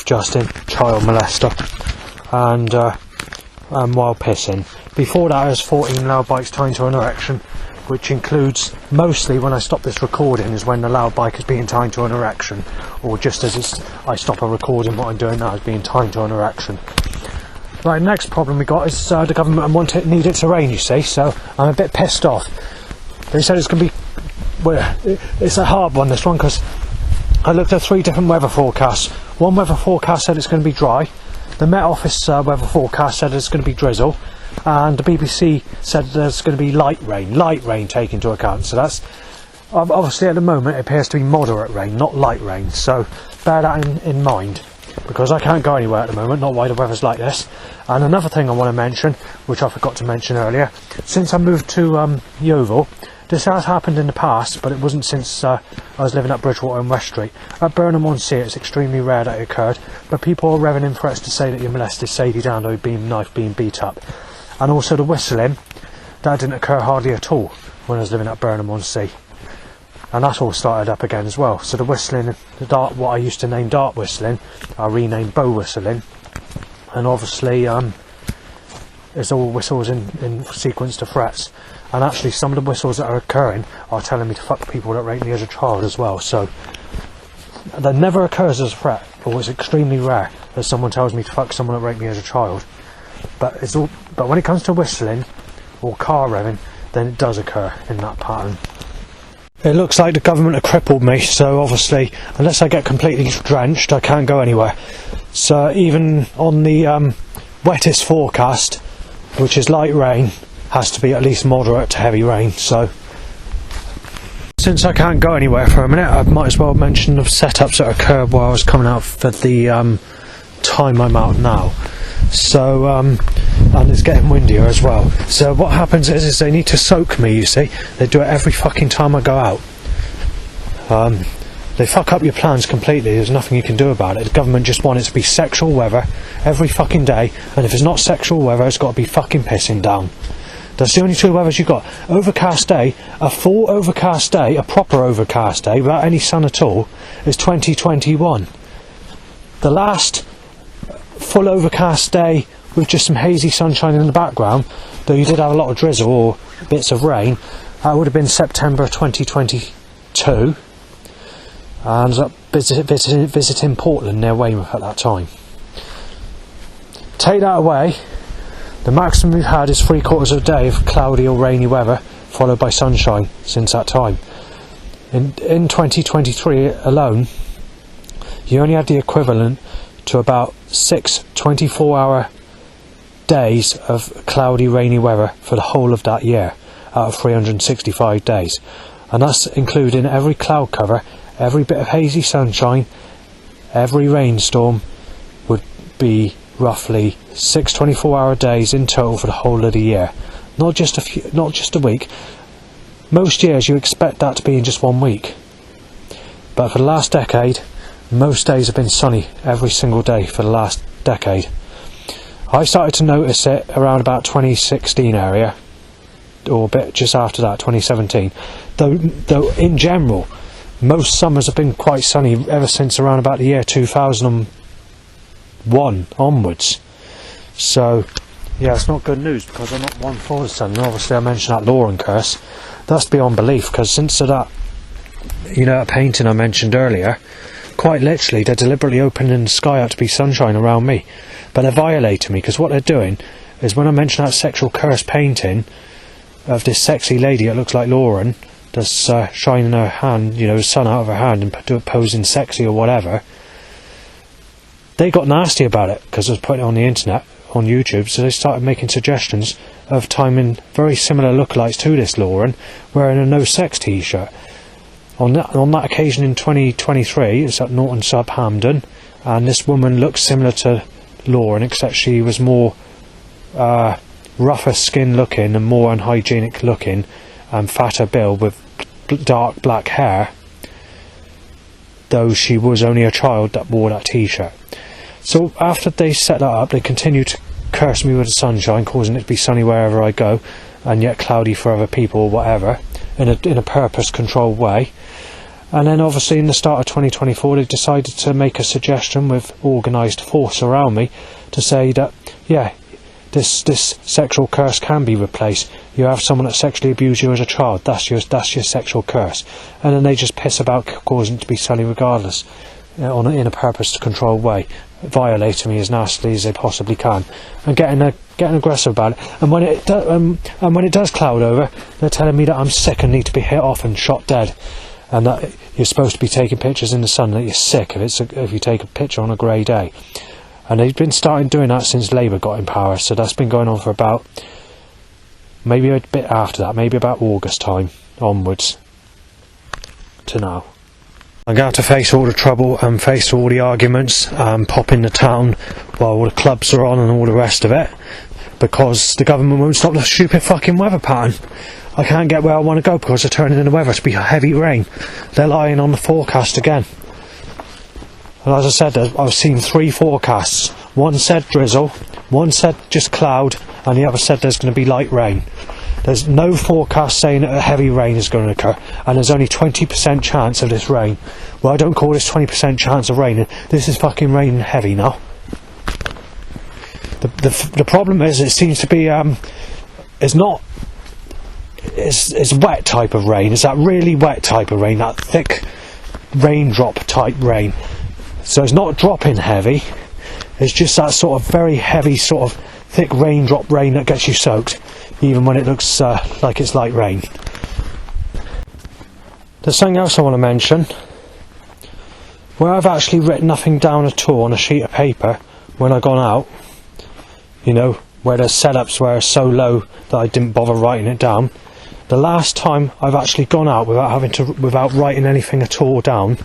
Justin, child molester, and while pissing. Before that, there's 14 loud bikes tied to an erection, which includes, mostly when I stop this recording, is when the loud bike is being tied to an erection, or just as I stop a recording, what I'm doing now is being tied to an erection. Right, next problem we got is the government need it to rain, you see, so I'm a bit pissed off. They said it's going to be, well, it's a hard one, this one, because I looked at 3 different weather forecasts. One weather forecast said it's going to be dry, the Met Office weather forecast said it's going to be drizzle, and the BBC said there's going to be light rain taken into account. So that's obviously at the moment it appears to be moderate rain, not light rain, so bear that in mind, because I can't go anywhere at the moment, not while the weather's like this. And another thing I want to mention, which I forgot to mention earlier, since I moved to Yeovil, this has happened in the past, but it wasn't since I was living at Bridgewater and West Street. At Burnham-on-Sea it's extremely rare that it occurred, but people are revving in threats to say that you molested Sadie down or being beat up. And also the whistling, that didn't occur hardly at all when I was living at Burnham-on-Sea. And that all started up again as well. So the whistling, what I used to name dart whistling, I renamed bow whistling. And obviously it's all whistles in sequence to threats. And actually some of the whistles that are occurring are telling me to fuck people that raped me as a child as well. So that never occurs as a threat, or it's extremely rare that someone tells me to fuck someone that raped me as a child. But when it comes to whistling or car revving, then it does occur in that pattern. It looks like the government have crippled me, so obviously unless I get completely drenched I can't go anywhere. So even on the wettest forecast, which is light rain, has to be at least moderate to heavy rain. So since I can't go anywhere for a minute, I might as well mention the setups that occurred while I was coming out for the time I'm out now. So and it's getting windier as well. So what happens is they need to soak me, you see. They do it every fucking time I go out. They fuck up your plans completely. There's nothing you can do about it. The government just want it to be sexual weather every fucking day, and if it's not sexual weather, it's got to be fucking pissing down. That's the only 2 weathers you've got. Overcast day, a full overcast day, a proper overcast day without any sun at all, is 2021. The last full overcast day with just some hazy sunshine in the background, though you did have a lot of drizzle or bits of rain, that would have been September 2022. And I was up visiting Portland near Weymouth at that time. Take that away, the maximum we've had is 3/4 of a day of cloudy or rainy weather, followed by sunshine since that time. In 2023 alone, you only had the equivalent to about 6 24-hour days of cloudy, rainy weather for the whole of that year, out of 365 days. And that's including every cloud cover, every bit of hazy sunshine, every rainstorm would be roughly 6 24-hour days in total for the whole of the year. Not just a week. Most years you expect that to be in just 1 week. But for the last decade, most days have been sunny every single day for the last decade. I started to notice it around about 2016 area, or a bit just after that, 2017. Though in general, most summers have been quite sunny ever since around about the year 2001 onwards. So yeah, it's not good news, because I'm not one for the sun. And obviously I mentioned that Lauren curse. That's beyond belief, because since that, that painting I mentioned earlier, quite literally they're deliberately opening the sky out to be sunshine around me. But they're violating me, because what they're doing is, when I mention that sexual curse painting of this sexy lady that looks like Lauren, that's shining her hand, the sun out of her hand and posing sexy or whatever, they got nasty about it because I was putting it on the internet, on YouTube, so they started making suggestions of timing very similar lookalikes to this Lauren wearing a no sex t-shirt. On that occasion in 2023, it's at Norton Sub Hamden, and this woman looks similar to Lauren, except she was more rougher skin looking and more unhygienic looking, and fatter build with dark black hair, though she was only a child that wore that t-shirt. So after they set that up, they continued to curse me with the sunshine, causing it to be sunny wherever I go, and yet cloudy for other people or whatever, in a purpose controlled way. And then obviously in the start of 2024 they decided to make a suggestion with organised force around me to say that, yeah, this sexual curse can be replaced. You have someone that sexually abused you as a child, that's your sexual curse. And then they just piss about causing it to be sunny regardless, in a purpose controlled way, violating me as nastily as they possibly can, and getting aggressive about it. And when it does cloud over, they're telling me that I'm sick and need to be hit off and shot dead, and that you're supposed to be taking pictures in the sun, that you're sick if you take a picture on a grey day. And they've been starting doing that since Labour got in power, so that's been going on for about, maybe a bit after that, maybe about August time onwards to now. I'm going to have to face all the trouble and face all the arguments and pop in the town while all the clubs are on and all the rest of it, because the government won't stop the stupid fucking weather pattern. I can't get where I want to go because they're turning in the weather to be heavy rain. They're lying on the forecast again. And as I said, I've seen 3 forecasts. One said drizzle, one said just cloud, and the other said there's going to be light rain. There's no forecast saying that a heavy rain is going to occur, and there's only 20% chance of this rain. Well, I don't call this 20% chance of raining. This is fucking raining heavy now. The problem is, it seems to be it's wet type of rain. It's that really wet type of rain, that thick raindrop type rain. So it's not dropping heavy. It's just that sort of very heavy, sort of thick raindrop rain that gets you soaked, even when it looks like it's light rain. There's something else I want to mention, where I've actually written nothing down at all on a sheet of paper when I've gone out, where there's setups where it's so low that I didn't bother writing it down. The last time I've actually gone out without writing anything at all down,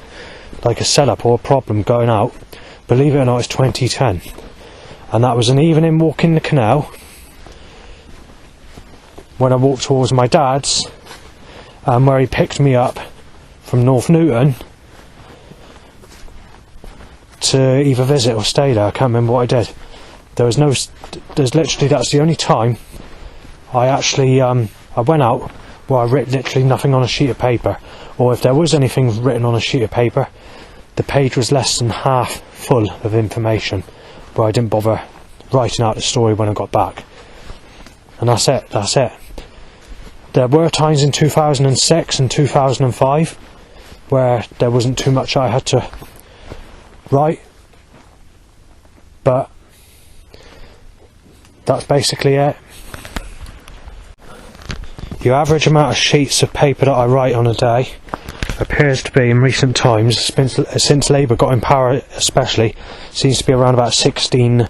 like a setup or a problem going out, believe it or not, it's 2010. And that was an evening walking the canal, when I walked towards my dad's, where he picked me up from North Newton to either visit or stay there. I can't remember what I did. There's literally, that's the only time I actually I went out where I wrote literally nothing on a sheet of paper, or if there was anything written on a sheet of paper, the page was less than half full of information, where I didn't bother writing out the story when I got back. And that's it. There were times in 2006 and 2005 where there wasn't too much I had to write, but that's basically it. The average amount of sheets of paper that I write on a day appears to be in recent times, since Labour got in power especially, seems to be around about 16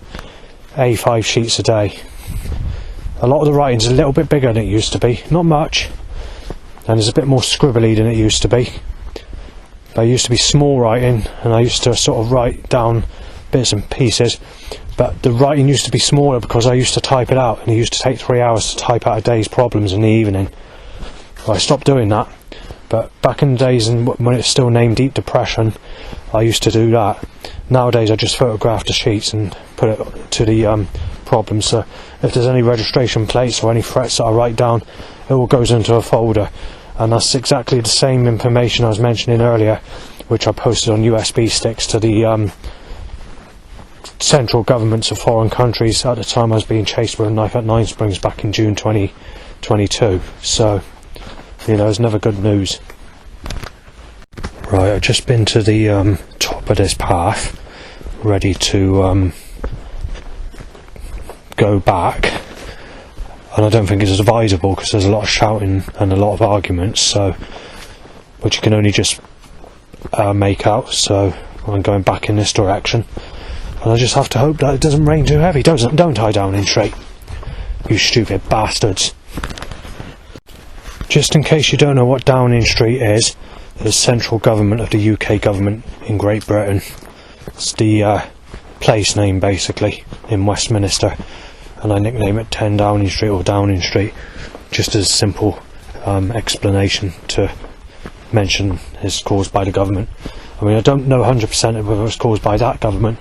A5 sheets a day. A lot of the writing's a little bit bigger than it used to be, not much, and it's a bit more scribbly than it used to be. But it used to be small writing, and I used to sort of write down bits and pieces, but the writing used to be smaller because I used to type it out, and it used to take 3 hours to type out a day's problems in the evening. Well, I stopped doing that, but back in the days when it was still named Deep Depression, I used to do that. Nowadays I just photograph the sheets and put it to the problems, so if there's any registration plates or any threats that I write down, it all goes into a folder. And that's exactly the same information I was mentioning earlier, which I posted on USB sticks to the central governments of foreign countries at the time I was being chased with a knife at Nine Springs back in June 2022. So, you know, it's never good news. Right, I've just been to the top of this path, ready to go back, and I don't think it's advisable because there's a lot of shouting and a lot of arguments, so which you can only just make out. So I'm going back in this direction, and I just have to hope that it doesn't rain too heavy. Don't tie Downing Street, you stupid bastards. Just in case you don't know what Downing Street is, the central government of the UK government in Great Britain. It's the place name basically in Westminster, and I nickname it 10 Downing Street or Downing Street, just as a simple explanation to mention it's caused by the government. I mean, I don't know 100% whether it's caused by that government,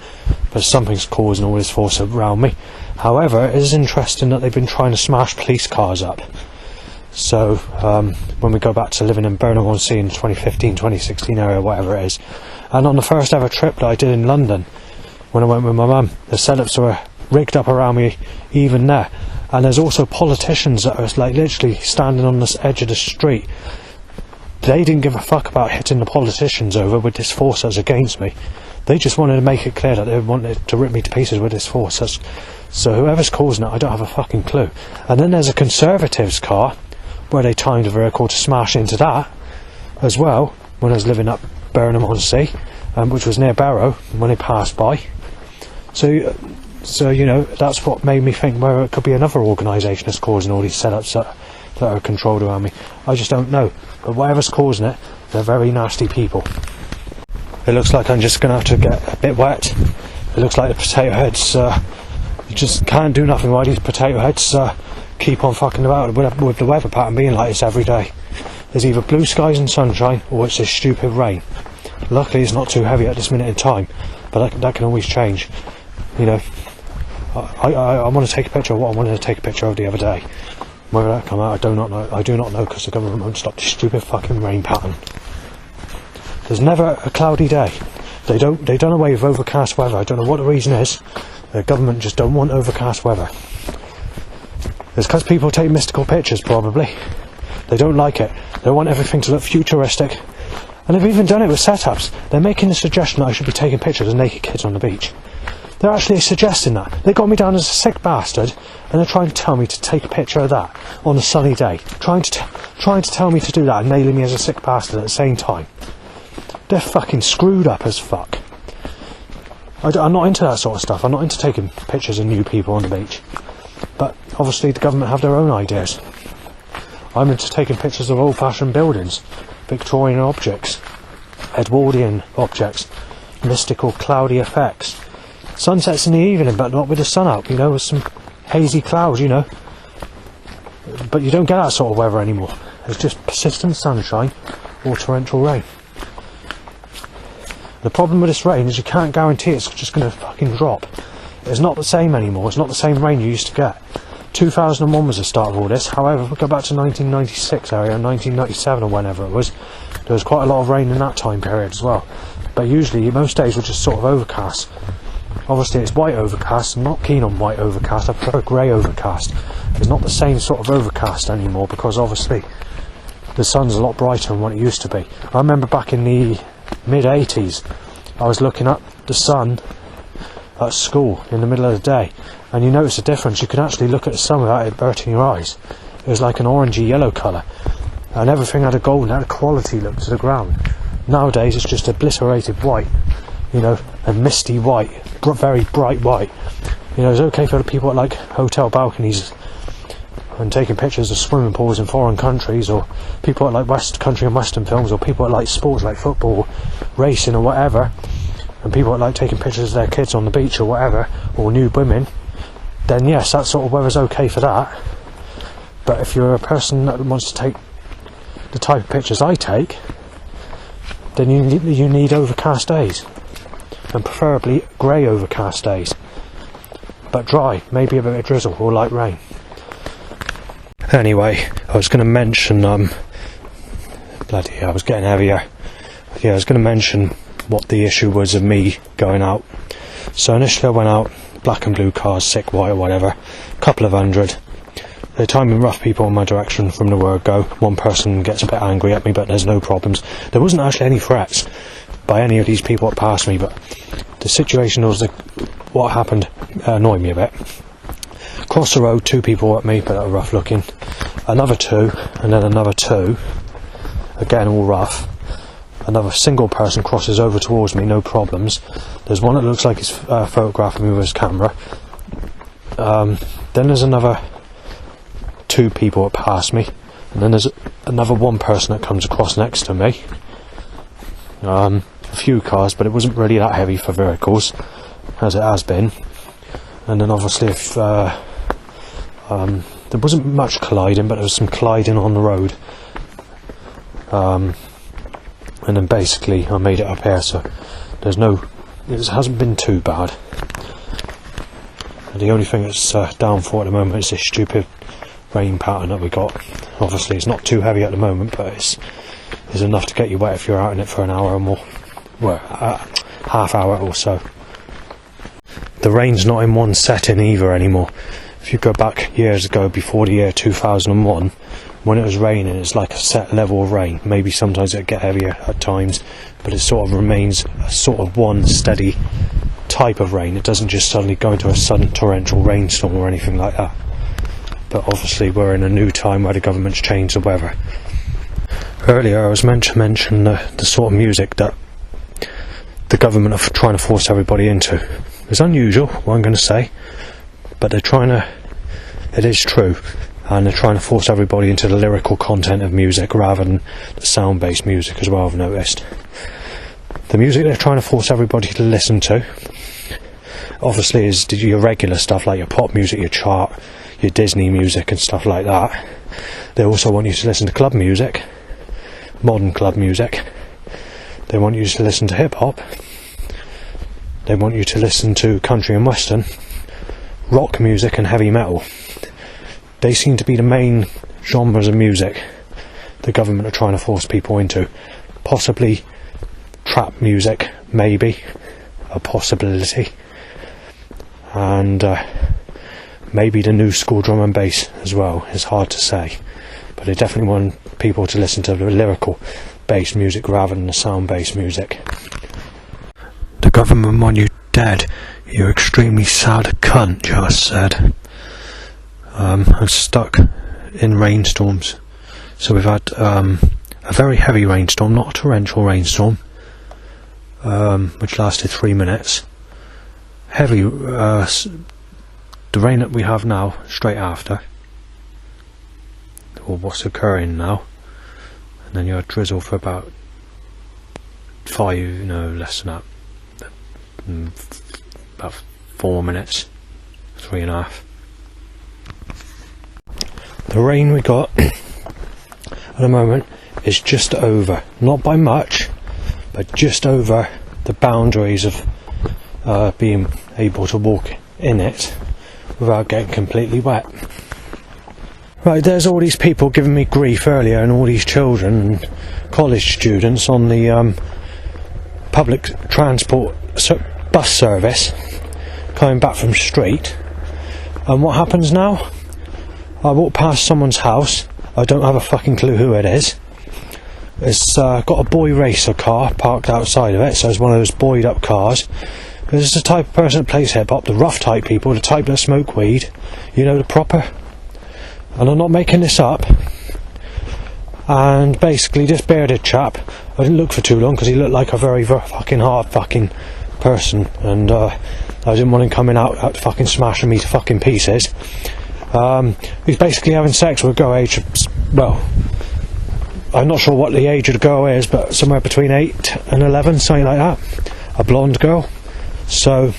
but something's causing all this force around me. However, it is interesting that they've been trying to smash police cars up. So when we go back to living in Burnham-on-Sea in 2015-2016 area, whatever it is, and on the first ever trip that I did in London when I went with my mum, the setups were rigged up around me even there. And there's also politicians that are like literally standing on this edge of the street. They didn't give a fuck about hitting the politicians over with this force that's against me. They just wanted to make it clear that they wanted to rip me to pieces with this force. So whoever's causing it, I don't have a fucking clue. And then there's a Conservatives car where they timed a vehicle to smash into that as well when I was living up Burnham-on-Sea, which was near Barrow, when they passed by. So you know, that's what made me think whether it could be another organisation that's causing all these setups that are controlled around me. I just don't know. But whatever's causing it, they're very nasty people. It looks like I'm just going to have to get a bit wet. It looks like the potato heads, you just can't do nothing while these potato heads keep on fucking about with the weather pattern being like this every day. There's either blue skies and sunshine, or it's this stupid rain. Luckily it's not too heavy at this minute in time, but that can always change. You know, I want to take a picture of what I wanted to take a picture of the other day. Whether that come out, I do not know, because the government won't stop this stupid fucking rain pattern. There's never a cloudy day. They done away with overcast weather. I don't know what the reason is. The government just don't want overcast weather. It's because people take mystical pictures, probably. They don't like it. They want everything to look futuristic. And they've even done it with setups. They're making the suggestion that I should be taking pictures of naked kids on the beach. They're actually suggesting that. They got me down as a sick bastard, and they're trying to tell me to take a picture of that on a sunny day. Trying to tell me to do that and nailing me as a sick bastard at the same time. They're fucking screwed up as fuck. I'm not into that sort of stuff. I'm not into taking pictures of new people on the beach. But obviously the government have their own ideas. I'm into taking pictures of old-fashioned buildings, Victorian objects, Edwardian objects, mystical cloudy effects. Sunsets in the evening, but not with the sun out, you know, with some hazy clouds, you know. But you don't get that sort of weather anymore. It's just persistent sunshine or torrential rain. The problem with this rain is you can't guarantee it's just going to fucking drop. It's not the same anymore. It's not the same rain you used to get. 2001 was the start of all this. However, if we go back to 1996 area, 1997 or whenever it was, there was quite a lot of rain in that time period as well. But usually, most days were just sort of overcast. Obviously, it's white overcast. I'm not keen on white overcast. I prefer grey overcast. It's not the same sort of overcast anymore because obviously the sun's a lot brighter than what it used to be. I remember back in the mid-80s, I was looking up the sun at school in the middle of the day, and you notice a difference. You could actually look at the sun without it hurting your eyes. It was like an orangey yellow colour. and everything had a golden, had a quality look to the ground. Nowadays it's just obliterated white, you know, a misty white, very bright white. You know, it's okay for the people at like hotel balconies and taking pictures of swimming pools in foreign countries, or people at like West country and western films, or people at like sports like football, racing or whatever, and people at like taking pictures of their kids on the beach or whatever, or nude women. Then yes, that sort of weather's okay for that. But if you're a person that wants to take the type of pictures I take, then you need overcast days, and preferably grey overcast days, but dry, maybe a bit of drizzle or light rain. Anyway, I was going to mention, bloody hell, I was getting heavier. Yeah, I was going to mention what the issue was of me going out. So initially I went out, black and blue cars, sick white or whatever, couple of hundred. They're timing rough people in my direction from the word go. One person gets a bit angry at me, but there's no problems. There wasn't actually any threats by any of these people that passed me, but the situation was what happened annoyed me a bit. Across the road, 2 people at me, but they were rough looking. Another 2, and then another 2. Again, all rough. Another single person crosses over towards me, no problems. There's one that looks like he's photographing me with his camera. Then there's another 2 people that pass me, and then there's another 1 person that comes across next to me. A few cars, but it wasn't really that heavy for vehicles, as it has been. And then obviously if there wasn't much colliding, but there was some colliding on the road. And then basically I made it up here, so it hasn't been too bad. And the only thing that's down for at the moment is this stupid rain pattern that we got. Obviously it's not too heavy at the moment, but it's enough to get you wet if you're out in it for an hour or more. Well, half hour or so. The rain's not in one setting either anymore. If you go back years ago, before the year 2001, when it was raining, it's like a set level of rain. Maybe sometimes it'd get heavier at times, but it sort of remains a sort of one steady type of rain. It doesn't just suddenly go into a sudden torrential rainstorm or anything like that. But obviously we're in a new time where the government's changed the weather. Earlier I was meant to mention the sort of music that the government are trying to force everybody into. It's unusual, what I'm going to say, but they're trying to, it is true, and they're trying to force everybody into the lyrical content of music rather than the sound-based music as well, I've noticed. The music they're trying to force everybody to listen to, obviously, is your regular stuff like your pop music, your chart, your Disney music and stuff like that. They also want you to listen to club music, modern club music. They want you to listen to hip-hop. They want you to listen to country and western, rock music and heavy metal. They seem to be the main genres of music the government are trying to force people into. Possibly trap music, maybe, a possibility. And maybe the new school drum and bass as well. It's hard to say. But they definitely want people to listen to the lyrical based music rather than the sound based music. The government want you dead, you extremely sad cunt, just said. I'm stuck in rainstorms. So we've had a very heavy rainstorm, not a torrential rainstorm, which lasted 3 minutes. Heavy, the rain that we have now, straight after, or what's occurring now, and then you had drizzle for about 5, no, less than that, about 4 minutes, 3.5. The rain we got at the moment is just over, not by much, but just over the boundaries of being able to walk in it without getting completely wet. Right, there's all these people giving me grief earlier, and all these children and college students on the public transport bus service coming back from street. And what happens now? I walk past someone's house, I don't have a fucking clue who it is. It's got a boy racer car parked outside of it, so it's one of those buoyed up cars. This is the type of person that plays hip hop, the rough type people, the type that smoke weed, you know, the proper. And I'm not making this up. And basically this bearded chap, I didn't look for too long because he looked like a very fucking hard fucking person, and I didn't want him coming out fucking smashing me to fucking pieces. He's basically having sex with a girl age, well, I'm not sure what the age of the girl is, but somewhere between 8 and 11, something like that. A blonde girl. So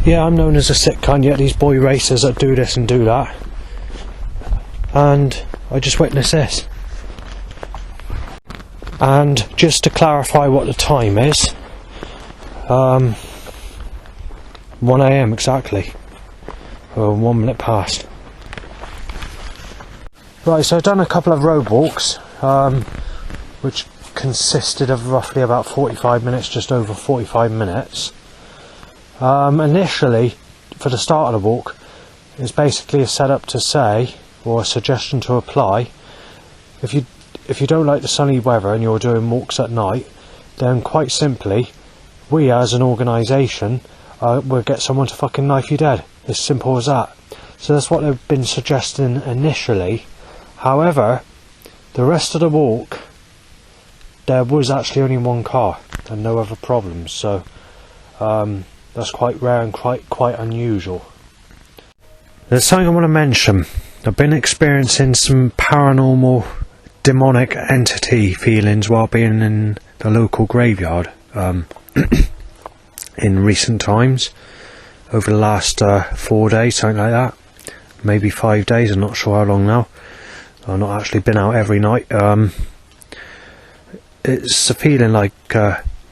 yeah, I'm known as a sick cunt, yet these boy racers that do this and do that, and I just witnessed this. And just to clarify what the time is, 1 AM exactly, or 1 minute past. Right, so I've done a couple of road walks, which consisted of roughly about 45 minutes, just over 45 minutes. Initially, for the start of the walk, is basically a setup to say, or a suggestion to apply, if you don't like the sunny weather and you're doing walks at night, then quite simply, we as an organisation will get someone to fucking knife you dead. As simple as that. So that's what they've been suggesting initially. However, the rest of the walk, there was actually only one car and no other problems, so that's quite rare and quite unusual. There's something I want to mention. I've been experiencing some paranormal, demonic entity feelings while being in the local graveyard in recent times, over the last 4 days, something like that, maybe 5 days, I'm not sure how long now. I've not actually been out every night. It's a feeling like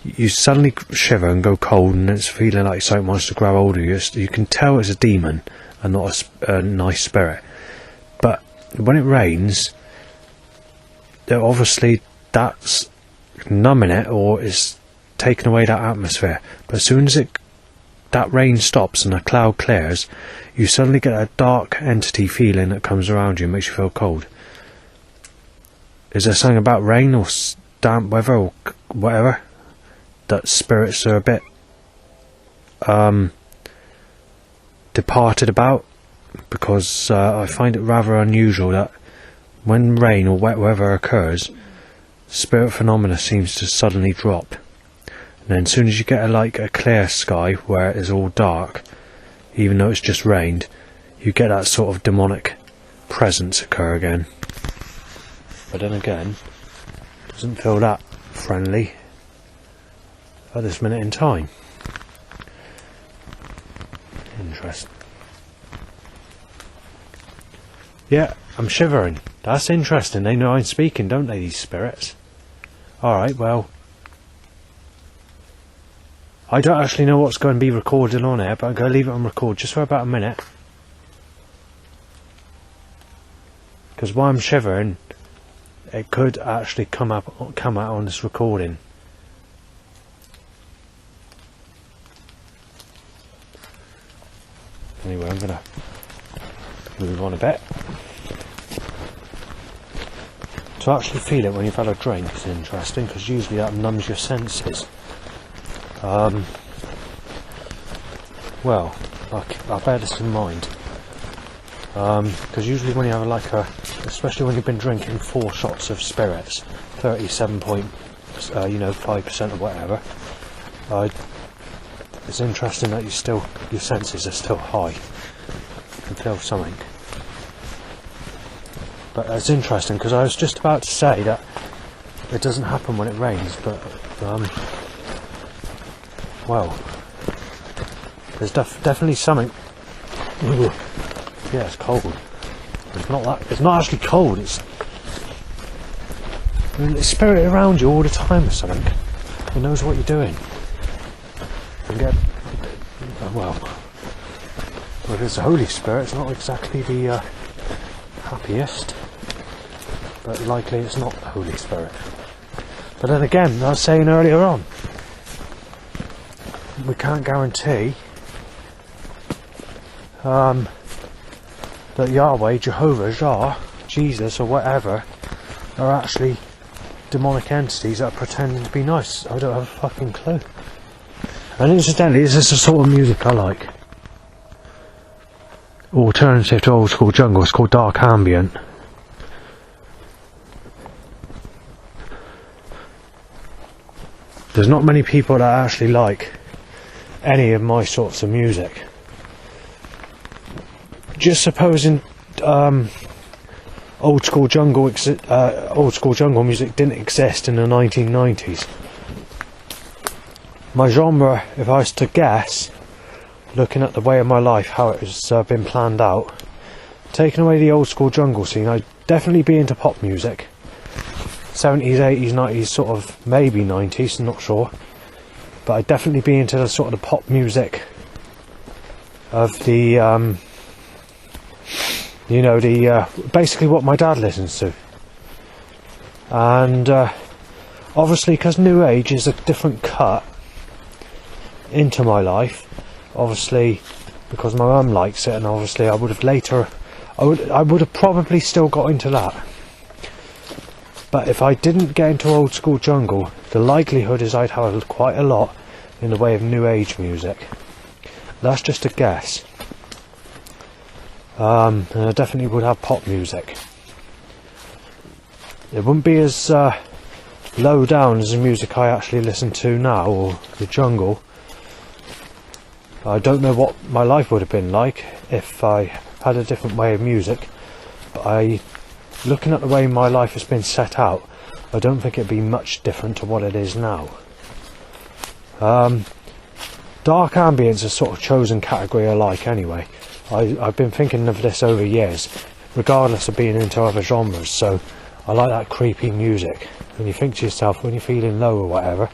you suddenly shiver and go cold, and it's a feeling like something wants to grab hold of you. You can tell it's a demon and not a nice spirit. But when it rains, obviously that's numbing it, or is taking away that atmosphere. But as soon as that rain stops and the cloud clears, you suddenly get a dark entity feeling that comes around you and makes you feel cold. Is there something about rain or damp weather or whatever that spirits are a bit departed about? Because I find it rather unusual that when rain or wet weather occurs, spirit phenomena seems to suddenly drop, and then as soon as you get a clear sky where it is all dark, even though it's just rained, you get that sort of demonic presence occur again. But then again, it doesn't feel that friendly at this minute in time. Interesting. Yeah, I'm shivering. That's interesting. They know I'm speaking, don't they, these spirits? Alright, well, I don't actually know what's going to be recorded on air, but I'm going to leave it on record just for about a minute. Because while I'm shivering, it could actually come out on this recording. Anyway, I'm going to move on a bit. To actually feel it when you've had a drink is interesting, because usually that numbs your senses. Well, I'll bear this in mind. Because usually when you have especially when you've been drinking 4 shots of spirits, 37.5% or whatever, it's interesting that your senses are still high. You can feel something. But it's interesting because I was just about to say that it doesn't happen when it rains, but well, there's definitely something. Ooh, yeah, it's cold. It's not actually cold. It's spirit around you all the time or something. It knows what you're doing. You get well. If it's the Holy Spirit, it's not exactly the happiest. But likely it's not the Holy Spirit. But then again, I was saying earlier on, we can't guarantee that Yahweh, Jehovah, Jah, Jesus or whatever are actually demonic entities that are pretending to be nice. I don't have a fucking clue. And incidentally, this is the sort of music I like. Alternative to old school jungle, it's called dark ambient. there's not many people that actually like any of my sorts of music. Just supposing old school jungle music didn't exist in the 1990s. My genre, if I was to guess, looking at the way of my life, how it has been planned out, taking away the old school jungle scene, I'd definitely be into pop music. 70s, 80s, 90s, sort of, maybe 90s, not sure. But I'd definitely be into the sort of the pop music of the, basically what my dad listens to. And obviously, because New Age is a different cut into my life, obviously because my mum likes it, and obviously I would have probably still got into that. But if I didn't get into old school jungle, the likelihood is I'd have quite a lot in the way of New Age music. That's just a guess. And I definitely would have pop music. It wouldn't be as low down as the music I actually listen to now, or the jungle. I don't know what my life would have been like if I had a different way of music, but looking at the way my life has been set out, I don't think it'd be much different to what it is now. Dark ambient's a sort of chosen category I like anyway. I've been thinking of this over years, regardless of being into other genres, so I like that creepy music. And you think to yourself when you're feeling low or whatever.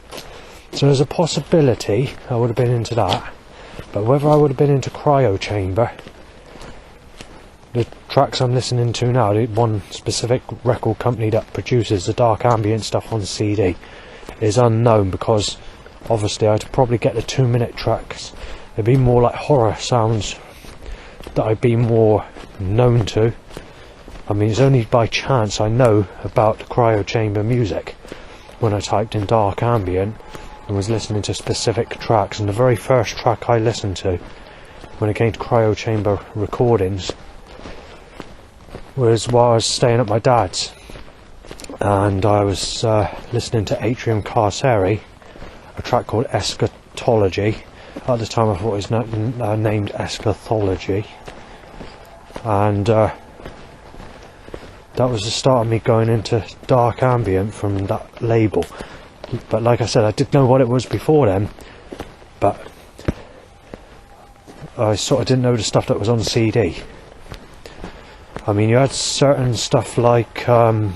So there's a possibility I would have been into that. But whether I would have been into Cryo Chamber, the tracks I'm listening to now, the one specific record company that produces the dark ambient stuff on CD, is unknown, because obviously I'd probably get the 2-minute tracks. It'd be more like horror sounds that I'd be more known to. I mean, it's only by chance I know about the Cryo Chamber music when I typed in dark ambient and was listening to specific tracks, and the very first track I listened to when it came to Cryo Chamber recordings was while I was staying at my dad's, and I was listening to Atrium Carceri, a track called Eschatology. At the time I thought it was named Eschatology, and that was the start of me going into dark ambient from that label. But like I said, I didn't know what it was before then, but I sort of didn't know the stuff that was on CD. I mean, you had certain stuff like, I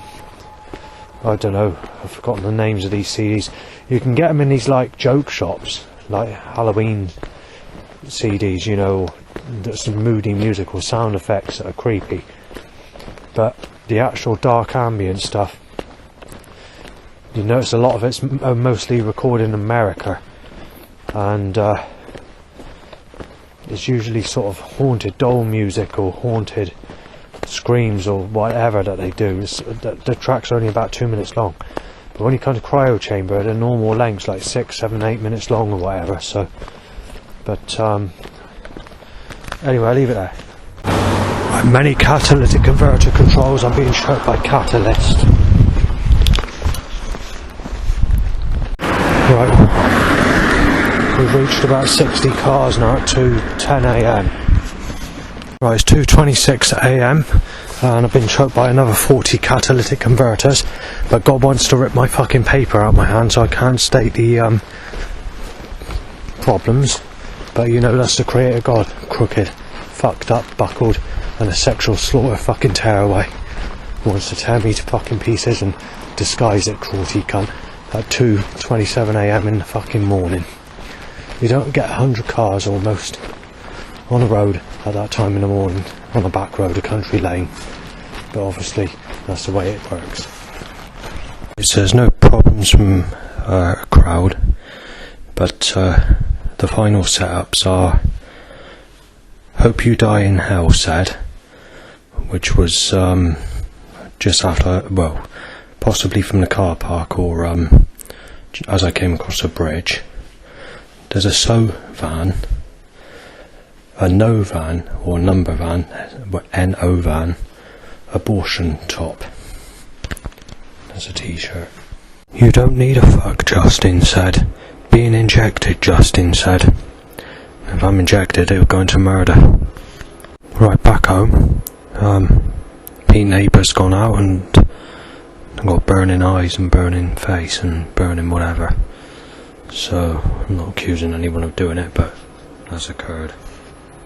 don't know, I've forgotten the names of these CDs. You can get them in these like joke shops, like Halloween CDs, you know, there's some moody musical sound effects that are creepy. But the actual dark ambient stuff, you notice a lot of it's mostly recorded in America, and it's usually sort of haunted doll music or haunted screams or whatever that they do. The tracks are only about 2 minutes long, but when you come to Cryo Chamber, they're normal lengths, like 6, 7, 8 minutes long or whatever. So, but anyway, I'll leave it there. Many catalytic converter controls are being shot by Catalyst. Right, we've reached about 60 cars now at 2:10 AM. Right, it's 2:26 AM and I've been choked by another 40 catalytic converters, but God wants to rip my fucking paper out my hand, so I can't state the problems. But you know, that's the creator God, crooked, fucked up, buckled, and a sexual slaughter fucking tearaway. Wants to tear me to fucking pieces and disguise it, cruelty cunt, at 2:27 AM in the fucking morning. You don't get 100 cars almost on the road at that time in the morning, on a back road, a country lane, but obviously that's the way it works. It says no problems from a crowd, but the final setups are Hope You Die in Hell said, which was just after, well, possibly from the car park, or as I came across a bridge. There's a SO van, a no van or number van, NO van, abortion top. That's a t-shirt. You don't need a fuck, Justin said. Being injected, Justin said. If I'm injected, it'll go into murder. Right, back home. Pete neighbour's gone out and I've got burning eyes and burning face and burning whatever. So, I'm not accusing anyone of doing it, but that's occurred.